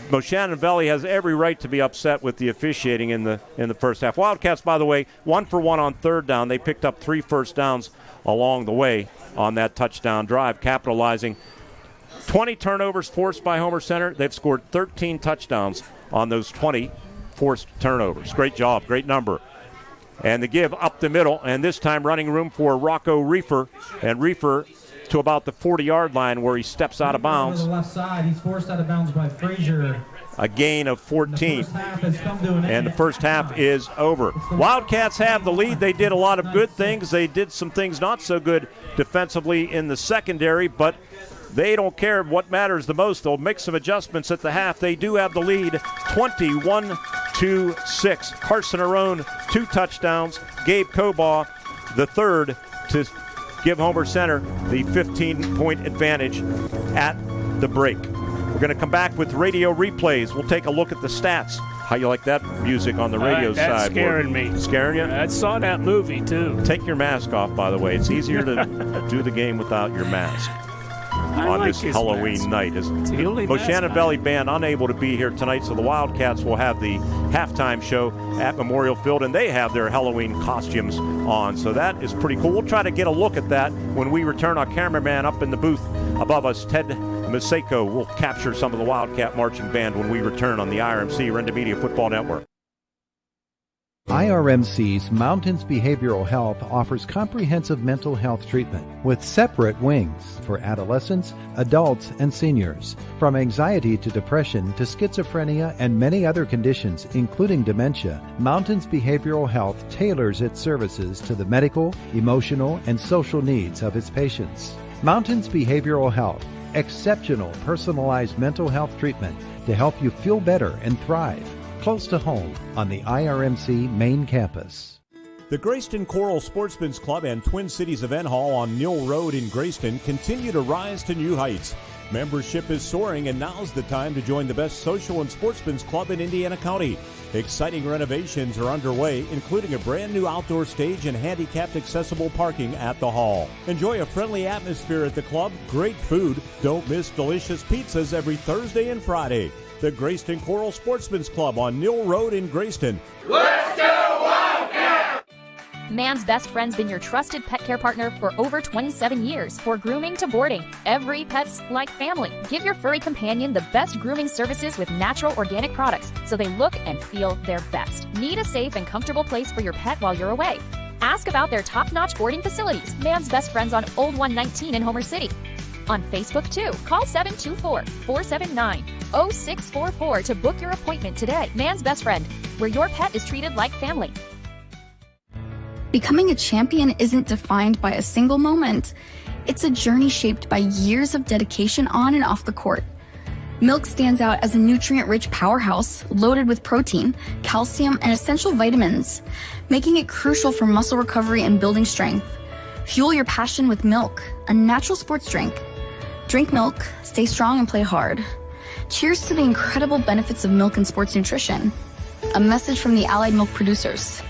Moshannon Valley has every right to be upset with the officiating in the first half. Wildcats, by the way, 1 for 1 on third down. They picked up 3 first downs along the way on that touchdown drive, capitalizing. 20 turnovers forced by Homer Center. They've scored 13 touchdowns on those 20 forced turnovers. Great job, great number. And the give up the middle, and this time running room for Rocco Reefer. And Reefer to about the 40-yard line where he steps out of bounds. To the left side, he's forced out of bounds by Frazier. A gain of 14. And the first half is over. Wildcats have the lead. They did a lot of good things. They did some things not so good defensively in the secondary, but they don't care. What matters the most, they'll make some adjustments at the half. They do have the lead 21-6. 22-6. Carson Arone, 2 touchdowns. Gabe Cobaugh, the third, to give Homer Center the 15-point advantage at the break. We're going to come back with radio replays. We'll take a look at the stats. How you like that music on the radio side? That's scaring me. Scaring you? I saw that movie, too. Take your mask off, by the way. It's easier to do the game without your mask on this Halloween night. Moshannon Valley Band unable to be here tonight, so the Wildcats will have the halftime show at Memorial Field, and they have their Halloween costumes on, so that is pretty cool. We'll try to get a look at that when we return. Our cameraman up in the booth above us, Ted Maseko, will capture some of the Wildcat Marching Band when we return on the IRMC Renda Media Football Network. IRMC's Mountains Behavioral Health offers comprehensive mental health treatment with separate wings for adolescents, adults, and seniors. From anxiety to depression to schizophrenia and many other conditions, including dementia, Mountains Behavioral Health tailors its services to the medical, emotional, and social needs of its patients. Mountains Behavioral Health, exceptional personalized mental health treatment to help you feel better and thrive. Close to home on the IRMC main campus. The Graceton-Coral Sportsman's Club and Twin Cities Event Hall on Mill Road in Graceton continue to rise to new heights. Membership is soaring, and now's the time to join the best social and sportsman's club in Indiana County. Exciting renovations are underway, including a brand new outdoor stage and handicapped accessible parking at the hall. Enjoy a friendly atmosphere at the club, great food. Don't miss delicious pizzas every Thursday and Friday. The Graceton-Coral Sportsman's Club on Mill Road in Graceton. Let's go Wildcat! Man's Best Friend's been your trusted pet care partner for over 27 years. For grooming to boarding, every pet's like family. Give your furry companion the best grooming services with natural organic products so they look and feel their best. Need a safe and comfortable place for your pet while you're away? Ask about their top-notch boarding facilities. Man's Best Friend's on Old 119 in Homer City. On Facebook, too. Call 724-479-0644 to book your appointment today. Man's Best Friend, where your pet is treated like family. Becoming a champion isn't defined by a single moment. It's a journey shaped by years of dedication on and off the court. Milk stands out as a nutrient-rich powerhouse loaded with protein, calcium, and essential vitamins, making it crucial for muscle recovery and building strength. Fuel your passion with milk, a natural sports drink. Drink milk, stay strong, and play hard. Cheers to the incredible benefits of milk and sports nutrition. A message from the Allied Milk Producers.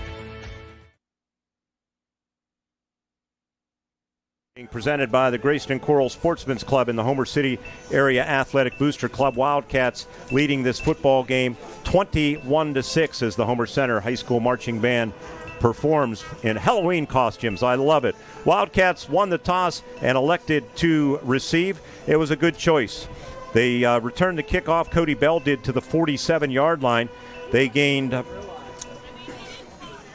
Being presented by the Graceton-Coral Sportsman's Club in the Homer City Area Athletic Booster Club. Wildcats leading this football game 21-6 as the Homer Center High School Marching Band performs in Halloween costumes. I love it. Wildcats won the toss and elected to receive. It was a good choice. They returned the kickoff. Cody Bell did to the 47-yard line. They gained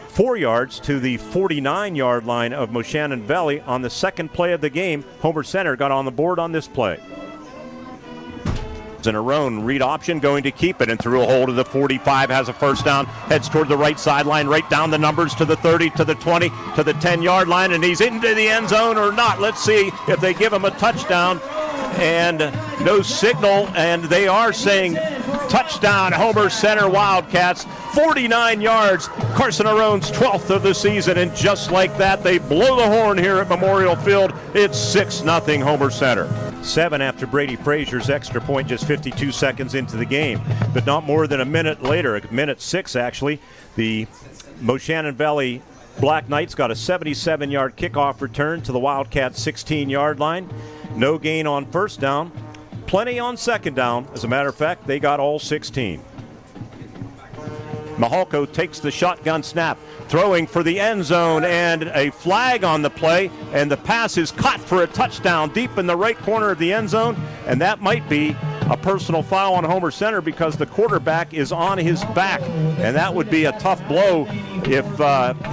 4 yards to the 49-yard line of Moshannon Valley. On the second play of the game, Homer Center got on the board on this play. In a row, read option, going to keep it, and through a hole to the 45, has a first down, heads toward the right sideline, right down the numbers to the 30, to the 20, to the 10-yard line, and he's into the end zone or not. Let's see if they give him a touchdown. And no signal, and they are saying touchdown, Homer Center Wildcats, 49 yards, Carson Arone's 12th of the season, and just like that, they blow the horn here at Memorial Field. It's 6-0 Homer Center. 7 after Brady Frazier's extra point just 52 seconds into the game. But not more than a minute later, a minute 6 actually, the Moshannon Valley Black Knights got a 77-yard kickoff return to the Wildcats' 16-yard line. No gain on first down, plenty on second down. As a matter of fact, they got all 16. Mahalko takes the shotgun snap, throwing for the end zone, and a flag on the play, and the pass is caught for a touchdown deep in the right corner of the end zone, and that might be a personal foul on Homer Center because the quarterback is on his back, and that would be a tough blow if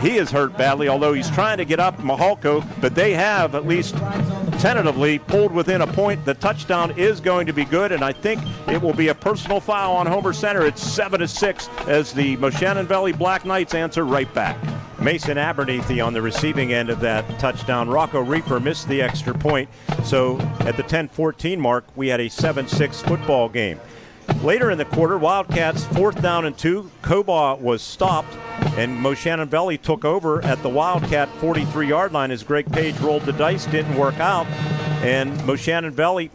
he is hurt badly, although he's trying to get up, Mahalko, but they have at least tentatively pulled within a point. The touchdown is going to be good, and I think it will be a personal foul on Homer Center. It's 7-6 as the Moshannon Valley Black Knights answer right back. Mason Abernethy on the receiving end of that touchdown. Rocco Reaper missed the extra point. So at the 10-14 mark, we had a 7-6 football game. Later in the quarter, Wildcats 4th down and 2. Cobaugh was stopped, and Moshannon Valley took over at the Wildcat 43-yard line as Greg Paige rolled the dice. Didn't work out, and Moshannon Valley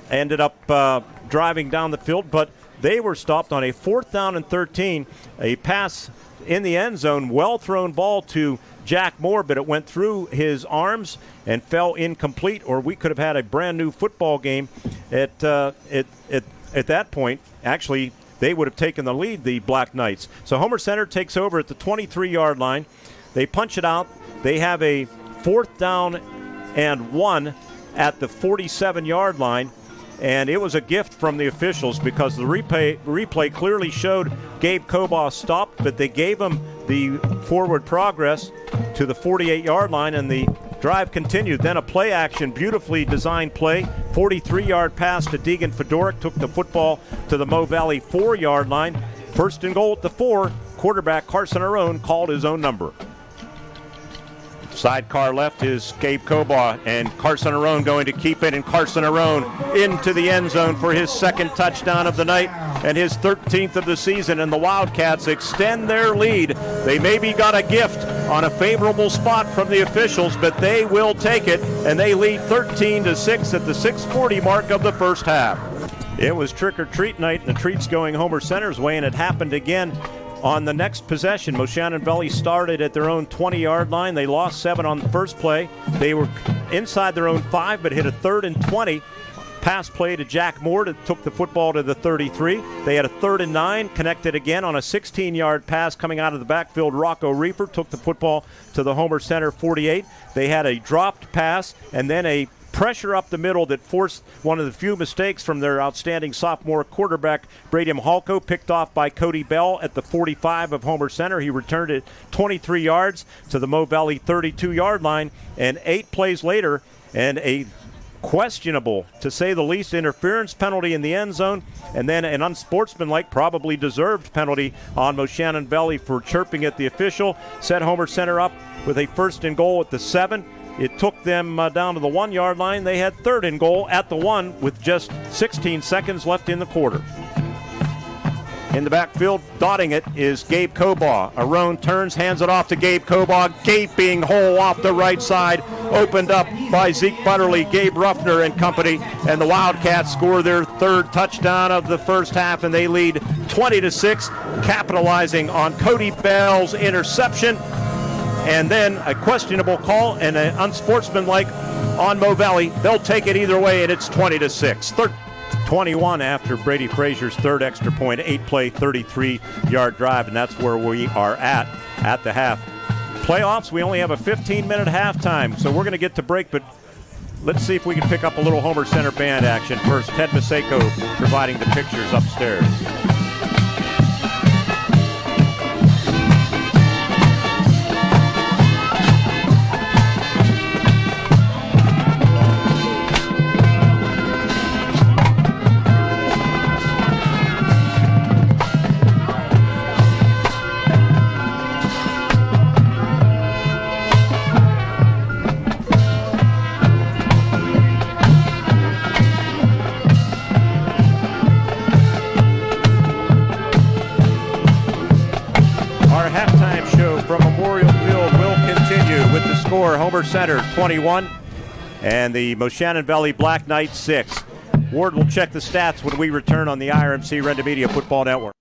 ended up driving down the field, but they were stopped on a 4th down and 13. A pass in the end zone, well-thrown ball to Jack Moore, but it went through his arms and fell incomplete, or we could have had a brand-new football game at that point. Actually, they would have taken the lead, the Black Knights. So Homer Center takes over at the 23-yard line. They punch it out. They have a 4th down and 1 at the 47-yard line. And it was a gift from the officials because the replay clearly showed Gabe Cobaugh stopped, but they gave him the forward progress to the 48-yard line, and the drive continued. Then a play action, beautifully designed play, 43-yard pass to Deegan Fedoric, took the football to the Mo Valley 4-yard line. 1st and goal at the 4. Quarterback Carson Arone called his own number. Sidecar left is Gabe Cobaugh, and Carson Arone going to keep it, and Carson Arone into the end zone for his 2nd touchdown of the night and his 13th of the season, and the Wildcats extend their lead. They maybe got a gift on a favorable spot from the officials, but they will take it, and they lead 13-6 at the 6:40 mark of the first half. It was trick-or-treat night, and the treats going Homer Center's way, and it happened again on the next possession. Moshannon Valley started at their own 20-yard line. They lost 7 on the first play. They were inside their own 5, but hit a 3rd and 20. Pass play to Jack Moore that took the football to the 33. They had a 3rd and 9, connected again on a 16-yard pass coming out of the backfield. Rocco Reaper took the football to the Homer Center 48. They had a dropped pass and then a pressure up the middle that forced one of the few mistakes from their outstanding sophomore quarterback, Braden Halko, picked off by Cody Bell at the 45 of Homer Center. He returned it 23 yards to the Mo Valley 32-yard line, and 8 plays later, and a questionable, to say the least, interference penalty in the end zone, and then an unsportsmanlike, probably deserved penalty on Moshannon Valley for chirping at the official, set Homer Center up with a 1st and goal at the 7. It took them down to the 1-yard line. They had 3rd and goal at the 1 with just 16 seconds left in the quarter. In the backfield, dotting it, is Gabe Cobaugh. Arone turns, hands it off to Gabe Cobaugh. Gaping hole off the right side, opened up by Zeke Butterly, Gabe Ruffner and company, and the Wildcats score their 3rd touchdown of the first half, and they lead 20-6, capitalizing on Cody Bell's interception. And then a questionable call and an unsportsmanlike on Mo Valley. They'll take it either way, and it's 20-6. 21 after Brady Frazier's 3rd extra point, 8-play, 33-yard drive, and that's where we are at the half. Playoffs, we only have a 15-minute halftime, so we're going to get to break, but let's see if we can pick up a little Homer Center band action. First, Ted Maseko providing the pictures upstairs. Homer Center 21 and the Moshannon Valley Black Knights 6. Ward will check the stats when we return on the IRMC Renda Media Football Network.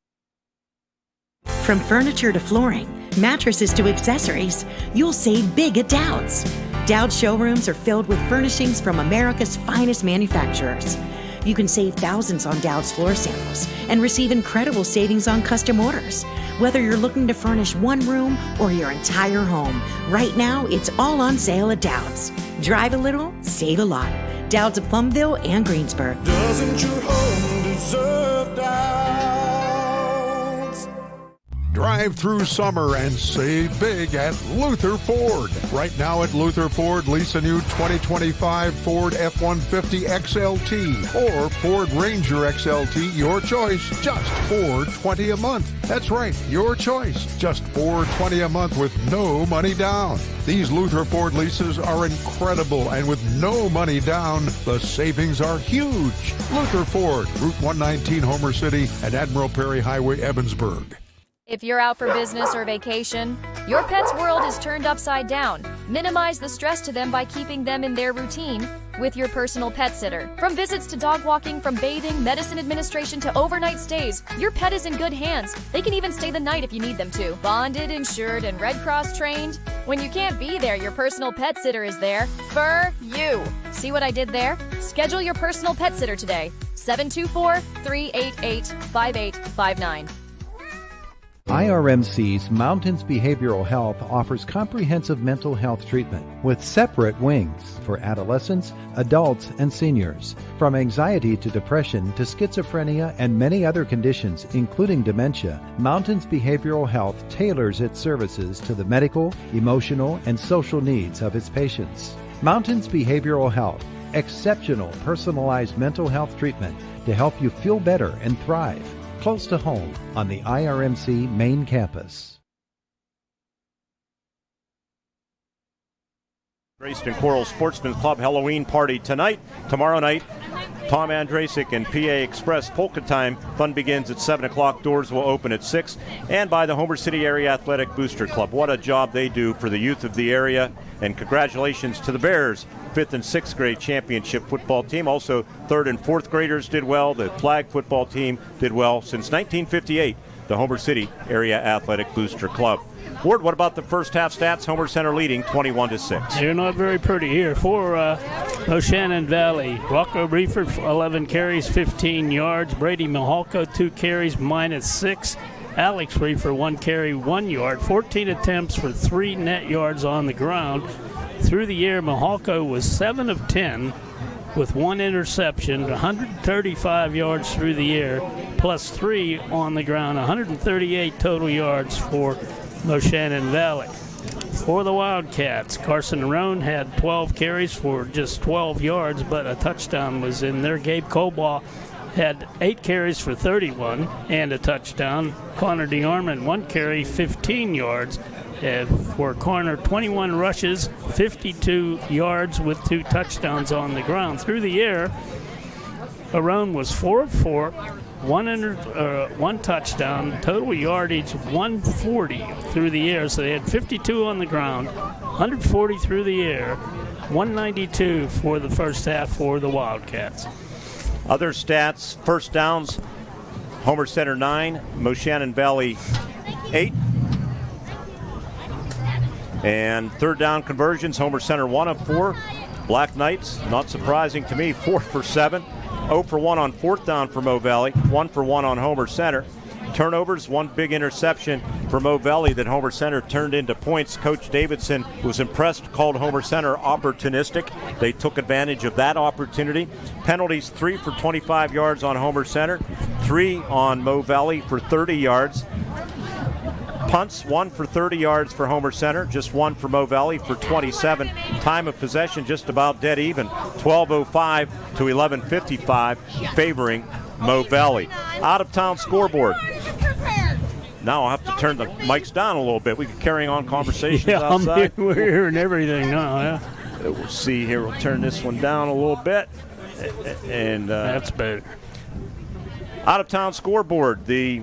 From furniture to flooring, mattresses to accessories, you'll save big at Dowd's. Dowd's showrooms are filled with furnishings from America's finest manufacturers. You can save thousands on Dowd's floor samples and receive incredible savings on custom orders. Whether you're looking to furnish one room or your entire home, right now it's all on sale at Dowd's. Drive a little, save a lot. Dowd's of Plumville and Greensburg. Doesn't your home deserve Dowd's? Drive Drive through summer and save big at Luther Ford. Right now at Luther Ford, lease a new 2025 Ford F-150 XLT or Ford Ranger XLT, your choice, just $420 a month. That's right, your choice, just $420 a month with no money down. These Luther Ford leases are incredible, and with no money down, the savings are huge. Luther Ford, Route 119, Homer City, and Admiral Perry Highway, Evansburg. If you're out for business or vacation, your pet's world is turned upside down. Minimize the stress to them by keeping them in their routine with your personal pet sitter. From visits to dog walking, from bathing, medicine administration to overnight stays, your pet is in good hands. They can even stay the night if you need them to. Bonded, insured, and Red Cross trained. When you can't be there, your personal pet sitter is there for you. See what I did there? Schedule your personal pet sitter today. 724-388-5859. IRMC's Mountains Behavioral Health offers comprehensive mental health treatment with separate wings for adolescents, adults, and seniors. From anxiety to depression to schizophrenia and many other conditions, including dementia, Mountains Behavioral Health tailors its services to the medical, emotional, and social needs of its patients. Mountains Behavioral Health, exceptional personalized mental health treatment to help you feel better and thrive. Close to home on the IRMC main campus. Graceton-Coral Sportsman Club Halloween party tonight. Tomorrow night, Tom Andrasic and PA Express Polka Time. Fun begins at 7 o'clock. Doors will open at 6. And by the Homer City Area Athletic Booster Club. What a job they do for the youth of the area. And congratulations to the Bears, 5th and 6th grade championship football team. Also, 3rd and 4th graders did well. The flag football team did well. Since 1958, the Homer City Area Athletic Booster Club. Ward, what about the first half stats? Homer Center leading 21-6. They're not very pretty here. For Moshannon Valley, Rocco Reefer, 11 carries, 15 yards. Brady Mihalko, 2 carries, -6. Alex Reefer, 1 carry, 1 yard. 14 attempts for 3 net yards on the ground. Through the year, Mihalko was 7 of 10 with 1 interception, 135 yards through the year, plus 3 on the ground, 138 total yards for Moshannon Valley. For the Wildcats, Carson Roan had 12 carries for just 12 yards, but a touchdown was in there. Gabe Colbaugh had 8 carries for 31 and a touchdown. Connor DeArmond, 1 carry, 15 yards. For Corner, 21 rushes, 52 yards with 2 touchdowns on the ground. Through the year, Aron was 4 of 4, 1 touchdown, total yardage 140 through the air. So they had 52 on the ground, 140 through the air, 192 for the first half for the Wildcats. Other stats: first downs, Homer Center 9, Moshannon Valley 8. And third down conversions, Homer Center 1 of 4. Black Knights, not surprising to me, 4 for 7. 0 for 1 on fourth down for Mo Valley, 1 for 1 on Homer Center. Turnovers, 1 big interception for Mo Valley that Homer Center turned into points. Coach Davidson was impressed, called Homer Center opportunistic. They took advantage of that opportunity. Penalties, 3 for 25 yards on Homer Center, 3 on Mo Valley for 30 yards. Punts, 1 for 30 yards for Homer Center, just 1 for Mo Valley for 27. Time of possession just about dead even, 12:05 to 11:55, favoring Mo Valley. Out-of-town scoreboard. Now I'll have to turn the mics down a little bit. We can carry on conversations outside. We're hearing everything now, yeah. We'll see here. We'll turn this one down a little bit. And that's better. Out-of-town scoreboard. The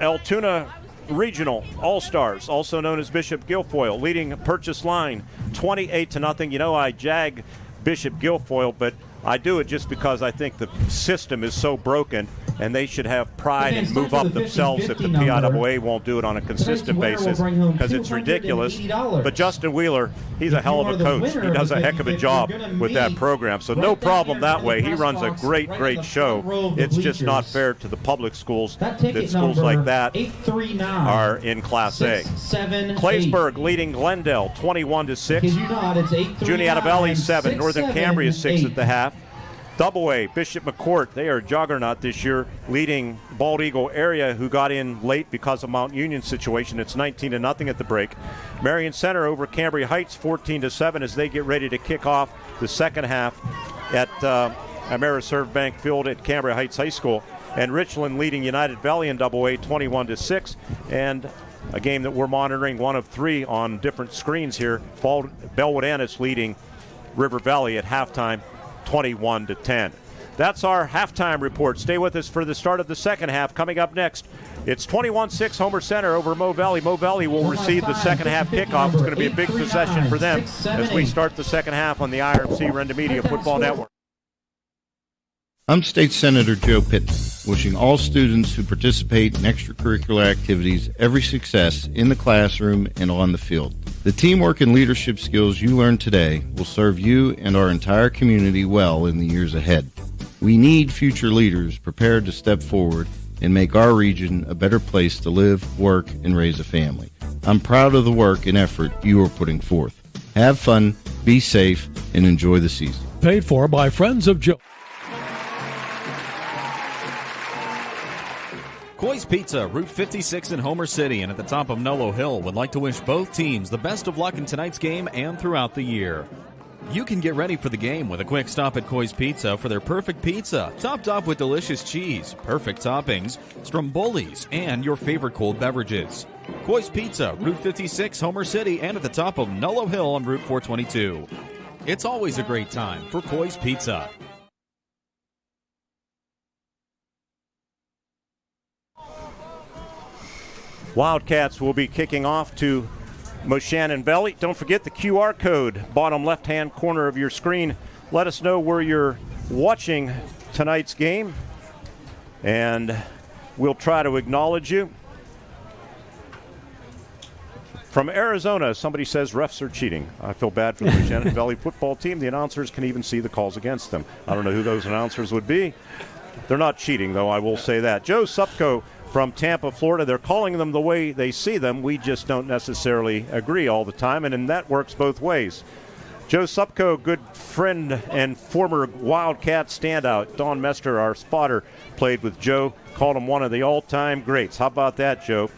Altoona Regional All-Stars, also known as Bishop Guilfoyle, leading purchase line 28-0. You know, I jag Bishop Guilfoyle, but I do it just because I think the system is so broken and they should have pride and move up themselves if the PIAA won't do it on a consistent basis, because it's ridiculous. But Justin Wheeler, he's a hell of a coach. He does a heck of a job with that program. So no problem that way. He runs a great show. It's just not fair to the public schools that schools like that are in Class A. Claysburg leading Glendale 21-6. Juniata Valley 7, Northern Cambria 6 at the half. Double A, Bishop McCourt, they are a juggernaut this year, leading Bald Eagle area, who got in late because of Mount Union situation. It's 19-0 at the break. Marion Center over Cambria Heights, 14-7 as they get ready to kick off the second half at Ameriserve Bank Field at Cambria Heights High School. And Richland leading United Valley in Double A, 21-6. And a game that we're monitoring, one of three on different screens here. Bellwood Annis leading River Valley at halftime, 21-10. That's our halftime report. Stay with us for the start of the second half. Coming up next, it's 21-6 Homer Center over Mo Valley. Mo Valley will receive the second half kickoff. It's going to be a big possession for them as we start the second half on the IRMC Renda Media Football Network. I'm State Senator Joe Pittman, wishing all students who participate in extracurricular activities every success in the classroom and on the field. The teamwork and leadership skills you learn today will serve you and our entire community well in the years ahead. We need future leaders prepared to step forward and make our region a better place to live, work, and raise a family. I'm proud of the work and effort you are putting forth. Have fun, be safe, and enjoy the season. Paid for by Friends of Joe. Coy's Pizza, Route 56 in Homer City and at the top of Nolo Hill would like to wish both teams the best of luck in tonight's game and throughout the year. You can get ready for the game with a quick stop at Coy's Pizza for their perfect pizza, topped off with delicious cheese, perfect toppings, strombolis, and your favorite cold beverages. Coy's Pizza, Route 56, Homer City, and at the top of Nolo Hill on Route 422. It's always a great time for Coy's Pizza. Wildcats will be kicking off to Moshannon Valley. Don't forget the QR code, bottom left-hand corner of your screen. Let us know where you're watching tonight's game, and we'll try to acknowledge you. From Arizona, somebody says refs are cheating. I feel bad for the Moshannon Valley football team. The announcers can even see the calls against them. I don't know who those announcers would be. They're not cheating, though, I will say that. Joe Supko from Tampa, Florida. They're calling them the way they see them. We just don't necessarily agree all the time, and that works both ways. Joe Supko, good friend and former Wildcat standout. Don Mester, our spotter, played with Joe, called him one of the all-time greats. How about that, Joe?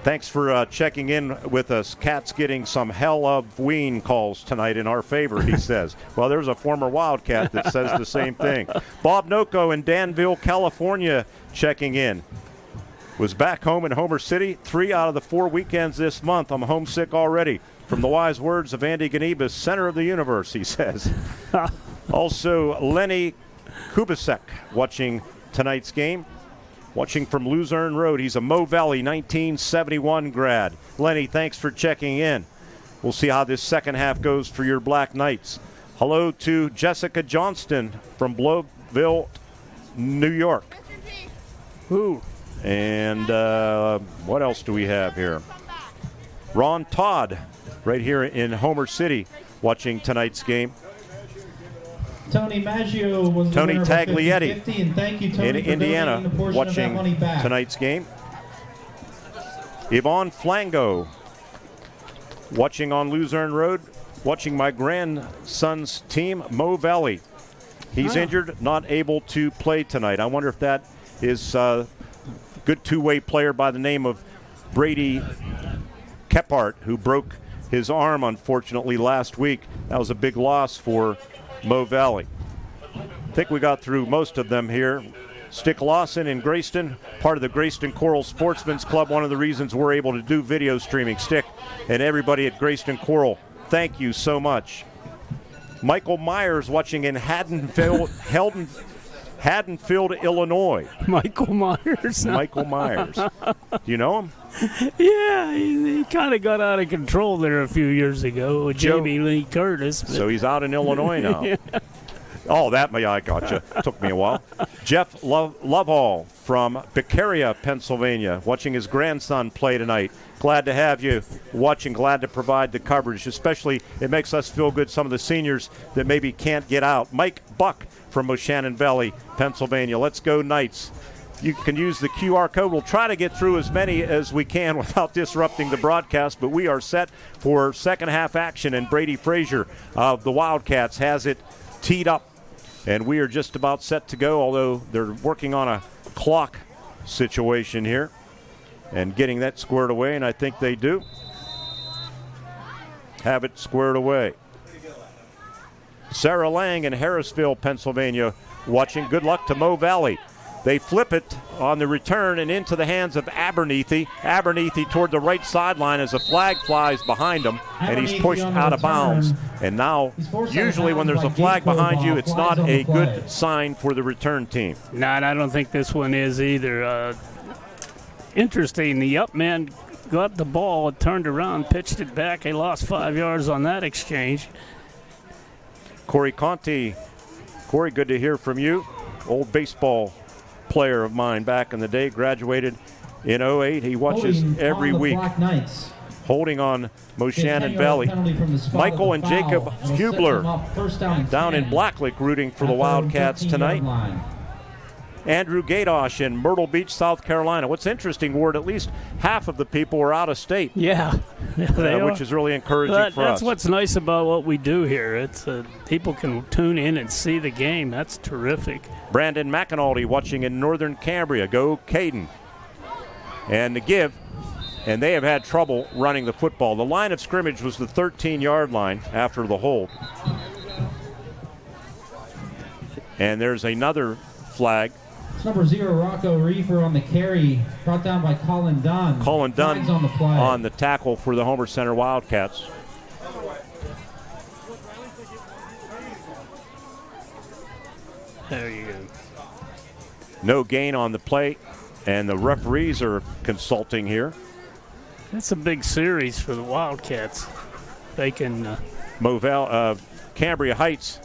Thanks for checking in with us. Cats getting some hell of Ween calls tonight in our favor, he says. Well, there's a former Wildcat that says the same thing. Bob Noko in Danville, California, checking in. Was back home in Homer City 3 out of the 4 weekends this month. I'm homesick already. From the wise words of Andy Ganibas, center of the universe, he says. Also, Lenny Kubasek watching tonight's game. Watching from Luzerne Road. He's a Mo Valley 1971 grad. Lenny, thanks for checking in. We'll see how this second half goes for your Black Knights. Hello to Jessica Johnston from Bloville, New York. Ooh. And what else do we have here? Ron Todd, right here in Homer City, watching tonight's game. Tony Maggio was the Tony winner Taglietti 50-50, and thank you, Tony, in for Indiana, donating a portion of that money watching back. tonight's game. Yvonne Flango, watching on Luzerne Road, watching my grandson's team, Mo Valley. He's injured, not able to play tonight. I wonder if that is good two-way player by the name of Brady Kephart, who broke his arm, unfortunately, last week. That was a big loss for Mo Valley. I think we got through most of them here. Stick Lawson in Graceton, part of the Graceton-Coral Sportsman's Club. One of the reasons we're able to do video streaming. Stick and everybody at Graceton-Coral, thank you so much. Michael Myers watching in Haddonfield, Illinois. Michael Myers. Michael Myers. Do you know him? Yeah, he kind of got out of control there a few years ago with Jamie Lee Curtis. So he's out in Illinois now. Yeah. Oh, I gotcha. Took me a while. Jeff Lovehall from Beccaria, Pennsylvania, watching his grandson play tonight. Glad to have you watching, glad to provide the coverage. Especially, it makes us feel good, some of the seniors that maybe can't get out. Mike Buck from Moshannon Valley, Pennsylvania. Let's go Knights. You can use the QR code. We'll try to get through as many as we can without disrupting the broadcast, but we are set for second half action, and Brady Frazier of the Wildcats has it teed up And we are just about set to go, although they're working on a clock situation here and getting that squared away, and I think they do have it squared away. Sarah Lang in Harrisville, Pennsylvania, watching. Good luck to Mo Valley. They flip it on the return and into the hands of Abernethy. Abernethy toward the right sideline as a flag flies behind him, and he's pushed out of bounds. And now, usually when there's a flag behind you, it's not a good sign for the return team. No, and I don't think this one is either. Interesting, the up man got the ball, turned around, pitched it back. He lost 5 yards on that exchange. Corey Conti. Corey, good to hear from you. Old baseball player of mine back in the day, graduated in 08. He watches every week. Holding on Moshannon Valley. Michael and Jacob Hubler down in Blacklick rooting for the Wildcats tonight. Andrew Gadosh in Myrtle Beach, South Carolina. What's interesting, Ward, at least half of the people are out of state. Yeah, which is really encouraging for us. That's what's nice about what we do here. It's people can tune in and see the game. That's terrific. Brandon McAnulty watching in Northern Cambria. Go Caden. And the give. And they have had trouble running the football. The line of scrimmage was the 13-yard line after the hold. And there's another flag. It's number 0, Rocco Reefer on the carry, brought down by Colin Dunn. Colin Dunn on the tackle for the Homer Center Wildcats. There you go. No gain on the play, and the referees are consulting here. That's a big series for the Wildcats. They can... Cambria Heights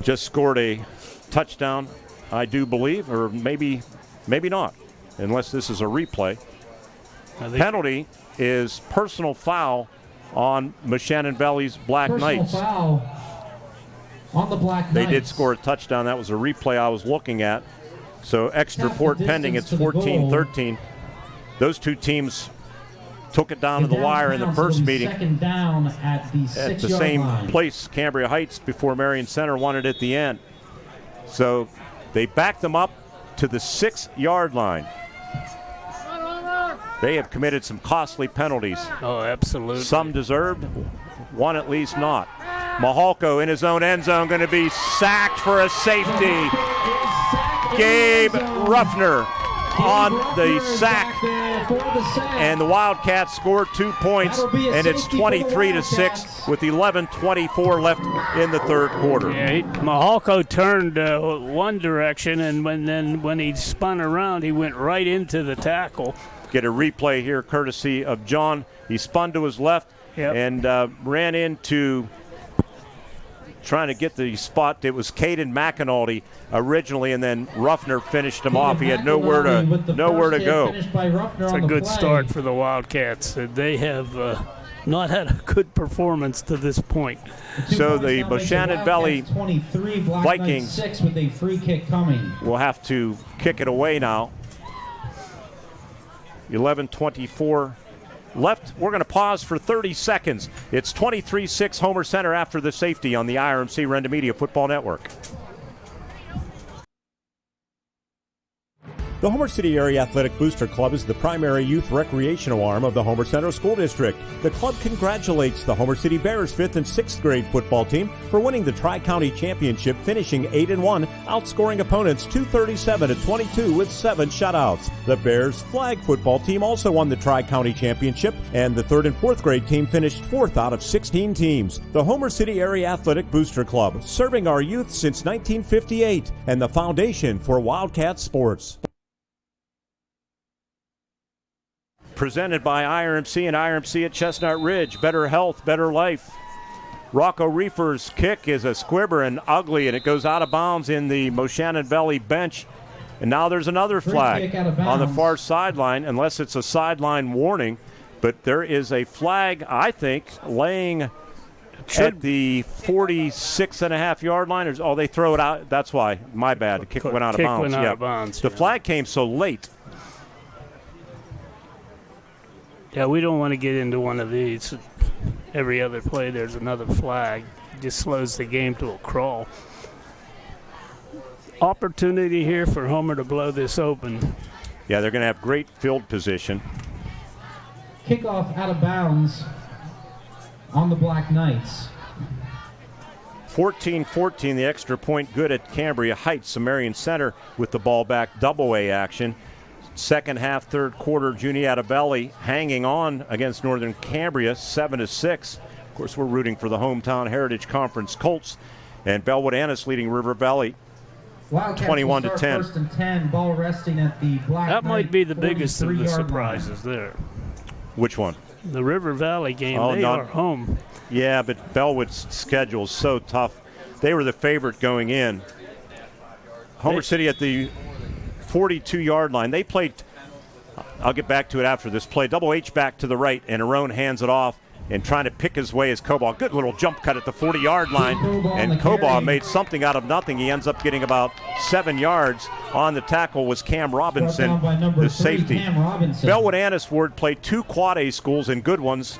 just scored a touchdown, I do believe, or maybe not, unless this is a replay. Penalty is personal foul on Moshannon Valley's Black Knights. Foul on the Black Knights. They did score a touchdown. That was a replay I was looking at. So extra report pending. It's 14-13. Those two teams took it down to the wire in the first meeting. Second down at the 6-yard same line. place, Cambria Heights, before Marion Center won it at the end. So they backed them up to the 6-yard line. They have committed some costly penalties. Oh, absolutely. Some deserved, one at least not. Mahalko in his own end zone, going to be sacked for a safety. Gabe Ruffner on the sack, and the Wildcats scored 2 points, and it's 23-6 with 11:24 left in the third quarter. Yeah, Mahalko turned one direction, and when he spun around, he went right into the tackle. Get a replay here courtesy of John. He spun to his left and ran into trying to get the spot. It was Caden McAnulty originally, and then Ruffner finished him off. He had nowhere to go. It's a good start for the Wildcats. They have not had a good performance to this point. So the Moshannon Valley 23, Vikings 6 with a free kick coming. Will have to kick it away now. 11:24 left. We're going to pause for 30 seconds. It's 23-6 Homer Center after the safety on the IRMC Renda Media Football Network. The Homer City Area Athletic Booster Club is the primary youth recreational arm of the Homer Center School District. The club congratulates the Homer City Bears 5th and 6th grade football team for winning the Tri-County Championship, finishing 8-1, outscoring opponents 237-22 with 7 shutouts. The Bears flag football team also won the Tri-County Championship, and the 3rd and 4th grade team finished 4th out of 16 teams. The Homer City Area Athletic Booster Club, serving our youth since 1958, and the foundation for Wildcat sports. Presented by IRMC and IRMC at Chestnut Ridge. Better health, better life. Rocco Reefer's kick is a squibber and ugly, and it goes out of bounds in the Moshannon Valley bench. And now there's another flag on the far sideline, unless it's a sideline warning. But there is a flag, I think, laying at the 46.5-yard line. Oh, they throw it out. That's why. My bad. The kick went out of bounds. The flag came so late. Yeah, we don't want to get into one of these. Every other play, there's another flag. It just slows the game to a crawl. opportunity here for Homer to blow this open. Yeah, they're going to have great field position. Kickoff out of bounds on the Black Knights. 14-14, the extra point good at Cambria Heights. Sumerian Center with the ball back, double-A action. Second half, third quarter, Juniata Valley hanging on against Northern Cambria, 7-6. Of course, we're rooting for the hometown Heritage Conference Colts. And Bellwood Annis leading River Valley 21-10. First and 10, ball resting at the Black That Knight might be the biggest of the 43-yard surprises there. Which one? The River Valley game. They are home. Yeah, but Bellwood's schedule is so tough. They were the favorite going in. Homer City at the 42-yard line. They played, I'll get back to it after this play, double H back to the right, and Arone hands it off and trying to pick his way as Cobah. Good little jump cut at the 40-yard line, and Cobah made something out of nothing. He ends up getting about 7 yards. On the tackle was Cam Robinson, the safety. Bellwood Annis Ward played 2 Quad A schools and good ones,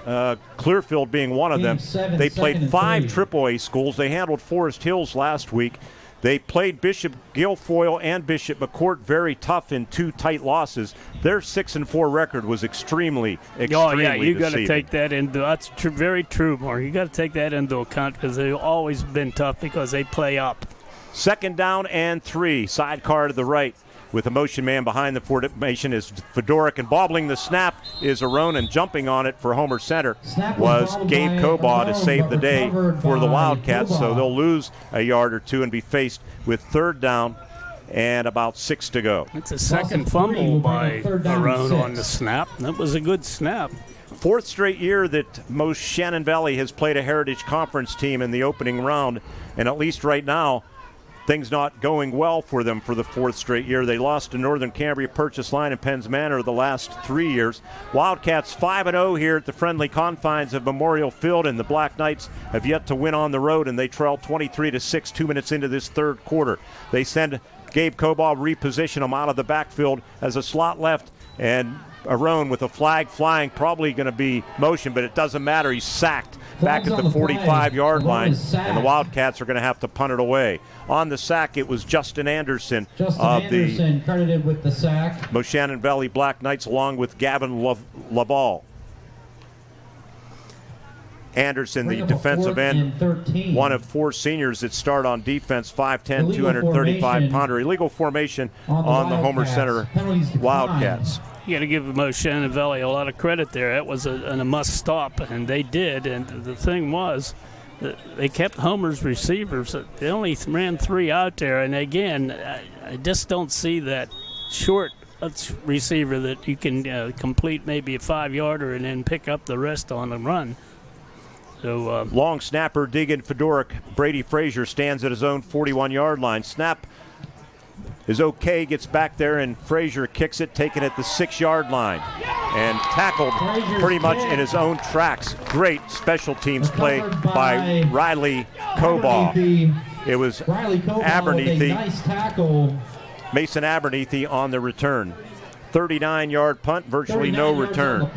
Clearfield being one of them. They played 5 Triple A schools. They handled Forest Hills last week. They played Bishop Guilfoyle and Bishop McCourt very tough in 2 tight losses. Their 6-4 record was extremely you got to deceiving. take that into. That's very true, Mark. You got to take that into account because they've always been tough because they play up. Second down and 3. Sidecar to the right with a motion man behind the formation is Fedoric, and bobbling the snap is Arone, and jumping on it for Homer Center was Gabe Cobah to save the day for the Wildcats. So they'll lose a yard or 2 and be faced with third down and about 6 to go. It's a second fumble by Arone on the snap. That was a good snap. 4th straight year that Moshannon Valley has played a Heritage Conference team in the opening round, and at least right now, things not going well for them for the 4th straight year. They lost to Northern Cambria, Purchase Line, and Penns Manor the last 3 years. Wildcats 5-0 here at the friendly confines of Memorial Field, and the Black Knights have yet to win on the road, and they trail 23-6 2 minutes into this third quarter. They send Gabe Cobah, reposition him out of the backfield as a slot left, and Arone with a flag flying, probably going to be motion, but it doesn't matter. He's sacked back at the 45-yard line, and the Wildcats are going to have to punt it away. On the sack, it was Justin Anderson credited with the sack. Moshannon Valley Black Knights, along with Gavin Laball. Anderson, the defensive end, one of 4 seniors that start on defense, 5'10", 235-pounder. Illegal formation on the Homer Center Wildcats. You got to give Moshannon Valley a lot of credit there. That was a must stop, and they did. And the thing was, they kept Homer's receivers. They only ran 3 out there. And again, I just don't see that short receiver that you can complete maybe a 5-yarder and then pick up the rest on the run. So long snapper Deegan Fedoric. Brady Frazier stands at his own 41-yard line. Snap is okay, gets back there, and Frazier kicks it, taken at the 6-yard line, and tackled pretty much in his own tracks. Great special teams play by Riley Cobah. It was Abernethy, nice tackle. Mason Abernethy on the return. 39-yard punt, virtually no return.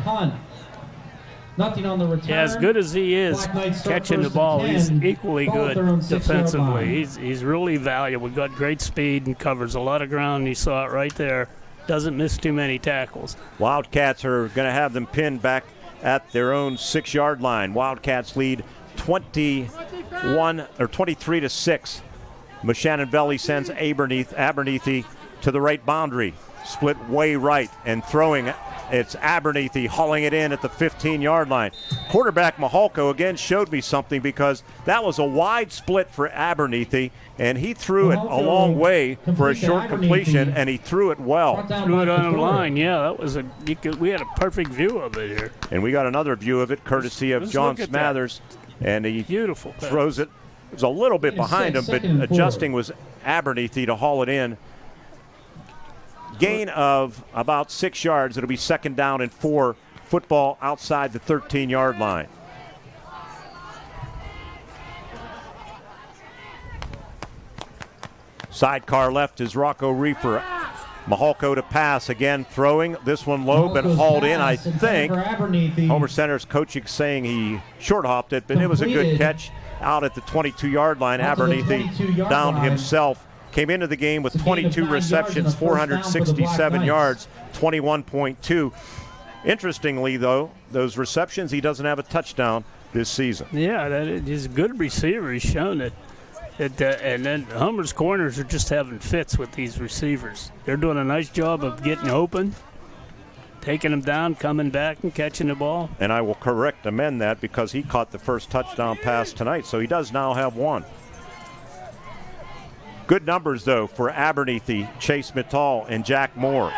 Nothing on the return. Yeah, as good as he is catching the ball, he's equally good defensively. He's really valuable. Got great speed and covers a lot of ground. You saw it right there. Doesn't miss too many tackles. Wildcats are going to have them pinned back at their own 6-yard line. Wildcats lead 23-6. Moshannon Valley sends Abernethy to the right boundary. Split way right and throwing it. It's Abernethy hauling it in at the 15-yard line. Quarterback Mahalko again showed me something, because that was a wide split for Abernethy, and he threw it a long way for a short completion, and he threw it well. Threw it on the line, yeah. That was we had a perfect view of it here. And we got another view of it, courtesy of John Smathers, and he beautiful throws it. It was a little bit behind him, but adjusting was Abernethy to haul it in. Gain of about 6 yards. It'll be 2nd down and 4. Football outside the 13-yard line. Sidecar left is Rocco Reefer. Mahalko to pass again, throwing this one low, but hauled in, I think. Homer Center's coaching saying he short hopped it, but it was a good catch out at the 22-yard line. Abernethy downed himself came into the game with 22 receptions, 467 yards, 21.2. Interestingly, though, those receptions, he doesn't have a touchdown this season. Yeah, he's a good receiver. He's shown it. And then Homer's corners are just having fits with these receivers. They're doing a nice job of getting open, taking them down, coming back, and catching the ball. And I will amend that because he caught the first touchdown pass tonight, so he does now have one. Good numbers, though, for Abernethy, Chase Mittal, and Jack Moore.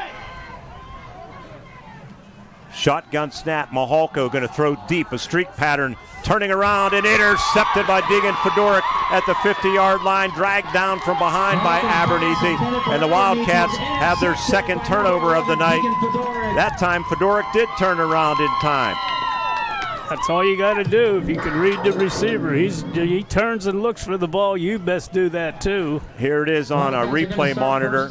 Shotgun snap, Mahalko going to throw deep, a streak pattern, turning around and intercepted by Digan Fedoruk at the 50-yard line, dragged down from behind by Abernethy, and the Wildcats have their second turnover of the night. That time Fedoruk did turn around in time. That's all you got to do if you can read the receiver. He turns and looks for the ball. You best do that too. Here it is on a replay monitor,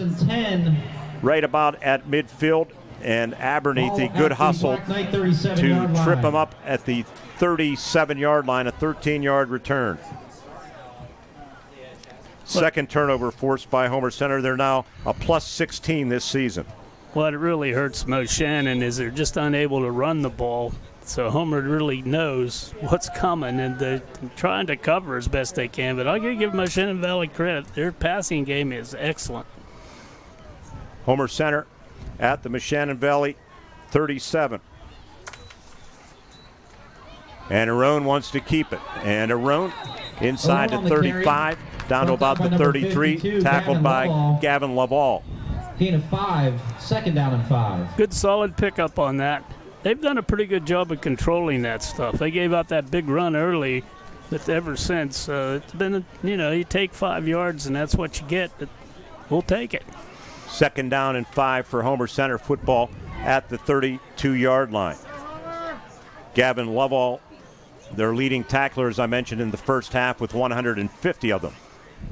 right about at midfield. And Abernethy, good hustle to trip him up at the 37-yard line, a 13-yard return. Second turnover forced by Homer Center. They're now a plus 16 this season. What really hurts Moshannon is they're just unable to run the ball. So Homer really knows what's coming, and they're trying to cover as best they can. But I'll give Moshannon Valley credit. Their passing game is excellent. Homer Center at the Moshannon Valley 37. And Arone wants to keep it. And Arone inside the 35, down to about the 33, tackled by Gavin Laval. Gain of 5, second down and 5. Good solid pickup on that. They've done a pretty good job of controlling that stuff. They gave out that big run early, but ever since, it's been, you take 5 yards and that's what you get, but we'll take it. Second down and 5 for Homer Center football at the 32-yard line. Gavin Lovell, their leading tackler, as I mentioned, in the first half with 150 of them.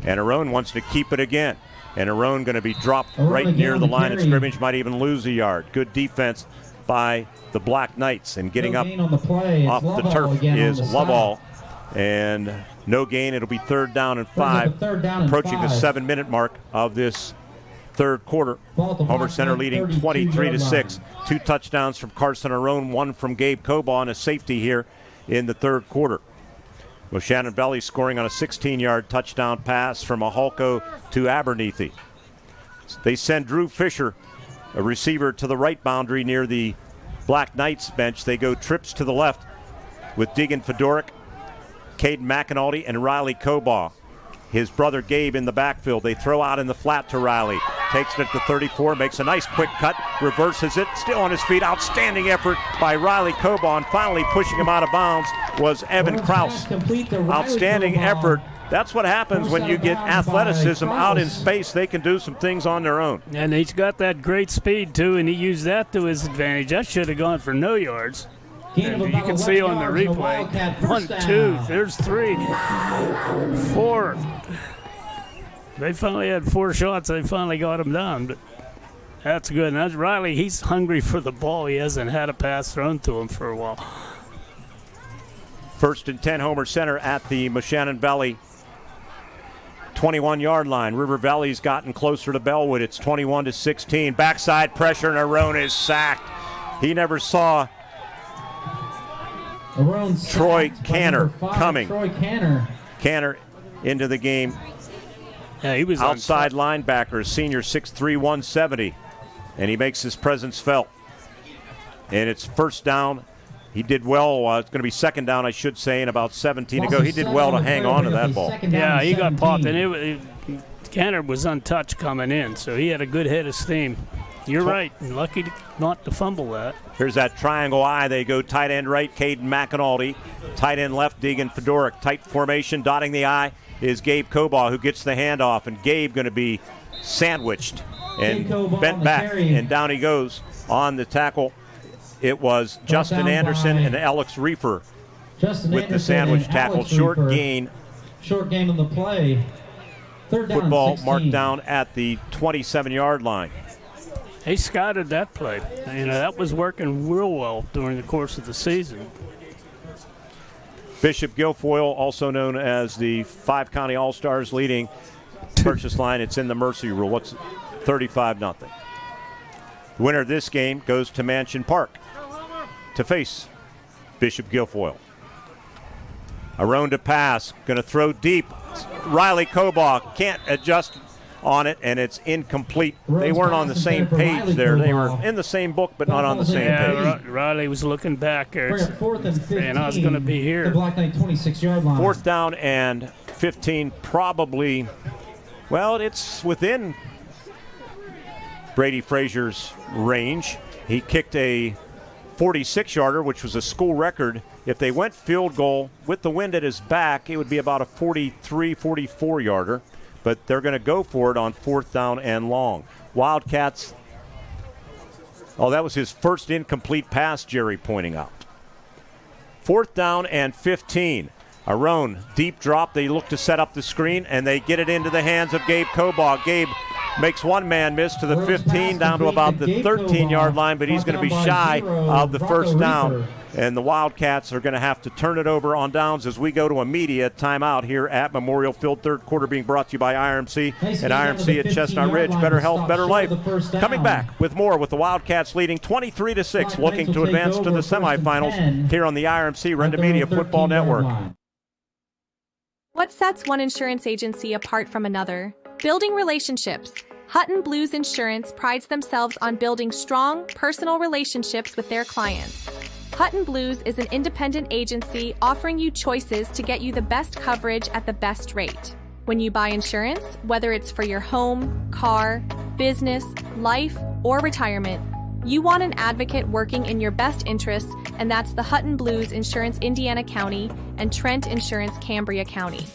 And Arone wants to keep it again. And Arone going to be dropped right near the line of scrimmage, might even lose a yard. Good defense by the Black Knights. And getting up off the turf is Lovell. And no gain. It'll be third down and 5, approaching the 7-minute mark of this third quarter. Homer Center leading 23-6. 2 touchdowns from Carson Arone, 1 from Gabe Cobaugh, and a safety here in the third quarter. Moshannon Valley scoring on a 16-yard touchdown pass from Mahalko to Abernethy. They send Drew Fisher, a receiver, to the right boundary near the Black Knights bench. They go trips to the left with Digan Fedoruk, Caden McAnulty, and Riley Cobaugh. His brother Gabe in the backfield. They throw out in the flat to Riley. Takes it at the 34, makes a nice quick cut, reverses it, still on his feet. Outstanding effort by Riley Cobaugh, and finally pushing him out of bounds was Evan Kraus. Outstanding effort. That's what happens when you get athleticism out in space. They can do some things on their own. And he's got that great speed, too, and he used that to his advantage. That should have gone for no yards. And you can see on the replay, 1, 2, there's 3, 4. They finally had 4 shots. They finally got him down. But that's good. And that's Riley. He's hungry for the ball. He hasn't had a pass thrown to him for a while. First and 10, Homer Center at the Moshannon Valley 21-yard line. River Valley's gotten closer to Bellwood. It's 21-16. Backside pressure, and Arone is sacked. He never saw Troy Canner coming. Canner into the game. Yeah, he was outside linebacker, senior 6'3", 170, and he makes his presence felt. And it's first down. He did well. It's going to be second down, I should say, in about 17 to go. He did well to hang on to that ball. Yeah, he got popped, and Canner was untouched coming in, so he had a good head of steam. You're right. Lucky not to fumble that. Here's that triangle eye. They go tight end right, Caden McAnulty. Tight end left, Digan Fedoruk. Tight formation, dotting the I is Gabe Cobaugh, who gets the handoff. And Gabe going to be sandwiched and bent back. And down he goes on the tackle. It was Justin Anderson and Alex Reefer with the sandwich tackle. Short gain. Short gain on the play. Third down football marked down at the 27-yard line. He scouted that play. That was working real well during the course of the season. Bishop Guilfoyle, also known as the 5 County All-Stars, leading purchase line. It's in the Mercy rule. What's 35-0. The winner of this game goes to Mansion Park to face Bishop Guilfoyle. Around to pass, going to throw deep. Riley Kobaugh can't adjust on it, and it's incomplete. They weren't on the same page there. They were in the same book, but not on the same page. Riley was looking back there, and I was going to be here. The Black Knight 26-yard line. 4th down and 15, probably. Well, it's within Brady Frazier's range. He kicked a 46-yarder, which was a school record. If they went field goal with the wind at his back, it would be about a 43, 44-yarder. But they're going to go for it on 4th down and long. Wildcats, that was his first incomplete pass, Jerry pointing out. 4th down and 15. Aron, deep drop. They look to set up the screen, and they get it into the hands of Gabe Kobaugh. Gabe makes one man miss to the 15, down to about the 13-yard line, but he's going to be shy of the first down. And the Wildcats are going to have to turn it over on downs as we go to a media timeout here at Memorial Field. Third quarter being brought to you by IRMC and IRMC at Chestnut Ridge. Better health, better life. Coming back with more with the Wildcats leading 23-6, looking to advance to the semifinals here on the IRMC Renda Media Football Network. What sets one insurance agency apart from another? Building relationships. Hutton Blues Insurance prides themselves on building strong, personal relationships with their clients. Hutton Blues is an independent agency offering you choices to get you the best coverage at the best rate. When you buy insurance, whether it's for your home, car, business, life, or retirement, you want an advocate working in your best interests, and that's the Hutton Blues Insurance Indiana County and Trent Insurance Cambria County.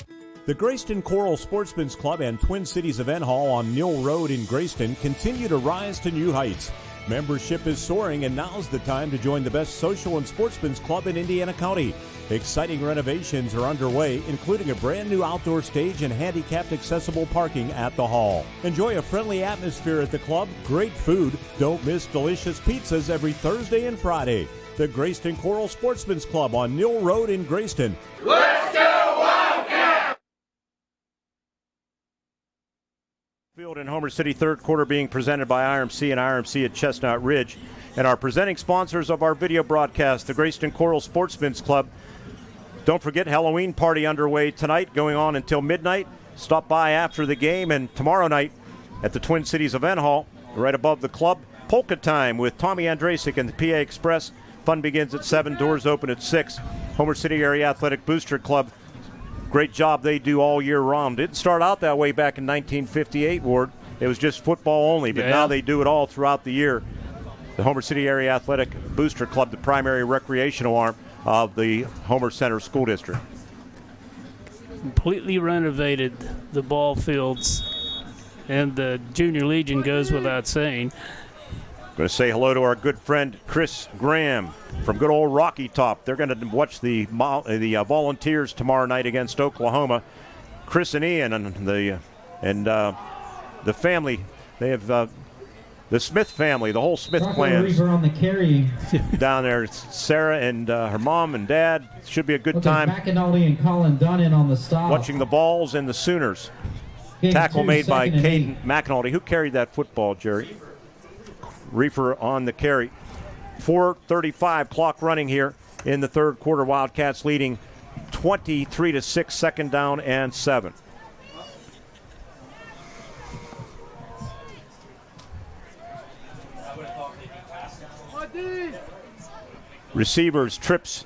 The Graceton-Coral Sportsman's Club and Twin Cities Event Hall on Mill Road in Graceton continue to rise to new heights. Membership is soaring, and now's the time to join the best social and sportsman's club in Indiana County. Exciting renovations are underway, including a brand new outdoor stage and handicapped accessible parking at the hall. Enjoy a friendly atmosphere at the club, great food. Don't miss delicious pizzas every Thursday and Friday. The Graceton-Coral Sportsman's Club on Mill Road in Graceton. Let's go Wildcats! Field in Homer City, third quarter being presented by IRMC and IRMC at Chestnut Ridge. And our presenting sponsors of our video broadcast, the Graceton-Coral Sportsman's Club. Don't forget, Halloween party underway tonight, going on until midnight. Stop by after the game, and tomorrow night at the Twin Cities Event Hall, right above the club, Polka Time with Tommy Andrasik and the PA Express. Fun begins at 7, doors open at 6. Homer City Area Athletic Booster Club. Great job they do all year round. Didn't start out that way back in 1958, Ward. It was just football only, but now they do it all throughout the year. The Homer City Area Athletic Booster Club, the primary recreational arm of the Homer Center School District. Completely renovated the ball fields, and the Junior Legion goes without saying. Going to say hello to our good friend Chris Graham from good old Rocky Top. They're going to watch the Volunteers tomorrow night against Oklahoma. Chris and Ian and the family, they have the Smith family, the whole Smith clan on the carry down there. Sarah and her mom and dad. Should be a good time. McAnally and Colin Dunn on the stop. Watching the Balls and the Sooners. Tackle made by Caden McAnally. Who carried that football, Jerry? Reefer on the carry. 4:35 clock running here in the third quarter. Wildcats leading 23-6, second down and 7. Receivers trips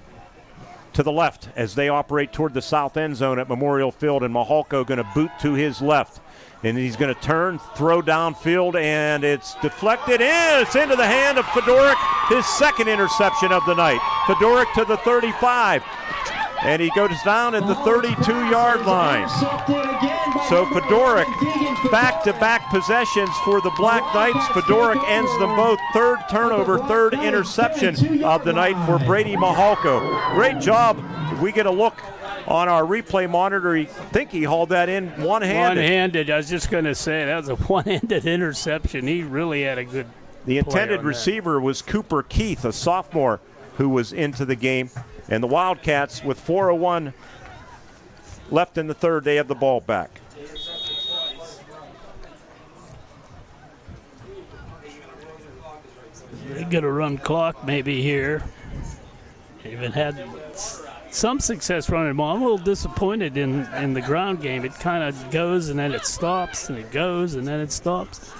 to the left as they operate toward the south end zone at Memorial Field, and Mahalko going to boot to his left. And he's going to turn, throw downfield, and it's deflected in. It's into the hand of Fedorik, his second interception of the night. Fedorik to the 35, and he goes down at the 32-yard line. So Fedorik, back-to-back possessions for the Black Knights. Fedorik ends them both. Third turnover, third interception of the night for Brady Mahalko. Great job. We get a look on our replay monitor. I think he hauled that in one-handed. One-handed. I was just going to say, that was a one-handed interception. He really had a good The intended receiver was Cooper Keith, a sophomore who was into the game. And the Wildcats, with 4:01 left in the third, they have the ball back. get a run clock maybe here. Even had some success running the ball. I'm a little disappointed in the ground game. It kind of goes and then it stops, and it goes and then it stops.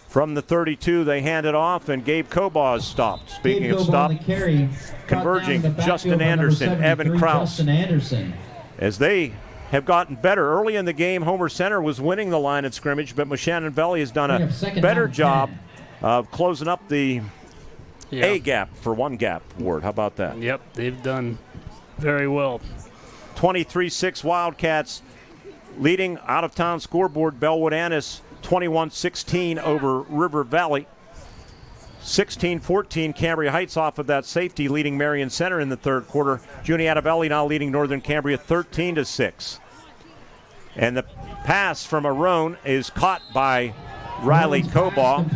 From the 32, they hand it off, and Gabe Cobaugh stopped. Speaking of stop, converging, Justin Anderson, Evan Kraus. As they have gotten better. Early in the game, Homer Center was winning the line of scrimmage, but Moshannon Valley has done a better job of closing up the A gap for one gap, Ward. How about that? Yep, they've done very well. 23-6 Wildcats leading out-of-town scoreboard. Bellwood Annis 21-16 over River Valley. 16-14 Cambria Heights off of that safety, leading Marion Center in the third quarter. Juniata Valley now leading Northern Cambria 13-6. And the pass from Arone is caught by Riley Cobaugh.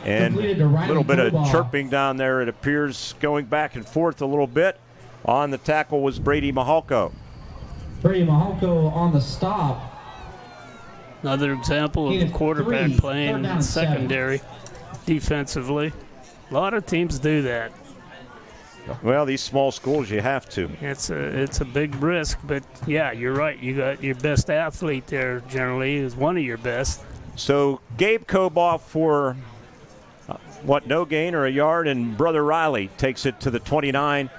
And a little bit of chirping down there, it appears, going back and forth a little bit. On the tackle was Brady Mahalko. Brady Mahalko on the stop. Another example of the quarterback playing in secondary defensively. A lot of teams do that. Well, these small schools, you have to. It's a big risk, but yeah, you're right. You got your best athlete there. Generally, is one of your best. So Gabe Cobaugh for no gain or a yard, and Brother Riley takes it to the 29.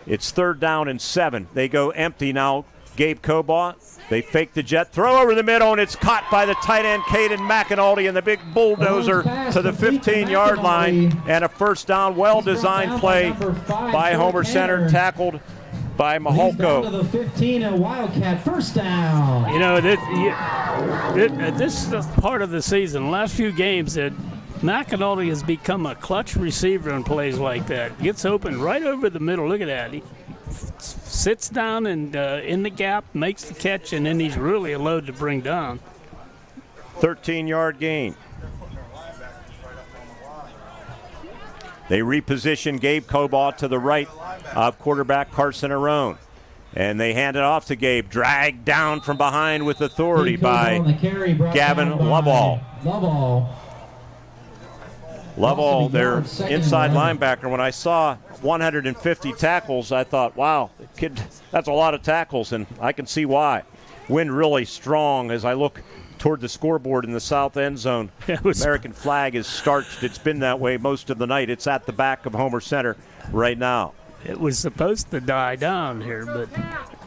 It's 3rd down and 7. They go empty now. Gabe Cobaugh. They fake the jet, throw over the middle, and it's caught by the tight end, Caden McAnulty, and the big bulldozer to the 15-yard line, and a first down, well-designed play by Homer Center, tackled by Mahalko. To the 15, a Wildcat first down. You know, this is part of the season. The last few games that McAnulty has become a clutch receiver in plays like that. Gets open right over the middle. Look at that. He sits down and in the gap, makes the catch, and then he's really a load to bring down. 13-yard gain. They reposition Gabe Cobaugh to the right of quarterback Carson Arone. And they hand it off to Gabe, dragged down from behind with authority by Gavin Lovall. Lovall, their inside linebacker. When I saw 150 tackles, I thought, wow, kid, that's a lot of tackles, and I can see why. Wind really strong as I look toward the scoreboard in the south end zone. American flag is starched. It's been that way most of the night. It's at the back of Homer Center right now. It was supposed to die down here, but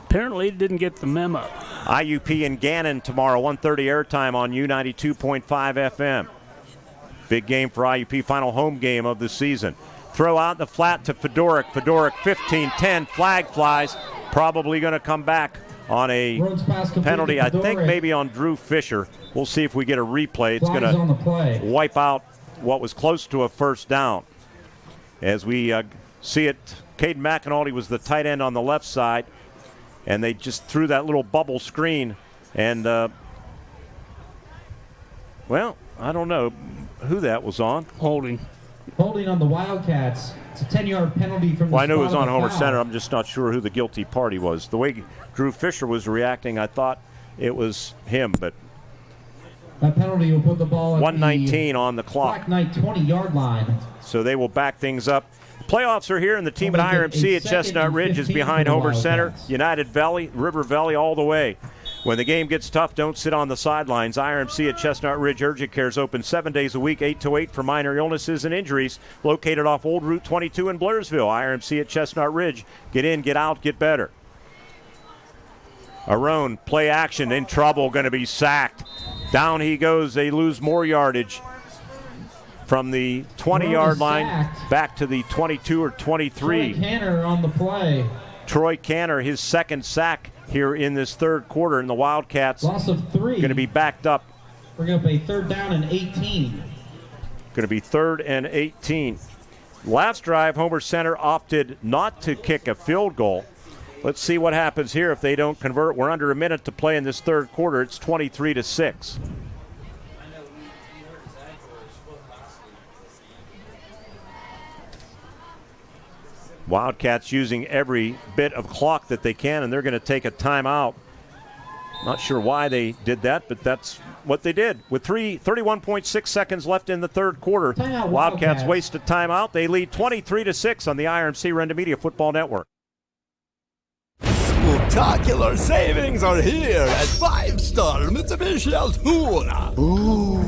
apparently it didn't get the memo. IUP and Gannon tomorrow, 1:30 airtime on U92.5 FM. Big game for IUP, final home game of the season. Throw out the flat to Fedoruk. Fedoruk 15-10, flag flies. Probably going to come back on a penalty, I think maybe on Drew Fisher. We'll see if we get a replay. It's going to wipe out what was close to a first down. As we see it, Caden McAnulty was the tight end on the left side, and they just threw that little bubble screen. And, well, I don't know who that was on. Holding on the Wildcats. It's a 10-yard penalty from the I knew it was on Homer Center. I'm just not sure who the guilty party was. The way Drew Fisher was reacting, I thought it was him, but that penalty will put the ball at 1:19 on the clock. Black Knight 20-yard line. So they will back things up. Playoffs are here, and the team at IRMC at Chestnut Ridge is behind Homer Center. United Valley, River Valley all the way. When the game gets tough, don't sit on the sidelines. IRMC at Chestnut Ridge Urgent Care is open 7 days a week, 8 to 8 for minor illnesses and injuries. Located off Old Route 22 in Blairsville. IRMC at Chestnut Ridge. Get in, get out, get better. Arone, play action, in trouble, going to be sacked. Down he goes. They lose more yardage from the 20-yard line back to the 22 or 23. Troy Canner on the play. Troy Canner, his second sack here in this third quarter, and the Wildcats loss of 3. Going to be backed up. We're going to be 3rd down and 18. Going to be 3rd and 18. Last drive, Homer Center opted not to kick a field goal. Let's see what happens here if they don't convert. We're under a minute to play in this third quarter. It's 23-6. Wildcats using every bit of clock that they can, and they're going to take a timeout. Not sure why they did that, but that's what they did. With 31.6 seconds left in the third quarter, Wildcats waste a timeout. They lead 23-6 on the IRMC Renda Media Football Network. Spectacular savings are here at 5-star Mitsubishi Altoona.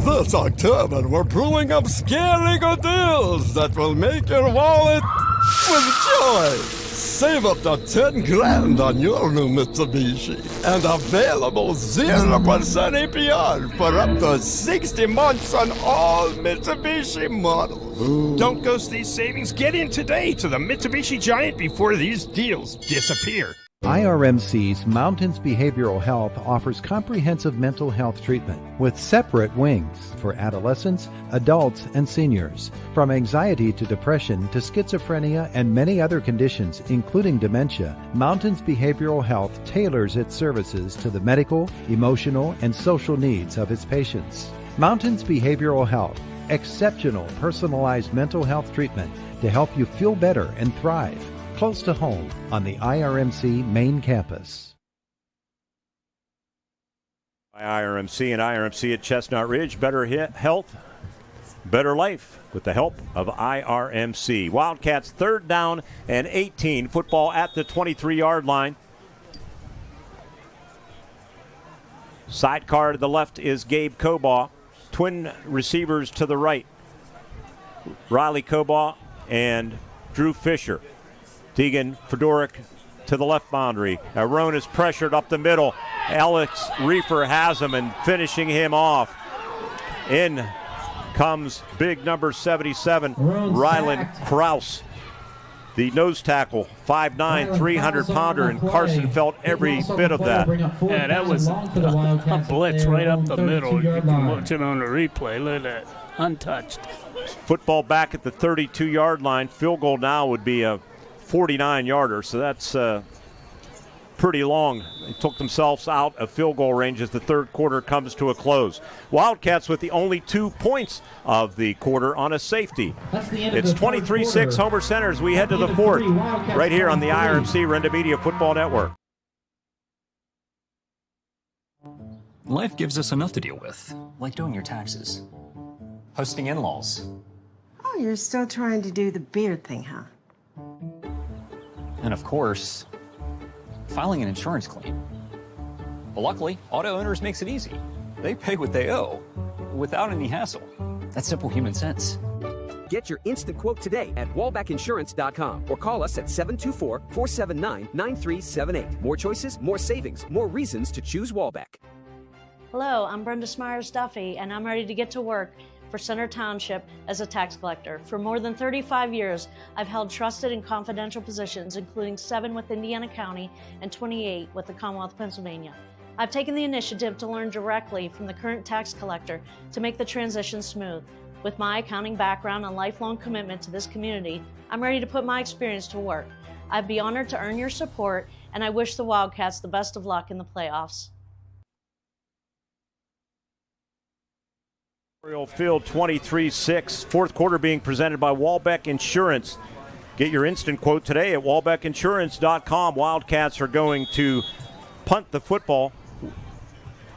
This October, we're pulling up scary good deals that will make your wallet with joy. Save up to 10 grand on your new Mitsubishi and available 0% APR for up to 60 months on all Mitsubishi models. Don't ghost these savings. Get in today to the Mitsubishi Giant before these deals disappear. IRMC's Mountains Behavioral Health offers comprehensive mental health treatment with separate wings for adolescents, adults, and seniors. From anxiety to depression to schizophrenia and many other conditions, including dementia, Mountains Behavioral Health tailors its services to the medical, emotional, and social needs of its patients. Mountains Behavioral Health, exceptional personalized mental health treatment to help you feel better and thrive. Close to home on the IRMC main campus. IRMC and IRMC at Chestnut Ridge. Better health, better life with the help of IRMC. Wildcats 3rd down and 18. Football at the 23-yard line. Sidecar to the left is Gabe Cobaugh. Twin receivers to the right. Riley Cobaugh and Drew Fisher. Deegan Fedoruk to the left boundary. Arone is pressured up the middle. Alex Reefer has him and finishing him off. In comes big number 77, Ryland Krause. The nose tackle, 5'9", 300-pounder, and Carson felt every bit of that. Yeah, that was a blitz right up the middle. You can watch it on the replay. Look at that, untouched. Football back at the 32-yard line. Field goal now would be a 49-yarder, so that's pretty long. They took themselves out of field goal range as the third quarter comes to a close. Wildcats with the only 2 points of the quarter on a safety. It's 23-6 Homer Center as we head to the fourth, right here on the IRMC Renda Media Football Network. Life gives us enough to deal with, like doing your taxes, hosting in-laws. Oh, you're still trying to do the beard thing, huh? And of course, filing an insurance claim. But luckily, auto owners makes it easy. They pay what they owe without any hassle. That's simple human sense. Get your instant quote today at wallbackinsurance.com or call us at 724-479-9378. More choices, more savings, more reasons to choose Wallback. Hello, I'm Brenda Smyers-Duffy, and I'm ready to get to work for Center Township as a tax collector. For more than 35 years, I've held trusted and confidential positions, including 7 with Indiana County and 28 with the Commonwealth of Pennsylvania. I've taken the initiative to learn directly from the current tax collector to make the transition smooth. With my accounting background and lifelong commitment to this community, I'm ready to put my experience to work. I'd be honored to earn your support, and I wish the Wildcats the best of luck in the playoffs. Field 23-6, fourth quarter being presented by Wallbeck Insurance. Get your instant quote today at wallbeckinsurance.com. Wildcats are going to punt the football.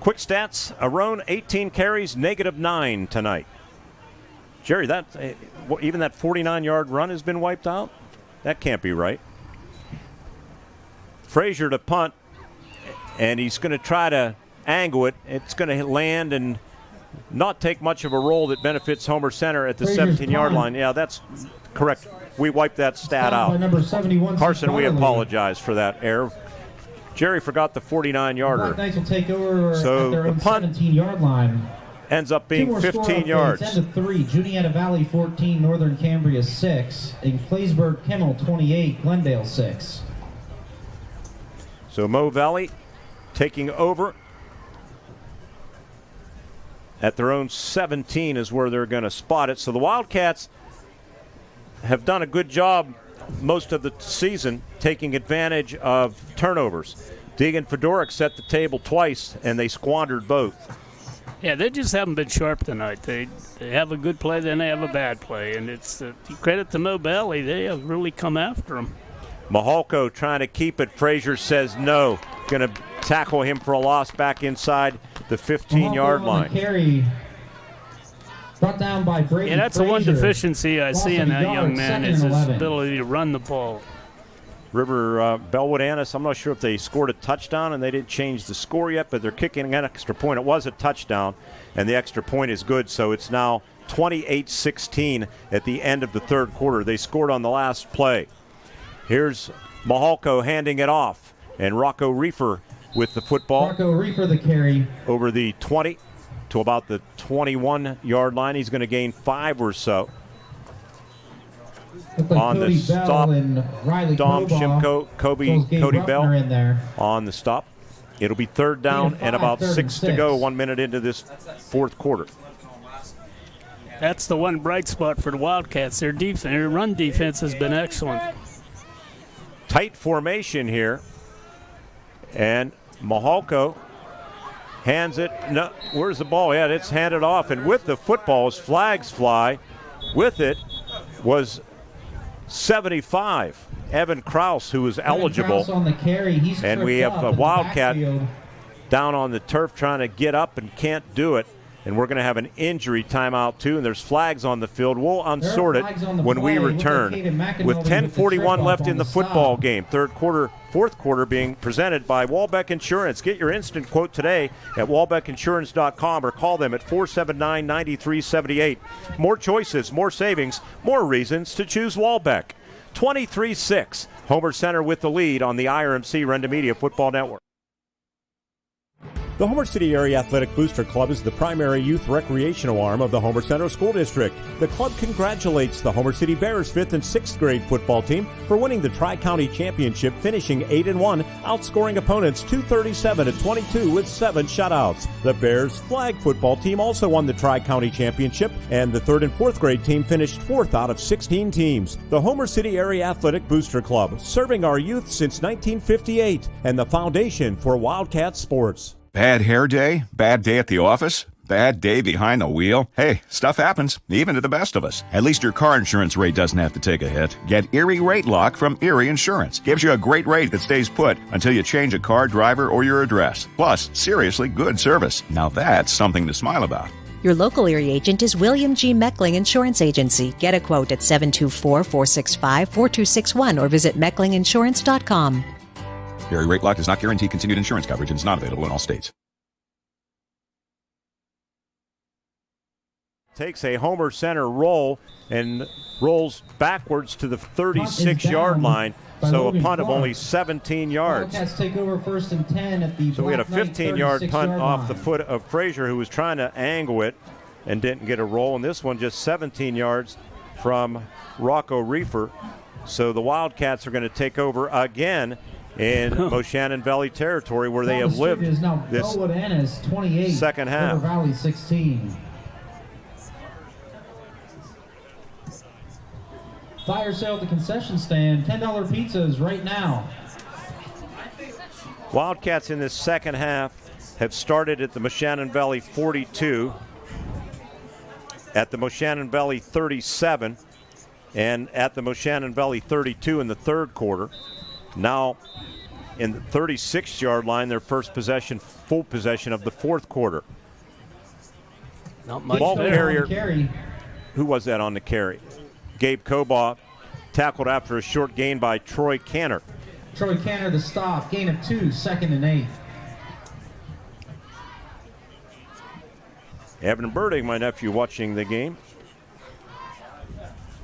Quick stats, Arone 18 carries, -9 tonight. Jerry, that even that 49-yard run has been wiped out? That can't be right. Frazier to punt, and he's going to try to angle it. It's going to land and not take much of a roll that benefits Homer Center at the 17-yard line. Yeah, that's correct. We wiped that stat out. Carson, we apologize for that error. Jerry forgot the 49-yarder. Knights will take over so at their the own punt 17-yard line. Ends up being 15 yards. 10-3. Juniata Valley 14, Northern Cambria 6, and Claysburg Kimmel 28, Glendale 6. So Mo Valley taking over at their own 17 is where they're going to spot it. So the Wildcats have done a good job most of the season taking advantage of turnovers. Deegan Fedoruk set the table twice, and they squandered both. Yeah, they just haven't been sharp tonight. They have a good play, then they have a bad play. And it's credit to Mo Valley. They have really come after them. Mahalko trying to keep it. Frazier says no. Going to tackle him for a loss back inside the 15-yard line. Carry brought down by Brady. Yeah, that's the one deficiency I see in that young man is his ability to run the ball. River Bellwood Annis, I'm not sure if they scored a touchdown and they didn't change the score yet, but they're kicking an extra point. It was a touchdown, and the extra point is good, so it's now 28-16 at the end of the third quarter. They scored on the last play. Here's Mahalko handing it off, and Rocco Reefer with the football. Rocco Reefer the carry. Over the 20 to about the 21-yard line. He's going to gain 5 or so. Like on Cody the Bell stop, and Riley Dom Kobaugh. Shimko, Cody Bell in there. on the stop. It'll be third down and about 6 to go, 1 minute into this fourth quarter. That's the one bright spot for the Wildcats. Their defense, their run defense has been excellent. Tight formation here. And Mahalko hands it. No, where's the ball? Yeah, it's handed off. And with the football, as flags fly, with it was 75, Evan Kraus, who was eligible. On the carry. He's and we have a Wildcat down on the turf trying to get up and can't do it. And we're going to have an injury timeout, too, and there's flags on the field. We'll unsort it when we return. With 10:41 left in the football game, fourth quarter being presented by Walbeck Insurance. Get your instant quote today at walbeckinsurance.com or call them at 479-9378. More choices, more savings, more reasons to choose Walbeck. 23-6, Homer Center with the lead on the IRMC Renda Media Football Network. The Homer City Area Athletic Booster Club is the primary youth recreational arm of the Homer Center School District. The club congratulates the Homer City Bears 5th and 6th grade football team for winning the Tri-County Championship, finishing 8-1, outscoring opponents 237-22 with 7 shutouts. The Bears flag football team also won the Tri-County Championship, and the 3rd and 4th grade team finished 4th out of 16 teams. The Homer City Area Athletic Booster Club, serving our youth since 1958, and the foundation for Wildcat sports. Bad hair day? Bad day at the office? Bad day behind the wheel? Hey, stuff happens, even to the best of us. At least your car insurance rate doesn't have to take a hit. Get Erie Rate Lock from Erie Insurance. Gives you a great rate that stays put until you change a car, driver, or your address. Plus, seriously good service. Now that's something to smile about. Your local Erie agent is William G. Meckling Insurance Agency. Get a quote at 724-465-4261 or visit mecklinginsurance.com. Erie Rate Lock does not guarantee continued insurance coverage and is not available in all states. Takes a Homer Center roll and rolls backwards to the 36-yard line, so a punt of only 17 yards. Wildcats take over 1st and 10 at the So we had a 15-yard punt off the foot of Frazier, who was trying to angle it and didn't get a roll, and this one just 17 yards from Rocco Reefer. So the Wildcats are going to take over again in Moshannon Valley territory, where they have lived this this 28, second half. River Valley 16. Fire sale at the concession stand. $10 pizzas right now. Wildcats in this second half have started at the Moshannon Valley 42, at the Moshannon Valley 37, and at the Moshannon Valley 32 in the third quarter. Now in the 36-yard line, their first possession, full possession of the fourth quarter. Not much Ball there. carrier. Who was that on the carry? Gabe Kobaugh, tackled after a short gain by Troy Canner. Troy Canner the stop, gain of 2, 2nd and 8. Evan Bertig, my nephew, watching the game,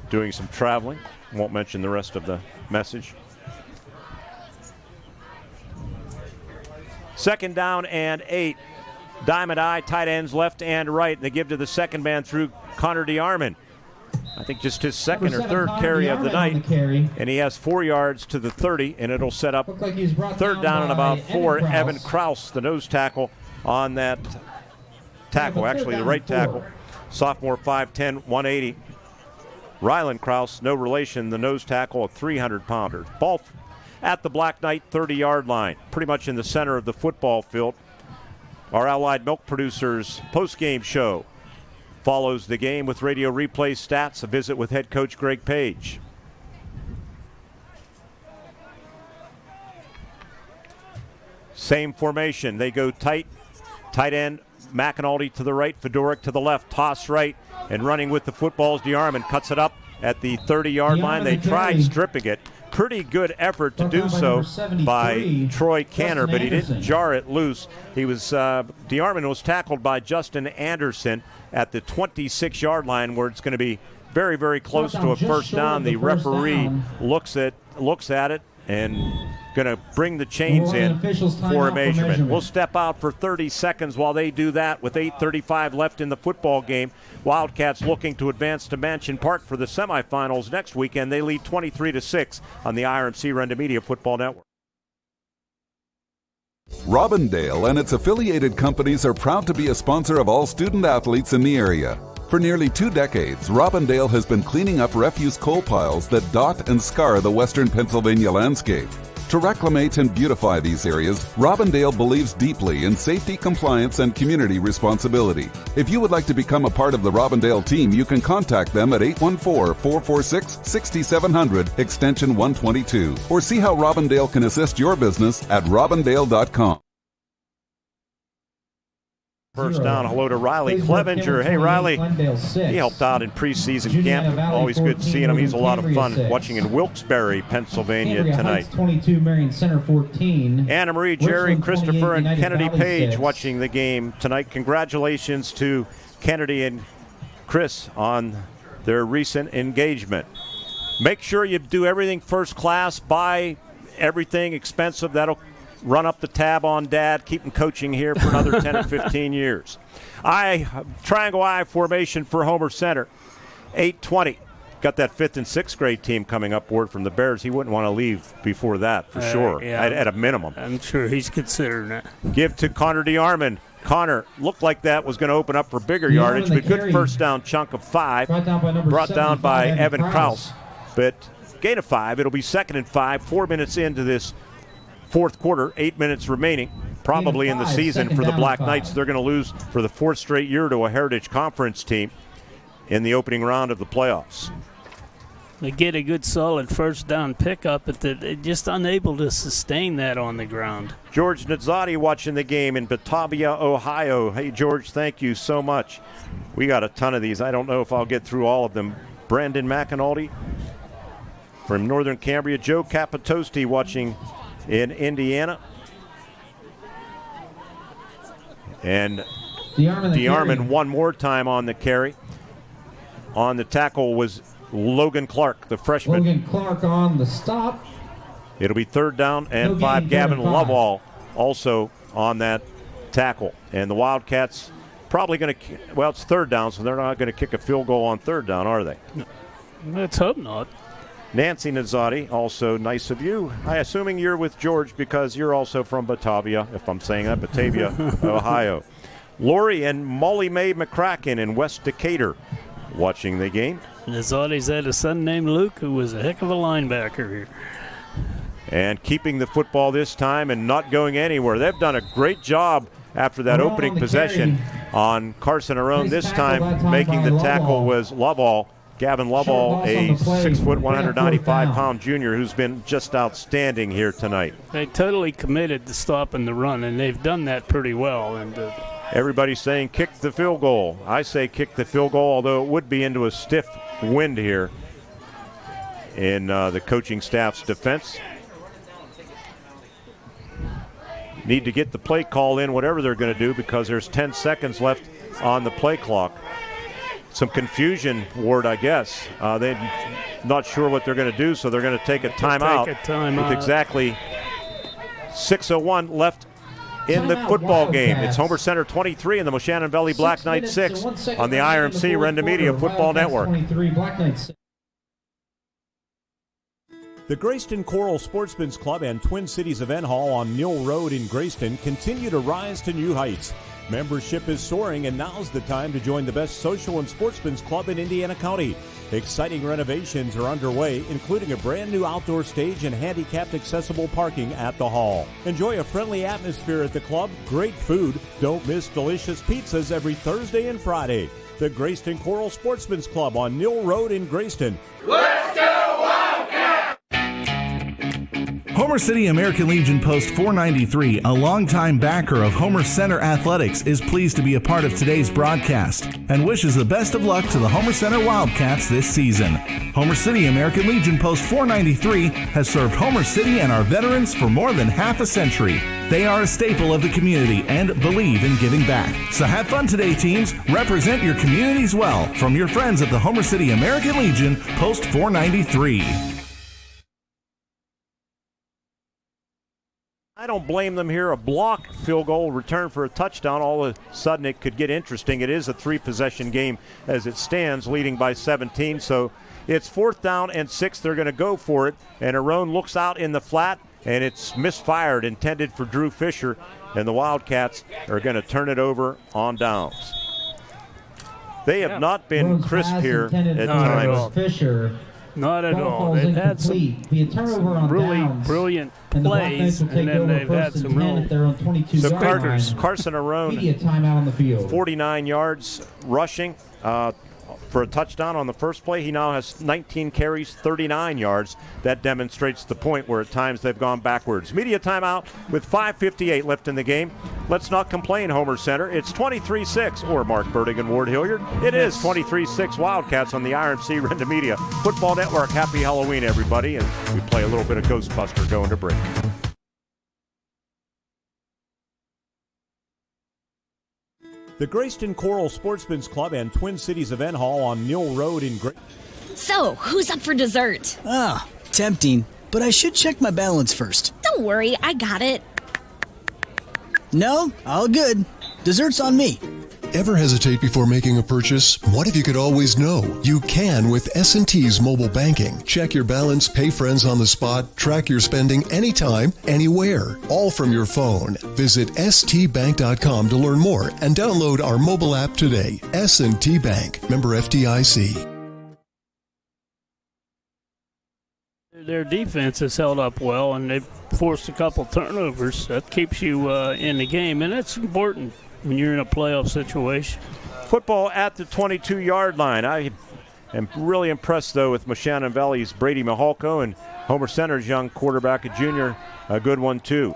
doing some traveling. Won't mention the rest of the message. Second down and 8. Diamond Eye, tight ends left and right. They give to the second man through Connor DeArmond. I think just his second or third carry of the night. And he has 4 yards to the 30, and it'll set up third down and about 4. Evan Kraus, the nose tackle on that tackle, actually the right tackle. Sophomore, 5'10", 180. Rylan Kraus, no relation, the nose tackle, a 300-pounder. Ball at the Black Knight 30-yard line, pretty much in the center of the football field. Our Allied Milk Producers postgame show follows the game with radio replay stats, a visit with head coach Greg Paige. Same formation. They go tight end. McAnulty to the right, Fedoruk to the left, toss right, and running with the footballs. DeArmond cuts it up at the 30-yard line. They tried stripping it. Pretty good effort to do so by Troy Canner, but he didn't jar it loose. He was DeArmond was tackled by Justin Anderson at the 26-yard line, where it's going to be very, very close to a first down. The referee looks at it and going to bring the chains in for a measurement. We'll step out for 30 seconds while they do that with 8:35 left in the football game. Wildcats looking to advance to Mansion Park for the semifinals next weekend. They lead 23-6 on the IRMC Renda Media Football Network. Robindale and its affiliated companies are proud to be a sponsor of all student athletes in the area. For nearly 2 decades, Robindale has been cleaning up refuse coal piles that dot and scar the western Pennsylvania landscape. To reclimate and beautify these areas, Robindale believes deeply in safety, compliance, and community responsibility. If you would like to become a part of the Robindale team, you can contact them at 814-446-6700, extension 122, or see how Robindale can assist your business at robindale.com. First down, hello to Riley Clevenger. Hey, Riley. He helped out in preseason camp. Always good seeing him. He's a lot of fun watching in Wilkes-Barre, Pennsylvania tonight. 22, Marion Center 14. Anna Marie, Jerry, Christopher, and Kennedy Paige watching the game tonight. Congratulations to Kennedy and Chris on their recent engagement. Make sure you do everything first class. Buy everything expensive. That'll run up the tab on Dad, keep him coaching here for another 10 or 15 years. Triangle I formation for Homer Center. 8:20. Got that 5th and 6th grade team coming up. Word from the Bears. He wouldn't want to leave before that for sure, yeah, at a minimum. I'm sure he's considering that. Give to Connor DeArmond. Connor looked like that was going to open up for bigger yardage, but good first down chunk of 5. Brought down by Evan Krause. But gain of 5. It'll be 2nd and 5, 4 minutes into this fourth quarter, 8 minutes remaining, probably in the season for the Black Knights. They're going to lose for the 4th straight year to a Heritage Conference team in the opening round of the playoffs. They get a good solid first down pickup, but they're just unable to sustain that on the ground. George Nazzati watching the game in Batavia, Ohio. Hey, George, thank you so much. We got a ton of these. I don't know if I'll get through all of them. Brandon McAnulty from Northern Cambria. Joe Capitosti watching in Indiana. And DeArmond one more time on the carry. On the tackle was Logan Clark, the freshman. Logan Clark on the stop. It'll be 3rd down and 5. Gavin Lovell also on that tackle. And the Wildcats probably going to, well, it's 3rd down, so they're not going to kick a field goal on 3rd down, are they? No. Let's hope not. Nancy Nazzati, also nice of you. I'm assuming you're with George because you're also from Batavia, if I'm saying that, Batavia, Ohio. Lori and Molly Mae McCracken in West Decatur watching the game. Nazzati's had a son named Luke who was a heck of a linebacker here. And keeping the football this time and not going anywhere. They've done a great job after that opening possession on Carson Arone. This time making the tackle was Lovell. Gavin Lovell, a 6 foot, 195-pound junior who's been just outstanding here tonight. They totally committed to stopping the run, and they've done that pretty well. And everybody's saying kick the field goal. I say kick the field goal, although it would be into a stiff wind here in the coaching staff's defense. Need to get the play call in, whatever they're going to do, because there's 10 seconds left on the play clock. Some confusion, Ward, I guess. They're not sure what they're going to do, so they're going to take a timeout with exactly 6:01 left in the football game. It's Homer Center 23 and the Moshannon Valley Black Knights 6 on the IRMC Renda Media Football Network. The Graceton-Coral Sportsman's Club and Twin Cities Event Hall on Mill Road in Graceton continue to rise to new heights. Membership is soaring, and now's the time to join the best social and sportsman's club in Indiana County. Exciting renovations are underway, including a brand new outdoor stage and handicapped accessible parking at the hall. Enjoy a friendly atmosphere at the club, great food. Don't miss delicious pizzas every Thursday and Friday. The Graceton-Coral Sportsman's Club on Mill Road in Graceton. Let's go Wildcats! Homer City American Legion Post 493, a longtime backer of Homer Center Athletics, is pleased to be a part of today's broadcast and wishes the best of luck to the Homer Center Wildcats this season. Homer City American Legion Post 493 has served Homer City and our veterans for more than half a century. They are a staple of the community and believe in giving back. So have fun today, teams. Represent your communities well. From your friends at the Homer City American Legion, Post 493. I don't blame them here. A block field goal return for a touchdown. All of a sudden it could get interesting. It is a 3-possession game as it stands, leading by 17. So it's 4th down and 6. They're going to go for it. And Arone looks out in the flat, and it's misfired, intended for Drew Fisher. And the Wildcats are going to turn it over on downs. They have not been crisp here at times. Fisher. Not at all. They've had some really brilliant plays, and then they've had some real. So Carson Arone, Immediate timeout on the field. 49 yards rushing for a touchdown on the first play. He now has 19 carries, 39 yards. That demonstrates the point where at times they've gone backwards. Media timeout with 5:58 left in the game. Let's not complain, Homer Center. It's 23-6, or Mark Bertig and Ward Hilliard. It is 23-6 Wildcats on the RMC Renda Media Football Network. Happy Halloween, everybody. And we play a little bit of Ghostbuster going to break. The Graceton-Coral Sportsman's Club and Twin Cities Event Hall on Mill Road in So, who's up for dessert? Tempting, but I should check my balance first. Don't worry, I got it. No, all good. Dessert's on me. Ever hesitate before making a purchase? What if you could always know? You can with S&T's mobile banking. Check your balance, pay friends on the spot, track your spending anytime, anywhere, all from your phone. Visit stbank.com to learn more and download our mobile app today. S&T Bank, member FDIC. Their defense has held up well, and they've forced a couple turnovers. That keeps you in the game, and that's important when you're in a playoff situation. Football at the 22-yard line. I am really impressed, though, with Moshannon Valley's Brady Mihalko and Homer Center's young quarterback, a junior, a good one, too.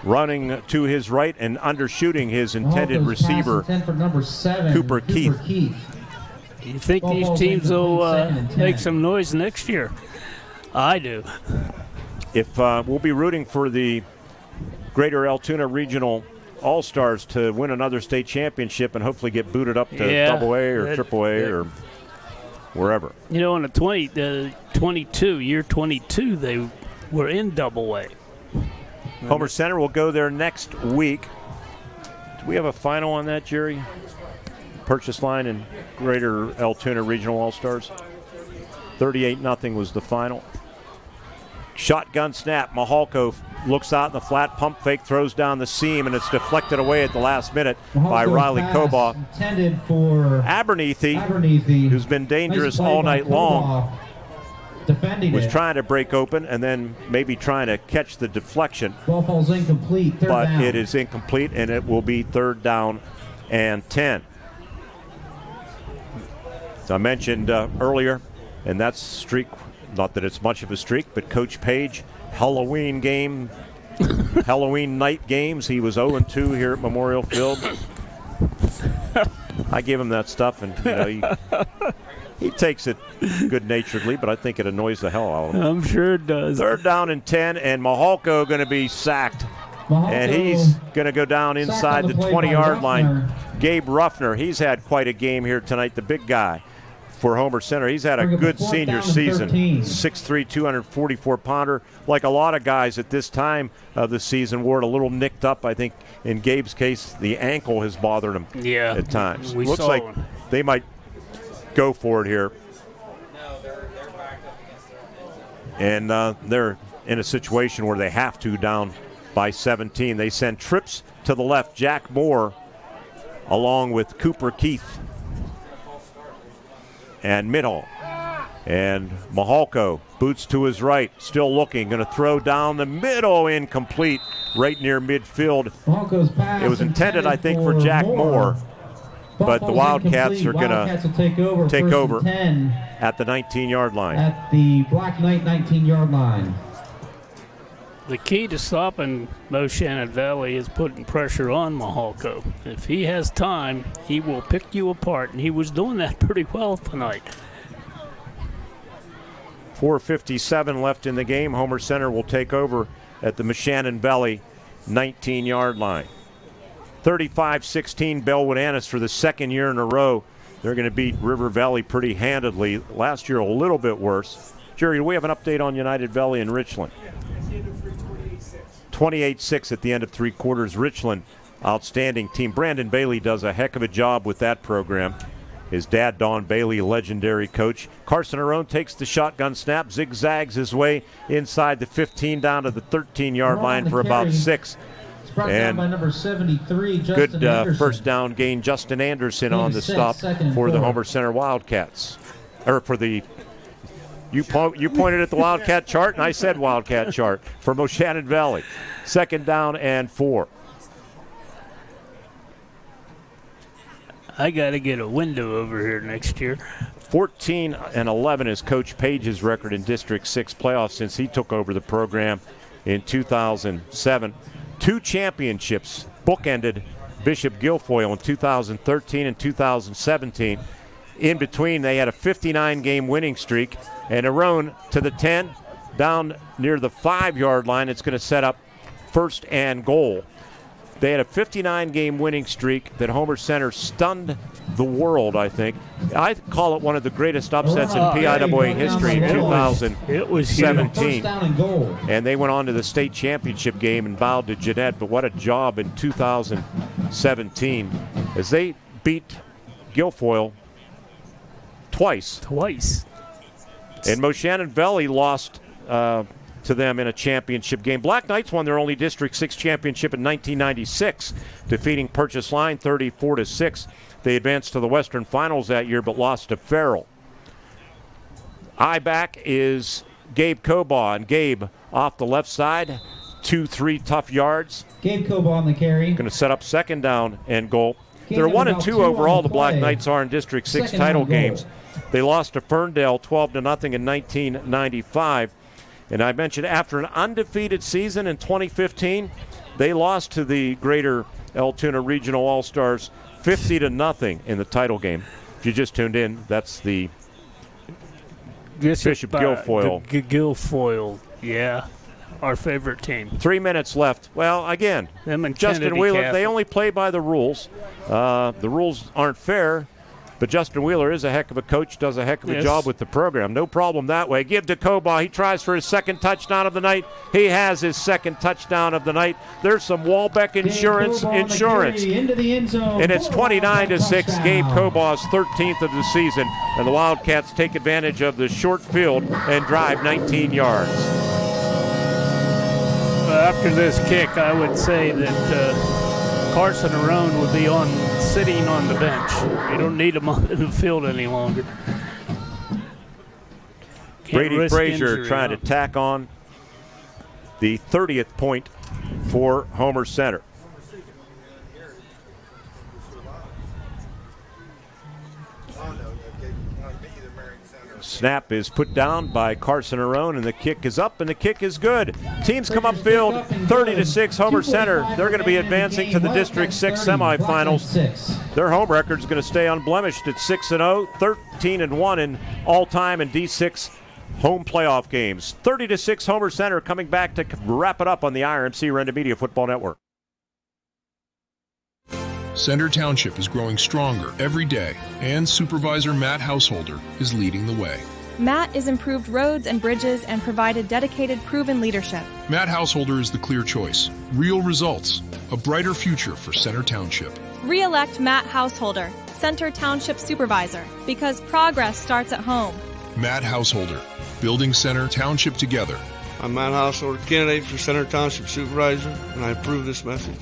Running to his right and undershooting his intended receiver, number 7, Cooper Keith. You think these teams will make some noise next year? I do. If we'll be rooting for the Greater Altoona Regional All-Stars to win another state championship and hopefully get booted up to AA or AAA or wherever. You know, in the 22, they were in AA. Homer Center will go there next week. Do we have a final on that, Jerry? Purchase line in Greater Altoona Regional All-Stars. 38-0 was the final. Shotgun snap. Mihalko looks out in the flat, pump fake, throws down the seam, and it's deflected away at the last minute by Riley Kobaugh. Intended for Abernethy, who's been dangerous all night long, was trying to break open and then maybe trying to catch the deflection. Ball falls incomplete. But it is incomplete, and it will be 3rd down and 10. As I mentioned earlier, and that's streak, not that it's much of a streak, but Coach Paige, Halloween game, Halloween night games. He was 0-2 here at Memorial Field. I give him that stuff, and he takes it good-naturedly, but I think it annoys the hell out of him. I'm sure it does. 3rd down and 10, and Mihalko going to be sacked. And he's going to go down inside the 20-yard line. Gabe Ruffner, he's had quite a game here tonight, the big guy for Homer Center. He's had a good senior season. 6'3", 244-pounder. Like a lot of guys at this time of the season, wore it a little nicked up. I think in Gabe's case, the ankle has bothered him at times. Looks like they might go for it here. And they're in a situation where they have to, down by 17. They send trips to the left. Jack Moore along with Cooper Keith and Midhall. And Mihalko boots to his right, still looking, going to throw down the middle, incomplete, right near midfield. It was intended, I think, for Jack Moore, but the Wildcats are going to take over at the 19-yard line. At the Black Knight 19-yard line. The key to stopping Moshannon Valley is putting pressure on Mahalko. If he has time, he will pick you apart, and he was doing that pretty well tonight. 4:57 left in the game. Homer Center will take over at the Moshannon Valley 19-yard line. 35-16 Bellwood Annis for the second year in a row. They're going to beat River Valley pretty handedly. Last year a little bit worse. Jerry, do we have an update on United Valley and Richland? 28-6 at the end of three quarters. Richland, outstanding team. Brandon Bailey does a heck of a job with that program. His dad, Don Bailey, legendary coach. Carson Arone takes the shotgun snap, zigzags his way inside the 15 down to the 13-yard line for about 6. Brought down by number 73, Justin good first down gain. Justin Anderson on the stop for the Homer Center Wildcats. Or for the, you pointed at the Wildcat chart, and I said Wildcat chart for Moshannon Valley. 2nd down and 4. I got to get a window over here next year. 14-11 is Coach Paige's record in District 6 playoffs since he took over the program in 2007. 2 championships bookended Bishop Guilfoyle in 2013 and 2017. In between, they had a 59-game winning streak, and Arone to the 10, down near the 5-yard line. It's going to set up 1st and goal. They had a 59-game winning streak that Homer Center stunned the world, I think. I call it one of the greatest upsets in PIAA history in 2017. And they went on to the state championship game and bowed to Jeanette, but what a job in 2017 as they beat Guilfoyle twice. And Moshannon Valley lost to them in a championship game. Black Knights won their only District 6 championship in 1996, defeating Purchase Line 34-6. They advanced to the Western Finals that year, but lost to Farrell. I-back is Gabe Cobaugh, and Gabe off the left side, 2-3 tough yards. Gabe Cobaugh on the carry. Going to set up 2nd down and goal. They're 1-2 overall, the Black Knights are in District 6 title games. They lost to Ferndale 12-0 in 1995. And I mentioned after an undefeated season in 2015, they lost to the Greater Altoona Regional All-Stars 50-0 in the title game. If you just tuned in, that's the Bishop Guilfoyle. Guilfoyle, yeah, our favorite team. 3 minutes left. Well, again, Justin Wheeler, Catholic. they only play by the rules. The rules aren't fair. But Justin Wheeler is a heck of a coach, does a heck of a job with the program. No problem that way. Give to Cobaugh. He tries for his 2nd touchdown of the night. He has his 2nd touchdown of the night. There's some Walbeck insurance. Into the end zone. And it's 29-6. Gabe Cobaugh's 13th of the season. And the Wildcats take advantage of the short field and drive 19 yards. After this kick, I would say that Carson Arone would be sitting on the bench. You don't need him on the field any longer. Brady Frazier trying to tack on the 30th point for Homer Center. Snap is put down by Carson Arone, and the kick is up, and the kick is good. Teams come upfield, 30-6 Homer Center. They're going to be advancing to the District 6 semifinals. Their home record is going to stay unblemished at 6-0, 13-1 in all-time in D6 home playoff games. 30-6 Homer Center coming back to wrap it up on the IRMC Renda Media Football Network. Center Township is growing stronger every day, and Supervisor Matt Householder is leading the way. Matt has improved roads and bridges and provided dedicated, proven leadership. Matt Householder is the clear choice. Real results, a brighter future for Center Township. Re-elect Matt Householder, Center Township Supervisor, because progress starts at home. Matt Householder, building Center Township together. I'm Matt Householder, candidate for Center Township Supervisor, and I approve this message.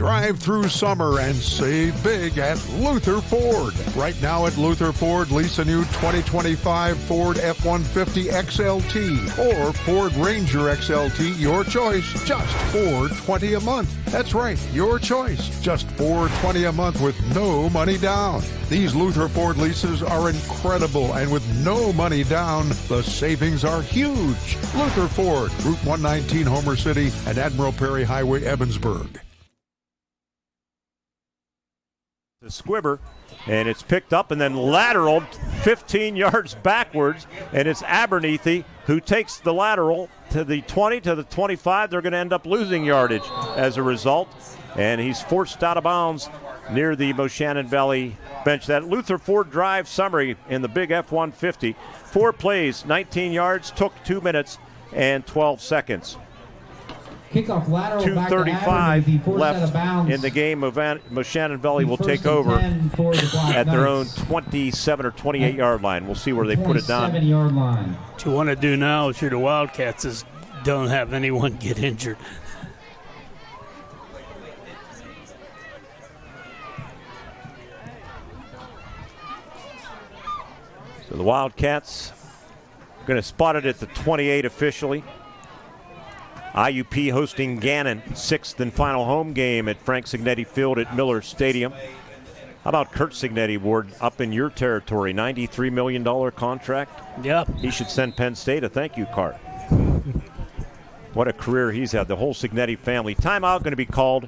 Drive through summer and save big at Luther Ford. Right now at Luther Ford, lease a new 2025 Ford F-150 XLT or Ford Ranger XLT, your choice, just $420 a month. That's right, your choice, just $420 a month with no money down. These Luther Ford leases are incredible, and with no money down, the savings are huge. Luther Ford, Route 119, Homer City, and Admiral Perry Highway, Evansburg. The squibber, and it's picked up and then lateraled 15 yards backwards, and it's Abernethy who takes the lateral to the 20, to the 25. They're going to end up losing yardage as a result, and he's forced out of bounds near the Moshannon Valley bench. That Luther Ford drive summary in the big F-150. 4 plays, 19 yards, took 2 minutes and 12 seconds. Kickoff lateral 2:35 left in the game. Moshannon Valley will take over at their own 27 or 28 yard line. We'll see where they put it down. 27-yard line. What you want to do now if you're the Wildcats is don't have anyone get injured. So the Wildcats are going to spot it at the 28 officially. IUP hosting Gannon, 6th and final home game at Frank Signetti Field at Miller Stadium. How about Kurt Signetti, Ward, up in your territory, $93 million contract? Yeah. He should send Penn State a thank you card. What a career he's had, the whole Signetti family. Timeout going to be called,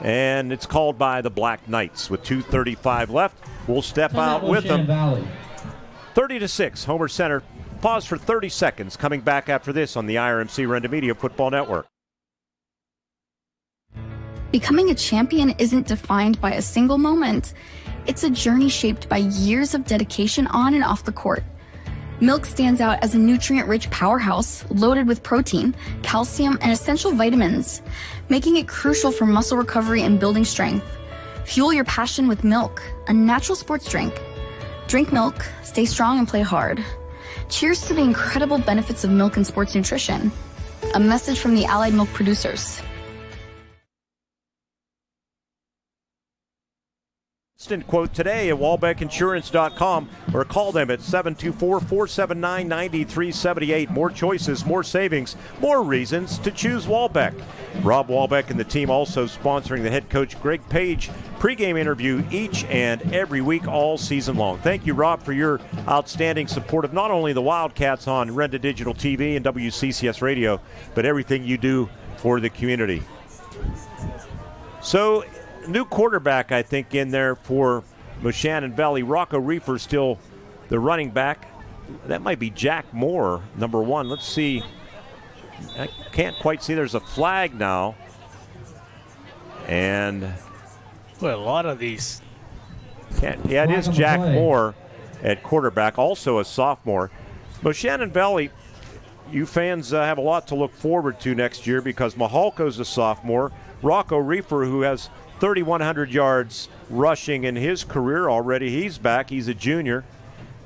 and it's called by the Black Knights with 2:35 left. We'll step out with them. 30-6, Homer Center. Pause for 30 seconds. Coming back after this on the IRMC Renda Media Football Network. Becoming a champion isn't defined by a single moment. It's a journey shaped by years of dedication on and off the court. Milk stands out as a nutrient-rich powerhouse loaded with protein, calcium, and essential vitamins, making it crucial for muscle recovery and building strength. Fuel your passion with milk, a natural sports drink. Drink milk, stay strong, and play hard. Cheers to the incredible benefits of milk and sports nutrition. A message from the Allied Milk producers. Instant quote today at WallbeckInsurance.com or call them at 724-479-9378. More choices, more savings, more reasons to choose Wallbeck. Rob Wallbeck and the team also sponsoring the head coach Greg Paige pregame interview each and every week all season long. Thank you, Rob, for your outstanding support of not only the Wildcats on Renda Digital TV and WCCS Radio, but everything you do for the community. So, new quarterback, I think, in there for Moshannon Valley. Rocco Reefer still the running back. That might be Jack Moore, number 1. Let's see. I can't quite see. There's a flag now. And well, a lot of these. Yeah, it is Jack Moore at quarterback, also a sophomore. Moshannon Valley, you fans have a lot to look forward to next year because Mahalko's a sophomore. Rocco Reefer, who has 3,100 yards rushing in his career already. He's back. He's a junior.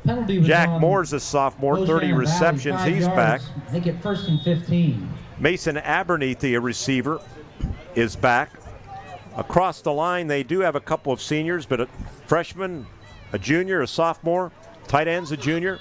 Jack Moore's a sophomore, 30 receptions. He's back. Make it 1st and 15. Mason Abernethy, a receiver, is back. Across the line, they do have a couple of seniors, but a freshman, a junior, a sophomore, tight end's a junior.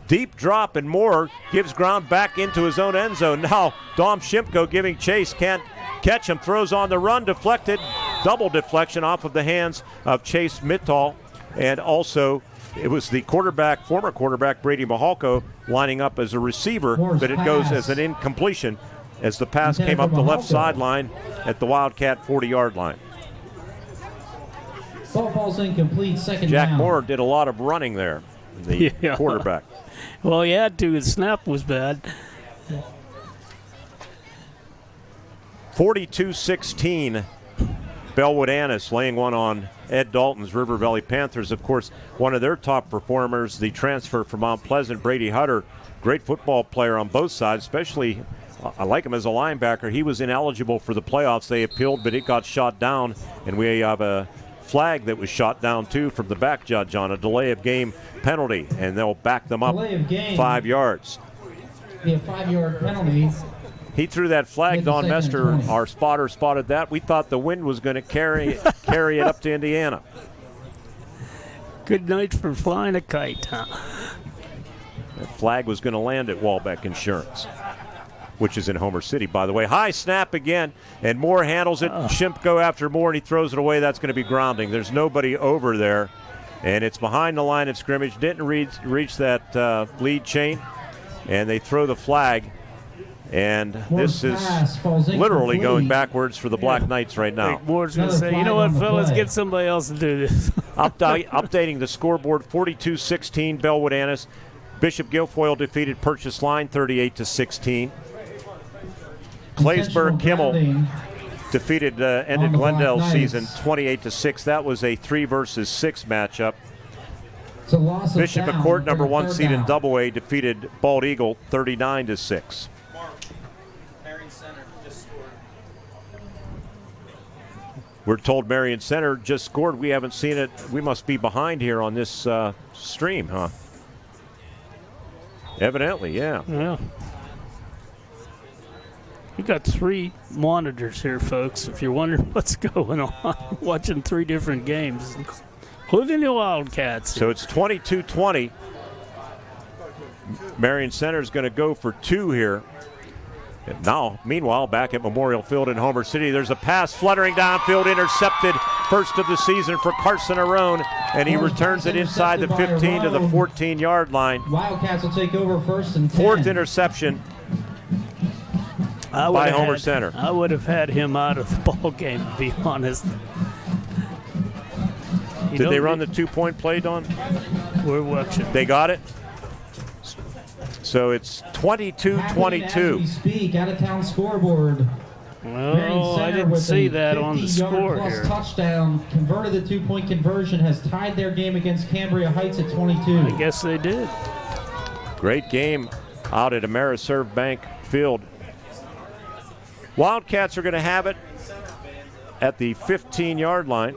Deep drop, and Moore gives ground back into his own end zone. Now, Dom Shimko giving chase, can't catch him, throws on the run, deflected, double deflection off of the hands of Chase Mittal, and also it was the quarterback, former quarterback Brady Mahalko lining up as a receiver, but it goes as an incompletion as the pass came up the left sideline at the Wildcat 40-yard line. Ball falls incomplete, second Jack down. Moore did a lot of running there, the quarterback. Well, he had to. His snap was bad. 42-16, Bellwood Annis laying one on Ed Dalton's River Valley Panthers. Of course, one of their top performers, the transfer from Mount Pleasant, Brady Hutter, great football player on both sides, especially I like him as a linebacker. He was ineligible for the playoffs. They appealed, but it got shot down, and we have a flag that was shot down too from the back judge on a delay of game penalty, and they'll back them up 5 yards. Be a 5-yard penalty. He threw that flag. Don Mester, our spotter, spotted that. We thought the wind was going to carry it up to Indiana. Good night for flying a kite, huh? That flag was going to land at Wahlbeck Insurance, which is in Homer City, by the way. High snap again, and Moore handles it. Schimpf go after Moore, and he throws it away. That's going to be grounding. There's nobody over there, and it's behind the line of scrimmage. Didn't reach that lead chain, and they throw the flag. And this is literally going backwards for the Black Knights right now. Moore's going to say, you know what, fellas, get somebody else to do this. Updating the scoreboard, 42-16, Bellwood Annis. Bishop Guilfoyle defeated Purchase Line 38-16. Claysburg Kimmel ended Glendale's season 28-6. That was a 3 versus 6 matchup. Bishop McCourt, number 1 seed in Double-A, defeated Bald Eagle 39-6. We're told Marion Center just scored. We haven't seen it. We must be behind here on this stream, huh? Evidently, yeah. Yeah. We got 3 monitors here, folks. If you're wondering what's going on, watching 3 different games, including the Wildcats. So it's 22-20. Marion Center is going to go for 2 here. And now, meanwhile, back at Memorial Field in Homer City, there's a pass fluttering downfield, intercepted, first of the season for Carson Arone, and he returns it inside the 15 to the 14-yard line. Wildcats will take over first and 10. 4th interception by Homer Center. I would have had him out of the ball game, to be honest. Did they run the 2-point play, Don? We're watching. They got it? So it's 22-22. As we speak, out-of-town scoreboard. Well, I didn't see that on the score here. Touchdown, converted the 2-point conversion, has tied their game against Cambria Heights at 22. I guess they did. Great game out at Ameriserve Bank Field. Wildcats are going to have it at the 15-yard line.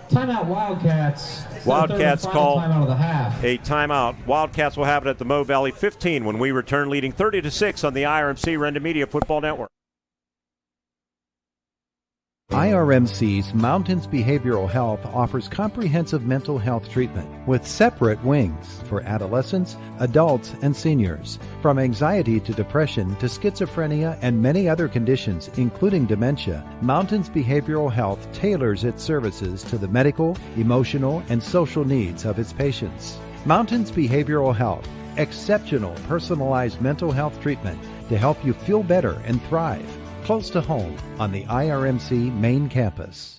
Timeout Wildcats. Wildcats call timeout of the half. A timeout. Wildcats will have it at the Mo Valley 15 when we return, leading 30-6 on the IRMC Renda Media Football Network. IRMC's Mountains Behavioral Health offers comprehensive mental health treatment with separate wings for adolescents, adults, and seniors. From anxiety to depression to schizophrenia and many other conditions, including dementia, Mountains Behavioral Health tailors its services to the medical, emotional, and social needs of its patients. Mountains Behavioral Health, exceptional personalized mental health treatment to help you feel better and thrive. Close to home on the IRMC main campus.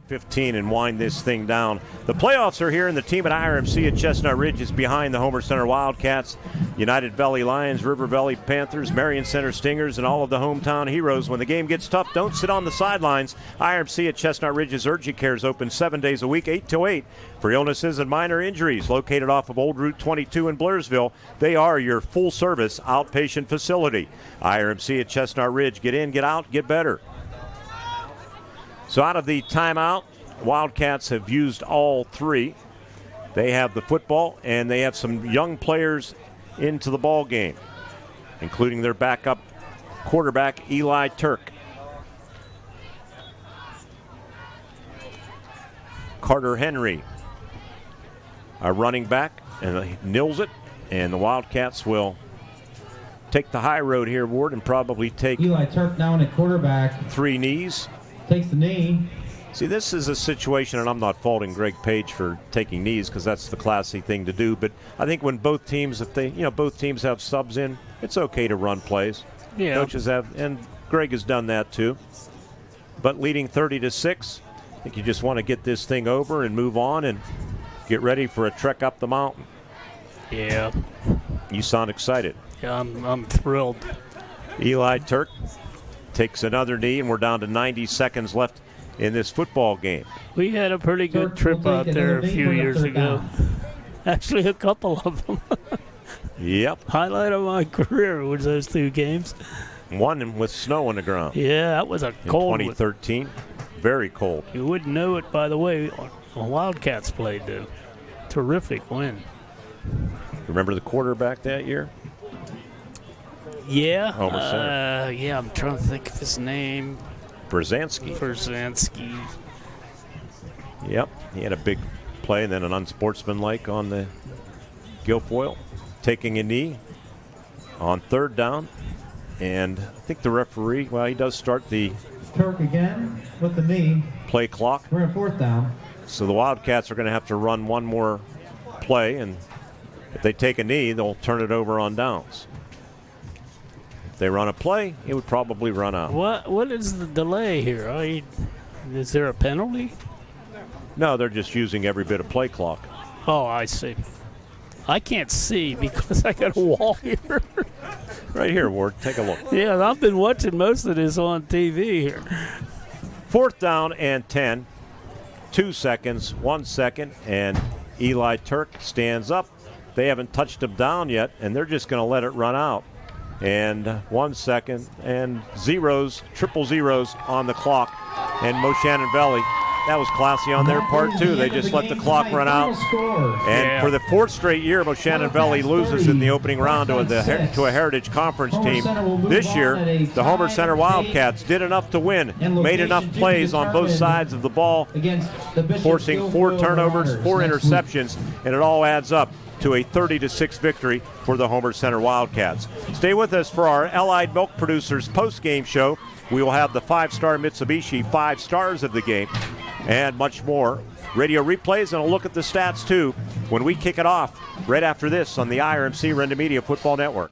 15 and wind this thing down. The playoffs are here, and the team at IRMC at Chestnut Ridge is behind the Homer Center Wildcats, United Valley Lions, River Valley Panthers, Marion Center Stingers, and all of the hometown heroes. When the game gets tough, don't sit on the sidelines. IRMC at Chestnut Ridge's Urgent Care is open 7 days a week, 8 to 8, for illnesses and minor injuries. Located off of Old Route 22 in Blairsville, they are your full-service outpatient facility. IRMC at Chestnut Ridge. Get in, get out, get better. So out of the timeout, Wildcats have used all 3. They have the football, and they have some young players into the ball game, including their backup quarterback, Eli Turk. Carter Henry, a running back, and he nils it, and the Wildcats will take the high road here, Ward, and probably take Eli Turk down at quarterback. 3 knees. Takes the knee. See, this is a situation, and I'm not faulting Greg Paige for taking knees because that's the classy thing to do. But I think when both teams, both teams have subs in, it's okay to run plays. Yeah. Coaches have, and Greg has done that too. But leading 30-6, I think you just want to get this thing over and move on and get ready for a trek up the mountain. Yeah. You sound excited. Yeah, I'm thrilled. Eli Turk takes another knee, and we're down to 90 seconds left in this football game. We had a pretty good trip out there a few years ago. Actually, a couple of them. Yep. Highlight of my career was those 2 games. One with snow on the ground. Yeah, that was a cold 2013. Very cold. You wouldn't know it by the way the Wildcats played, though. Terrific win. Remember the quarterback that year? Yeah. Homer Center. Yeah, I'm trying to think of his name. Brzezinski. Yep, he had a big play and then an unsportsmanlike on the Guilfoyle, taking a knee on third down. And I think the referee, well, he does start the Turk again with the knee. Play clock. We're at fourth down. So the Wildcats are going to have to run one more play, and if they take a knee, they'll turn it over on downs. If they run a play, it would probably run out. What is the delay here? Is there a penalty? No, they're just using every bit of play clock. Oh, I see. I can't see because I got a wall here. Right here, Ward. Take a look. Yeah, I've been watching most of this on TV here. Fourth down and 10. 2 seconds, 1 second, and Eli Turk stands up. They haven't touched him down yet, and they're just going to let it run out. And 1 second, and triple zeros on the clock. And Moshannon Valley, that was classy on their part, too. They just let the clock run out. And for the fourth straight year, Moshannon Valley loses in the opening round to a Heritage Conference team. This year, the Homer Center Wildcats did enough to win, made enough plays on both sides of the ball, forcing 4 turnovers, 4 interceptions, and it all adds up to a 30-6 victory for the Homer Center Wildcats. Stay with us for our Allied Milk Producers post-game show. We will have the 5-star Mitsubishi 5 stars of the game and much more. Radio replays and a look at the stats, too, when we kick it off right after this on the IRMC Renda Media Football Network.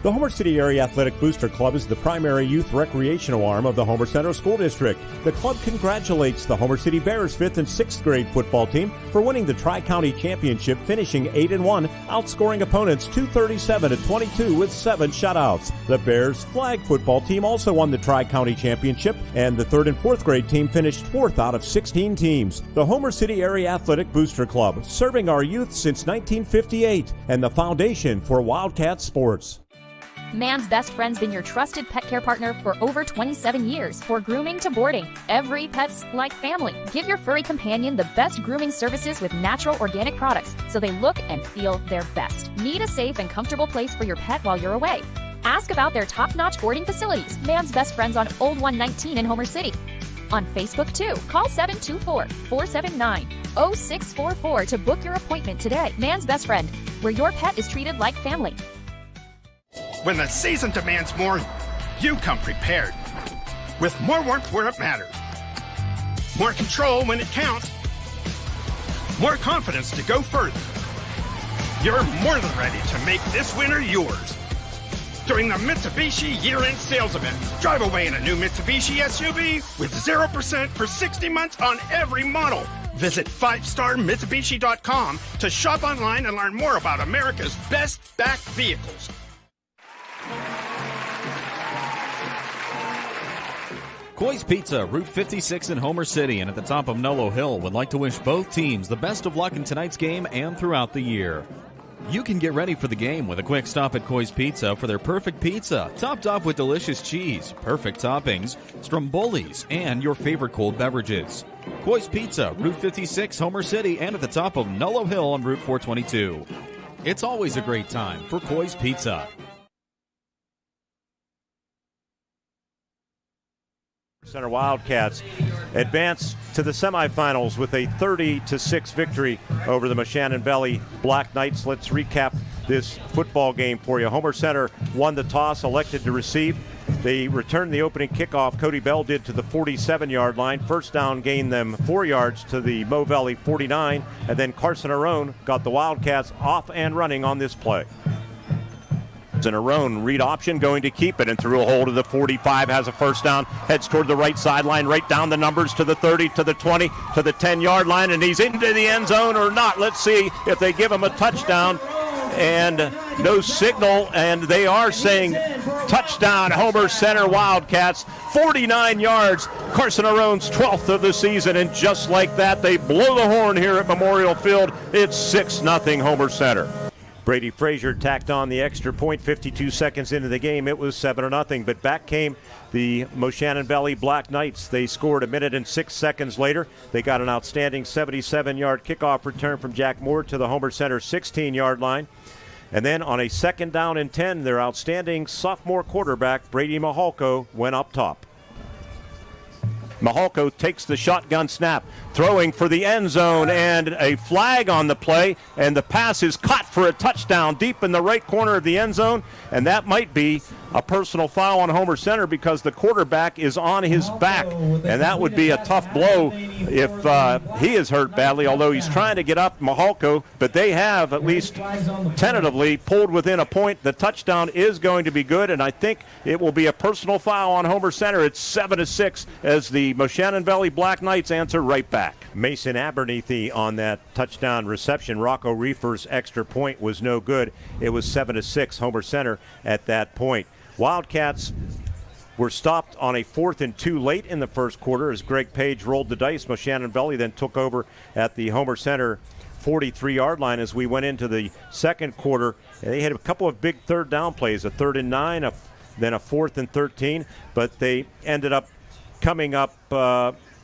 The Homer City Area Athletic Booster Club is the primary youth recreational arm of the Homer Center School District. The club congratulates the Homer City Bears 5th and 6th grade football team for winning the Tri-County Championship, finishing 8-1, outscoring opponents 237-22 with 7 shutouts. The Bears flag football team also won the Tri-County Championship, and the 3rd and 4th grade team finished 4th out of 16 teams. The Homer City Area Athletic Booster Club, serving our youth since 1958, and the foundation for Wildcat sports. Man's Best Friend's been your trusted pet care partner for over 27 years. For grooming to boarding, every pet's like family. Give your furry companion the best grooming services with natural organic products so they look and feel their best. Need a safe and comfortable place for your pet while you're away? Ask about their top-notch boarding facilities. Man's Best Friend's on Old 119 in Homer City. On Facebook, too. Call 724-479-0644 to book your appointment today. Man's Best Friend, where your pet is treated like family. When the season demands more, you come prepared. With more warmth where it matters. More control when it counts. More confidence to go further. You're more than ready to make this winter yours. During the Mitsubishi year-end sales event, drive away in a new Mitsubishi SUV with 0% for 60 months on every model. Visit 5starmitsubishi.com to shop online and learn more about America's best backed vehicles. Coy's Pizza, Route 56 in Homer City and at the top of Nolo Hill would like to wish both teams the best of luck in tonight's game and throughout the year. You can get ready for the game with a quick stop at Coy's Pizza for their perfect pizza, topped off with delicious cheese, perfect toppings, strombolis, and your favorite cold beverages. Coy's Pizza, Route 56, Homer City, and at the top of Nolo Hill on Route 422. It's always a great time for Coy's Pizza. Center Wildcats advance to the semifinals with a 30-6 victory over the Moshannon Valley Black Knights. Let's recap this football game for you. Homer Center won the toss, elected to receive. They returned the opening kickoff. Cody Bell did to the 47-yard line. First down gained them 4 yards to the Mo Valley 49, and then Carson Arone got the Wildcats off and running on this play. And Arone, read option, going to keep it, and through a hole to the 45, has a first down, heads toward the right sideline, right down the numbers to the 30, to the 20, to the 10-yard line, and he's into the end zone or not. Let's see if they give him a touchdown. And no signal, and they are saying touchdown, Homer Center Wildcats, 49 yards, Carson Arone's 12th of the season, and just like that, they blow the horn here at Memorial Field. It's 6-0 Homer Center. Brady Frazier tacked on the extra point 52 seconds into the game. It was 7-0, but back came the Moshannon Valley Black Knights. They scored 1 minute and 6 seconds later. They got an outstanding 77-yard kickoff return from Jack Moore to the Homer Center 16-yard line. And then on a 2nd down and 10, their outstanding sophomore quarterback, Brady Mahalko, went up top. Mahalko takes the shotgun snap, throwing for the end zone, and a flag on the play, and the pass is caught for a touchdown deep in the right corner of the end zone, and that might be a personal foul on Homer Center because the quarterback is on his back, and that would be a tough blow if he is hurt badly, although he's trying to get up, Mahalko, but they have at least tentatively pulled within a point. The touchdown is going to be good, and I think it will be a personal foul on Homer Center. It's 7-6 as the Moshannon Valley Black Knights answer right back. Mason Abernethy on that touchdown reception. Rocco Reefer's extra point was no good. It was 7-6 Homer Center at that point. Wildcats were stopped on a 4th and 2 late in the first quarter as Greg Paige rolled the dice. Moshannon Valley then took over at the Homer Center 43-yard line as we went into the second quarter. They had a couple of big 3rd down plays, a 3rd and 9, then a 4th and 13, but they ended up coming up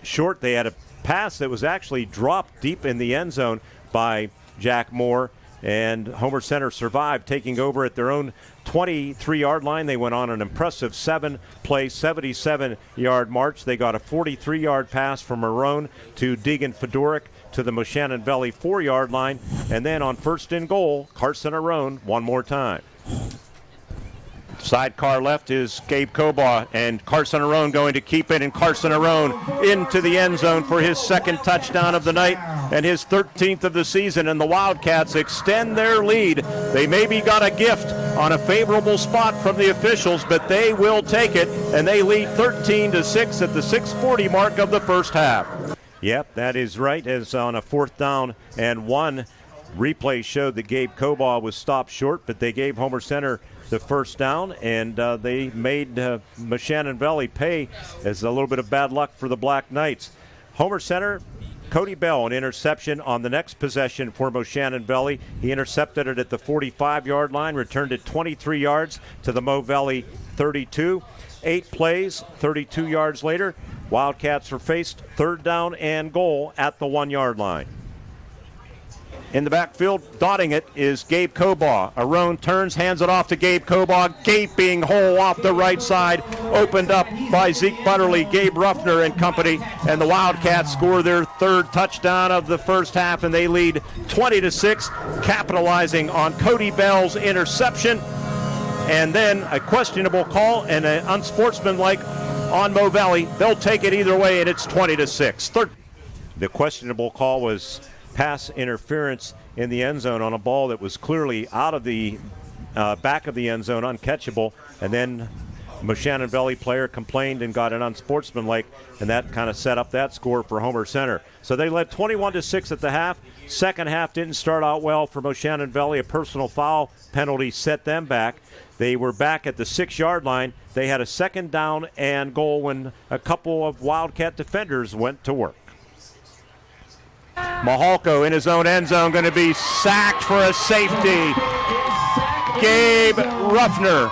short. They had a pass that was actually dropped deep in the end zone by Jack Moore, and Homer Center survived, taking over at their own 23-yard line. They went on an impressive 7-play, 77-yard march. They got a 43-yard pass from Marone to Deegan Fedoric to the Moshannon Valley 4-yard line, and then on 1st and goal, Carson Arone one more time. Sidecar left is Gabe Cobaugh, and Carson Arone going to keep it, and Carson Arone into the end zone for his 2nd touchdown of the night and his 13th of the season, and the Wildcats extend their lead. They maybe got a gift on a favorable spot from the officials, but they will take it, and they lead 13-6 at the 6:40 mark of the first half. Yep, that is right, as on a 4th down and 1, replay showed that Gabe Cobaugh was stopped short, but they gave Homer Center the first down, and they made Moshannon Valley pay as a little bit of bad luck for the Black Knights. Homer Center, Cody Bell, an interception on the next possession for Moshannon Valley. He intercepted it at the 45-yard line, returned it 23 yards to the Mo Valley 32. 8 plays, 32 yards later, Wildcats were faced 3rd down and goal at the 1-yard line. In the backfield, dotting it is Gabe Cobaugh. Arone turns, hands it off to Gabe Cobaugh. Gaping hole off the right side, opened up by Zeke Butterly, Gabe Ruffner and company, and the Wildcats score their 3rd touchdown of the first half, and they lead 20-6, capitalizing on Cody Bell's interception, and then a questionable call and an unsportsmanlike on Mo Valley. They'll take it either way, and it's 20-6. The questionable call was pass interference in the end zone on a ball that was clearly out of the back of the end zone, uncatchable, and then Moshannon Valley player complained and got an unsportsmanlike, and that kind of set up that score for Homer Center. So they led 21-6 at the half. Second half didn't start out well for Moshannon Valley. A personal foul penalty set them back. They were back at the 6-yard line. They had a 2nd down and goal when a couple of Wildcat defenders went to work. Mahalko in his own end zone, going to be sacked for a safety. Gabe Ruffner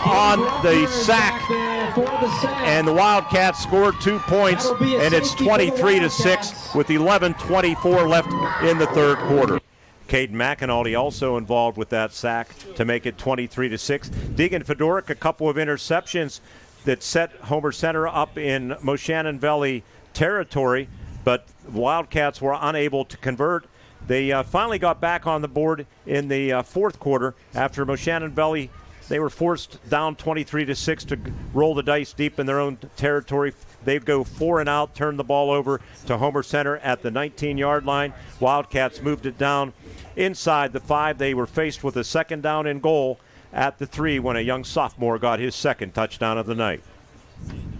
on the sack, and the Wildcats scored 2 points, and it's 23-6 with 11:24 left in the 3rd quarter. Caden McAnulty also involved with that sack to make it 23-6. Deegan Fedoric, a couple of interceptions that set Homer Center up in Moshannon Valley territory, but Wildcats were unable to convert. They finally got back on the board in the 4th quarter after Moshannon Valley. They were forced down 23-6 to roll the dice deep in their own territory. They go 4 and out, turn the ball over to Homer Center at the 19-yard line. Wildcats moved it down inside the 5. They were faced with a 2nd down and goal at the 3 when a young sophomore got his 2nd touchdown of the night.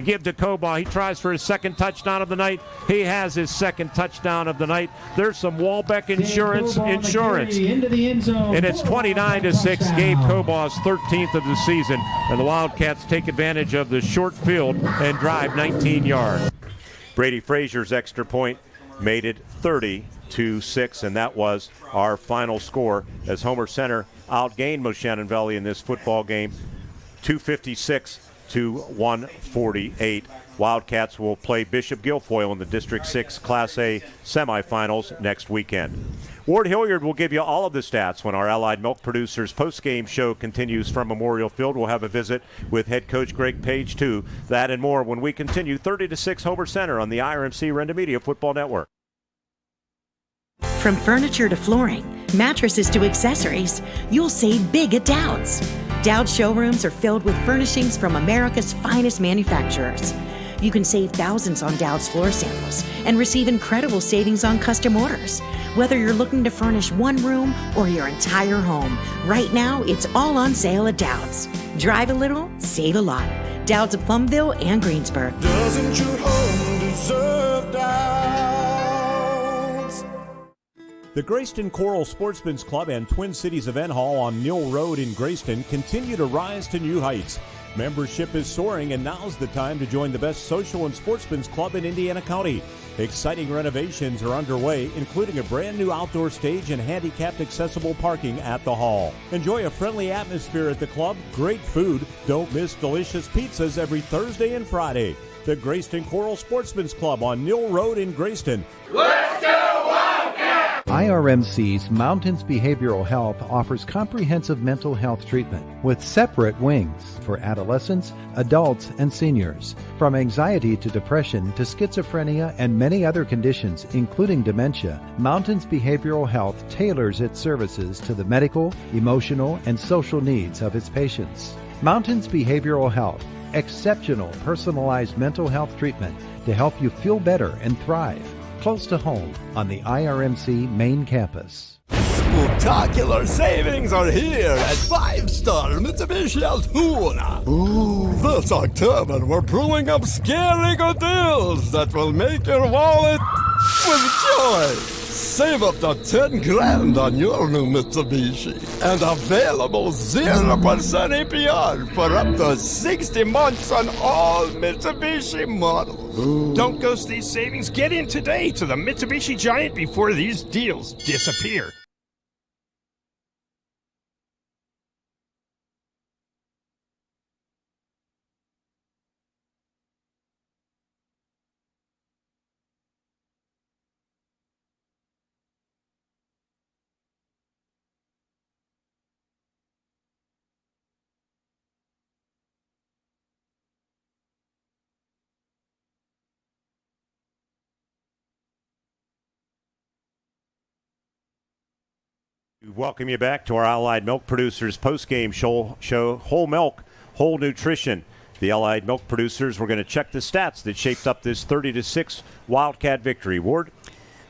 Give to Cobaugh. He tries for his 2nd touchdown of the night. He has his 2nd touchdown of the night. There's some Walbeck insurance. Into the end zone. And it's 29-6, Gabe Cobaugh's 13th of the season. And the Wildcats take advantage of the short field and drive 19 yards. Brady Frazier's extra point made it 30-6. 2-6, and that was our final score as Homer Center outgained Moshannon Valley in this football game, 256 to 148. Wildcats will play Bishop Guilfoyle in the District 6 Class A semifinals next weekend. Ward Hilliard will give you all of the stats when our Allied Milk Producers postgame show continues from Memorial Field. We'll have a visit with head coach Greg Paige, too. That and more when we continue 30-6 Homer Center on the IRMC Renda Media Football Network. From furniture to flooring, mattresses to accessories, you'll save big at Dowd's. Dowd's showrooms are filled with furnishings from America's finest manufacturers. You can save thousands on Dowd's floor samples and receive incredible savings on custom orders. Whether you're looking to furnish one room or your entire home, right now it's all on sale at Dowd's. Drive a little, save a lot. Dowd's of Plumville and Greensburg. Doesn't your home deserve Dowd's? The Graceton-Coral Sportsman's Club and Twin Cities Event Hall on Mill Road in Graceton continue to rise to new heights. Membership is soaring, and now's the time to join the best social and sportsman's club in Indiana County. Exciting renovations are underway, including a brand new outdoor stage and handicapped accessible parking at the hall. Enjoy a friendly atmosphere at the club, great food. Don't miss delicious pizzas every Thursday and Friday. The Graceton-Coral Sportsman's Club on Mill Road in Graceton. Let's go Wildcats! IRMC's Mountains Behavioral Health offers comprehensive mental health treatment with separate wings for adolescents, adults, and seniors. From anxiety to depression to schizophrenia and many other conditions, including dementia, Mountains Behavioral Health tailors its services to the medical, emotional, and social needs of its patients. Mountains Behavioral Health, exceptional personalized mental health treatment to help you feel better and thrive. Close to home on the IRMC main campus. Spectacular savings are here at 5-star Mitsubishi Altoona. Ooh, this October we're brewing up scary good deals that will make your wallet with joy. Save up to 10 grand on your new Mitsubishi and available 0% APR for up to 60 months on all Mitsubishi models. Ooh. Don't ghost these savings. Get in today to the Mitsubishi Giant before these deals disappear. Welcome you back to our Allied Milk Producers post-game show, Whole Milk, Whole Nutrition. The Allied Milk Producers, we're going to check the stats that shaped up this 30-6 Wildcat victory. Ward?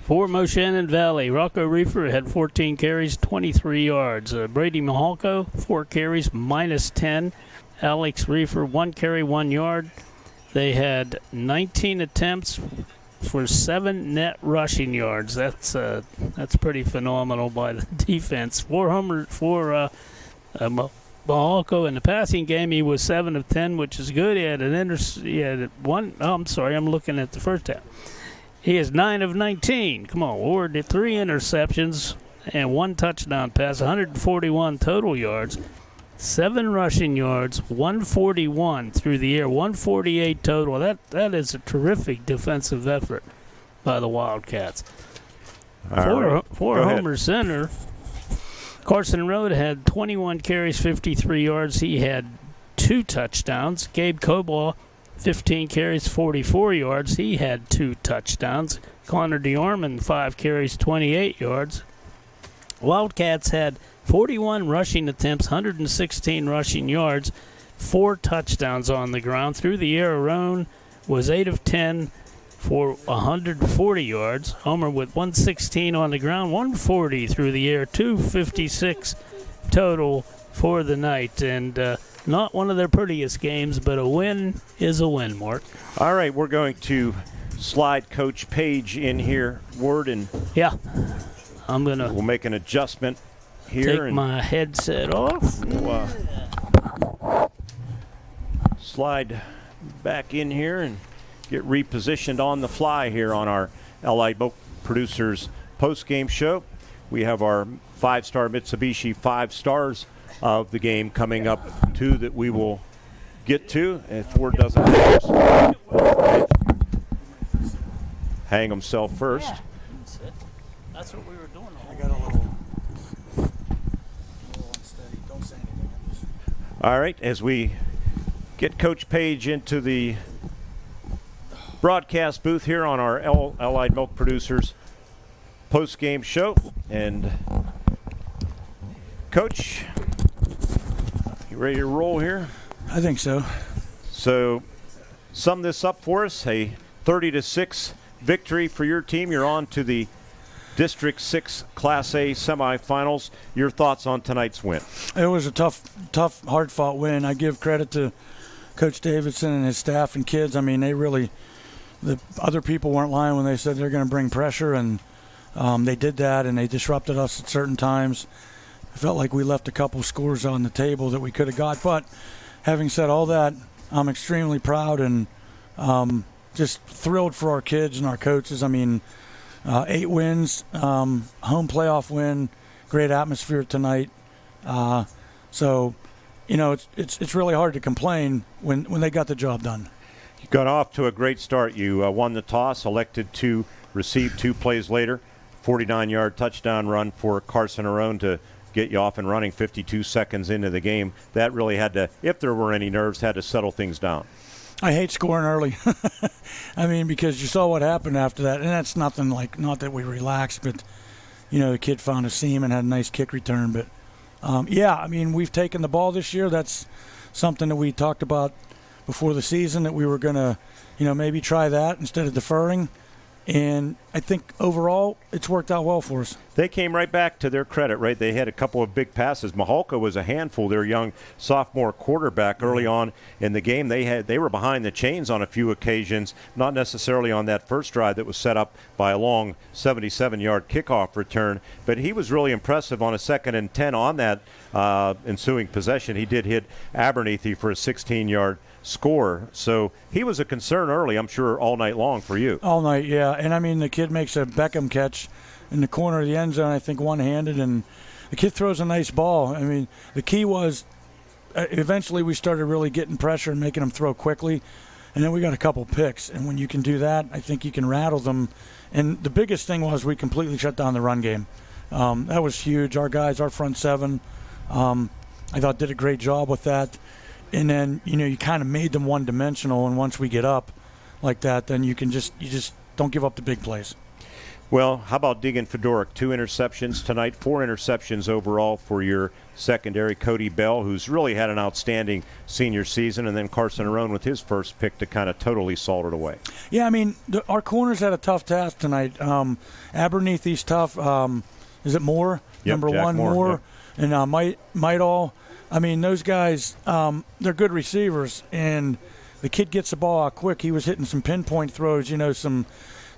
For Moshannon Valley, Rocco Reefer had 14 carries, 23 yards. Brady Mahalko, 4 carries, -10. Alex Reefer, 1 carry, 1 yard. They had 19 attempts for 7 net rushing yards. That's pretty phenomenal by the defense. For Mahalko in the passing game, he was 7 of 10, which is good. He had I'm looking at the first half. He is 9 of 19. Come on, Ward did 3 interceptions and 1 touchdown pass, 141 total yards, 7 rushing yards, 141 through the air, 148 total. That is a terrific defensive effort by the Wildcats. For Homer Center, Carson Road had 21 carries, 53 yards. He had 2 touchdowns. Gabe Cobaugh, 15 carries, 44 yards. He had 2 touchdowns. Connor DeOrmond, 5 carries, 28 yards. Wildcats had 41 rushing attempts, 116 rushing yards, 4 touchdowns on the ground. Through the air, Roan was 8 of 10 for 140 yards. Homer with 116 on the ground, 140 through the air, 256 total for the night. And not one of their prettiest games, but a win is a win, Mark. All right, we're going to slide Coach Paige in here, Word, and we'll make an adjustment here. Take my headset off. We'll, slide back in here and get repositioned on the fly here on our Allied Milk Producers post-game show. We have our 5-star Mitsubishi 5 stars of the game coming up, too, that we will get to. And Ford doesn't hang himself first. Yeah. That's what we were doing. I got a little unsteady. Don't say anything. All right, as we get Coach Paige into the broadcast booth here on our Allied Milk Producers post-game show. And Coach, you ready to roll here? I think so. So sum this up for us. A 30-6 victory for your team. You're on to the District 6 Class A semifinals. Your thoughts on tonight's win? It was a tough, hard-fought win. I give credit to Coach Davidson and his staff and kids. I mean, the other people weren't lying when they said they're going to bring pressure, and they did that, and they disrupted us at certain times. I felt like we left a couple scores on the table that we could have got. But having said all that, I'm extremely proud and just thrilled for our kids and our coaches. I mean, 8 wins, home playoff win, great atmosphere tonight. So, it's really hard to complain when they got the job done. You got off to a great start. You won the toss, elected to receive 2 plays later. 49-yard touchdown run for Carson Arone to get you off and running 52 seconds into the game. That really had to, if there were any nerves, had to settle things down. I hate scoring early. I mean, because you saw what happened after that. And that's nothing like, not that we relaxed, but, the kid found a seam and had a nice kick return. But, I mean, we've taken the ball this year. That's something that we talked about before the season, that we were going to, maybe try that instead of deferring. And I think overall it's worked out well for us. They came right back to their credit, right? They had a couple of big passes. Mahalka was a handful, their young sophomore quarterback early on in the game. They were behind the chains on a few occasions, not necessarily on that first drive that was set up by a long 77-yard kickoff return. But he was really impressive on a 2nd and 10 on that ensuing possession. He did hit Abernethy for a 16-yard score. So he was a concern early, I'm sure, all night long for you. All night, yeah. And, I mean, the kid makes a Beckham catch in the corner of the end zone, I think one-handed, and the kid throws a nice ball. I mean, the key was eventually we started really getting pressure and making them throw quickly, and then we got a couple picks. And when you can do that, I think you can rattle them. And the biggest thing was we completely shut down the run game. That was huge. Our guys, our front 7, I thought did a great job with that. And then, you kind of made them one-dimensional, and once we get up like that, then you just don't give up the big plays. Well, how about Deegan Fedoruk? 2 interceptions tonight, 4 interceptions overall for your secondary. Cody Bell, who's really had an outstanding senior season, and then Carson Arone with his first pick to kind of totally salt it away. Yeah, I mean, our corners had a tough task tonight. Abernethy's tough. Is it Moore? Yep, Number Jack 1, Moore. Yep. And Might-all. I mean, those guys, they're good receivers, and the kid gets the ball out quick. He was hitting some pinpoint throws, some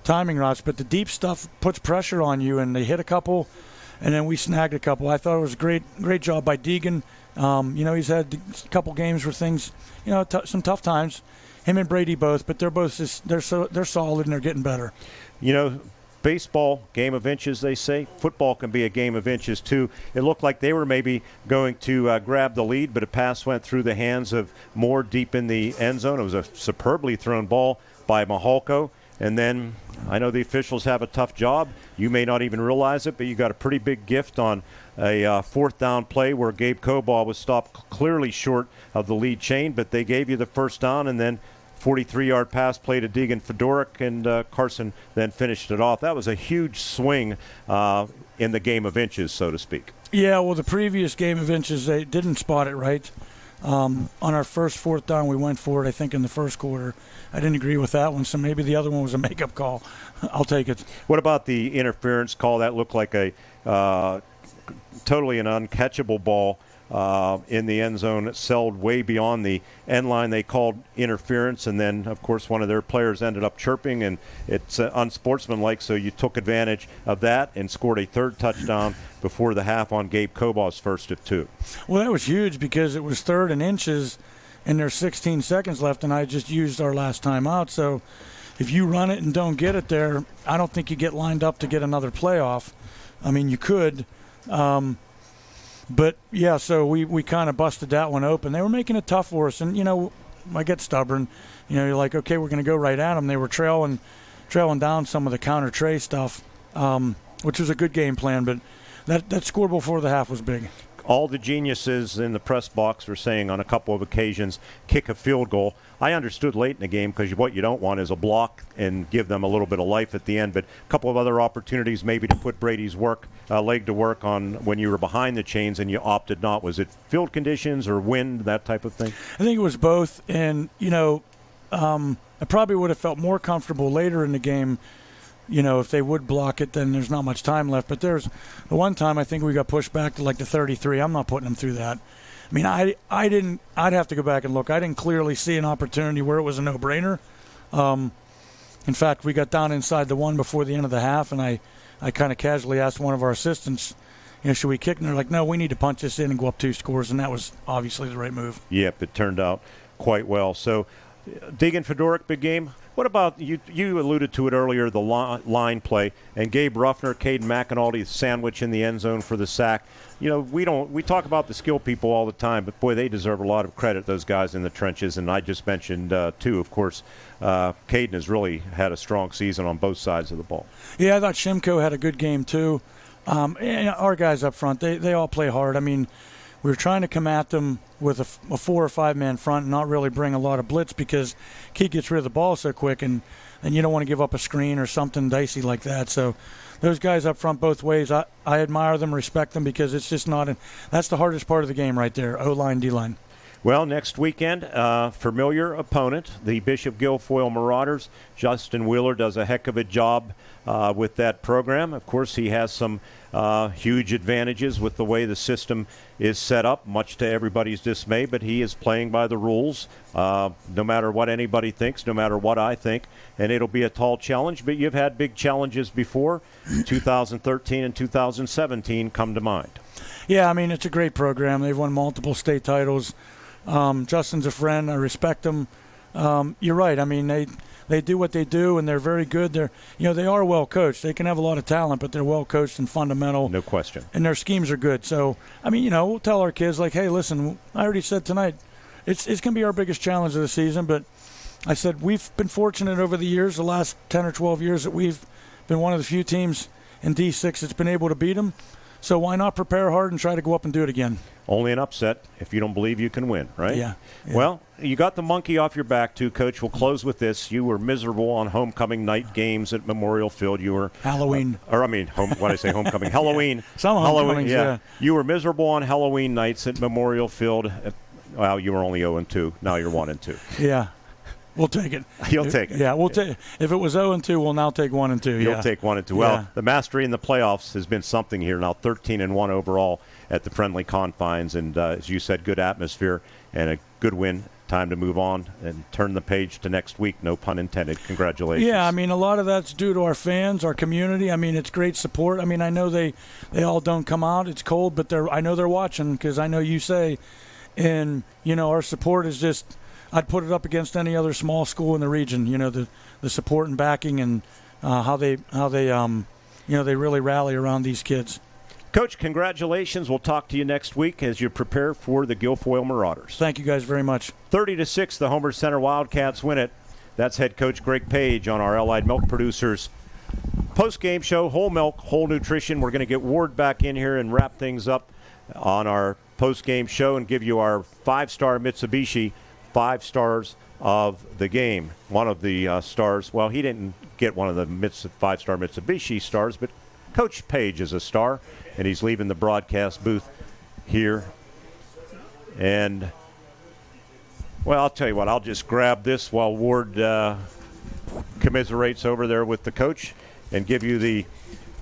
timing routes, but the deep stuff puts pressure on you, and they hit a couple, and then we snagged a couple. I thought it was a great job by Deegan. He's had a couple games where things, some tough times. Him and Brady both, but they're both they're solid and they're getting better. Baseball, game of inches, they say. Football can be a game of inches, too. It looked like they were maybe going to grab the lead, but a pass went through the hands of Moore deep in the end zone. It was a superbly thrown ball by Mahalko. And then I know the officials have a tough job. You may not even realize it, but you got a pretty big gift on a 4th down play where Gabe Coball was stopped clearly short of the lead chain, but they gave you the first down, and then 43-yard pass play to Deegan Fedoruk, and Carson then finished it off. That was a huge swing in the game of inches, so to speak. Yeah, well, the previous game of inches, they didn't spot it right. On our first 4th down, we went for it, I think, in the first quarter. I didn't agree with that one, so maybe the other one was a makeup call. I'll take it. What about the interference call? That looked like a totally an uncatchable ball in the end zone. It sailed way beyond the end line. They called interference, and then, of course, one of their players ended up chirping, and it's unsportsmanlike, so you took advantage of that and scored a 3rd touchdown before the half on Gabe Coball's first of 2. Well, that was huge because it was 3rd and inches, and there's 16 seconds left, and I just used our last time out. So if you run it and don't get it there, I don't think you get lined up to get another playoff. I mean, you could. But, yeah, so we kind of busted that one open. They were making it tough for us. And, you know, I get stubborn. You know, you're like, okay, we're going to go right at them. They were trailing down some of the counter tray stuff, which was a good game plan. But that score before the half was big. All the geniuses in the press box were saying on a couple of occasions, kick a field goal. I understood late in the game because what you don't want is a block and give them a little bit of life at the end. But a couple of other opportunities maybe to put Brady's leg to work on when you were behind the chains and you opted not. Was it field conditions or wind, that type of thing? I think it was both. And, you know, I probably would have felt more comfortable later in the game. You know, if they would block it, then there's not much time left. But there's the one time I think we got pushed back to like the 33. I'm not putting them through that. I mean, I'd have to go back and look. I didn't clearly see an opportunity where it was a no-brainer. In fact, we got down inside the one before the end of the half, and I kind of casually asked one of our assistants, you know, should we kick? And they're like, no, we need to punch this in and go up 2 scores, and that was obviously the right move. Yep, it turned out quite well. So, Deegan Fedoruk, big game. What about, you alluded to it earlier, the line play, and Gabe Ruffner, Caden McAnaldy's sandwich in the end zone for the sack. You know, we talk about the skill people all the time, but boy, they deserve a lot of credit, those guys in the trenches. And I just mentioned, too, of course, Caden has really had a strong season on both sides of the ball. Yeah, I thought Shimko had a good game, too. And our guys up front, they all play hard. I mean, we were trying to come at them with a 4 or 5 man front and not really bring a lot of blitz because Keith gets rid of the ball so quick, and you don't want to give up a screen or something dicey like that. So those guys up front both ways, I admire them, respect them, because it's just not that's the hardest part of the game right there, O-line, D-line. Well, next weekend, familiar opponent, the Bishop Guilfoyle Marauders. Justin Wheeler does a heck of a job with that program. Of course, he has some huge advantages with the way the system is set up, much to everybody's dismay, but he is playing by the rules, no matter what anybody thinks, no matter what I think, and it'll be a tall challenge, but you've had big challenges before. 2013 and 2017 come to mind. Yeah, I mean, it's a great program. They've won multiple state titles. Justin's a friend. I respect him. You're right. I mean, they do what they do, and they're very good. They are well coached. They can have a lot of talent, but they're well coached and fundamental. No question. And their schemes are good. So, I mean, we'll tell our kids, like, hey, listen, I already said tonight, it's going to be our biggest challenge of the season. But I said we've been fortunate over the years, the last 10 or 12 years, that we've been one of the few teams in D6 that's been able to beat them. So why not prepare hard and try to go up and do it again? Only an upset if you don't believe you can win, right? Yeah. Well, you got the monkey off your back, too, Coach. We'll close with this. You were miserable on homecoming night games at Memorial Field. You were Halloween. When I say homecoming, Halloween. Some homecomings, yeah. You were miserable on Halloween nights at Memorial Field. Well, you were only 0-2. Now you're 1-2. Yeah. We'll take it. You'll take it. Yeah, we'll take. If it was 0-2, we'll now take 1-2. You'll take 1-2. Well, the mastery in the playoffs has been something here. Now 13-1 overall at the friendly confines, and as you said, good atmosphere and a good win. Time to move on and turn the page to next week. No pun intended. Congratulations. Yeah, I mean, a lot of that's due to our fans, our community. I mean, it's great support. I mean, I know they all don't come out. It's cold, but I know they're watching, because I know you say, and our support is just. I'd put it up against any other small school in the region. The support and backing, and how they really rally around these kids. Coach, congratulations. We'll talk to you next week as you prepare for the Guilfoyle Marauders. Thank you guys very much. 30-6, the Homer Center Wildcats win it. That's head coach Greg Paige on our Allied Milk Producers post-game show. Whole milk, whole nutrition. We're going to get Ward back in here and wrap things up on our post-game show and give you our 5-star Mitsubishi 5 stars of the game. One of the stars, well, he didn't get one of the 5-star Mitsubishi stars, but Coach Paige is a star, and he's leaving the broadcast booth here. And, well, I'll tell you what, I'll just grab this while Ward commiserates over there with the coach and give you the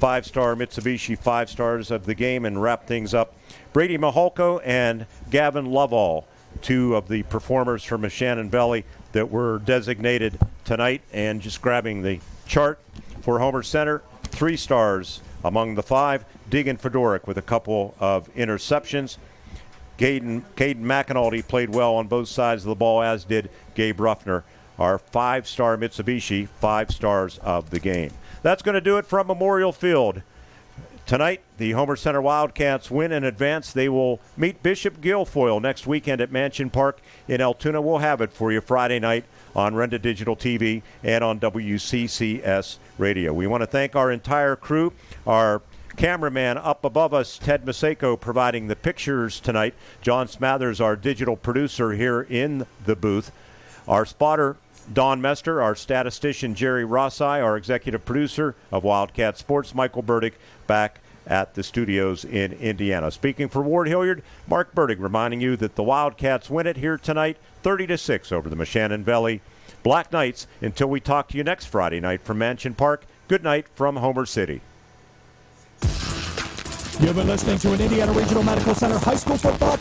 5-star Mitsubishi 5 stars of the game and wrap things up. Brady Maholko and Gavin Lovall, 2 of the performers from Moshannon Valley that were designated tonight, and just grabbing the chart for Homer Center, 3 stars among the 5. Deegan Fedoruk with a couple of interceptions. Caden McAnaldy played well on both sides of the ball, as did Gabe Ruffner our 5-star Mitsubishi 5 stars of the game. That's going to do it from Memorial Field. Tonight, the Homer Center Wildcats win and advance. They will meet Bishop Guilfoyle next weekend at Mansion Park in Altoona. We'll have it for you Friday night on Renda Digital TV and on WCCS Radio. We want to thank our entire crew, our cameraman up above us, Ted Maseko, providing the pictures tonight. John Smathers, our digital producer here in the booth. Our spotter, Don Mester, our statistician, Jerry Rossai, our executive producer of Wildcat Sports, Michael Bertig, back at the studios in Indiana. Speaking for Ward Hilliard, Mark Bertig reminding you that the Wildcats win it here tonight, 30-6 over the Moshannon Valley Black Knights. Until we talk to you next Friday night from Mansion Park, good night from Homer City. You've been listening to an Indiana Regional Medical Center high school football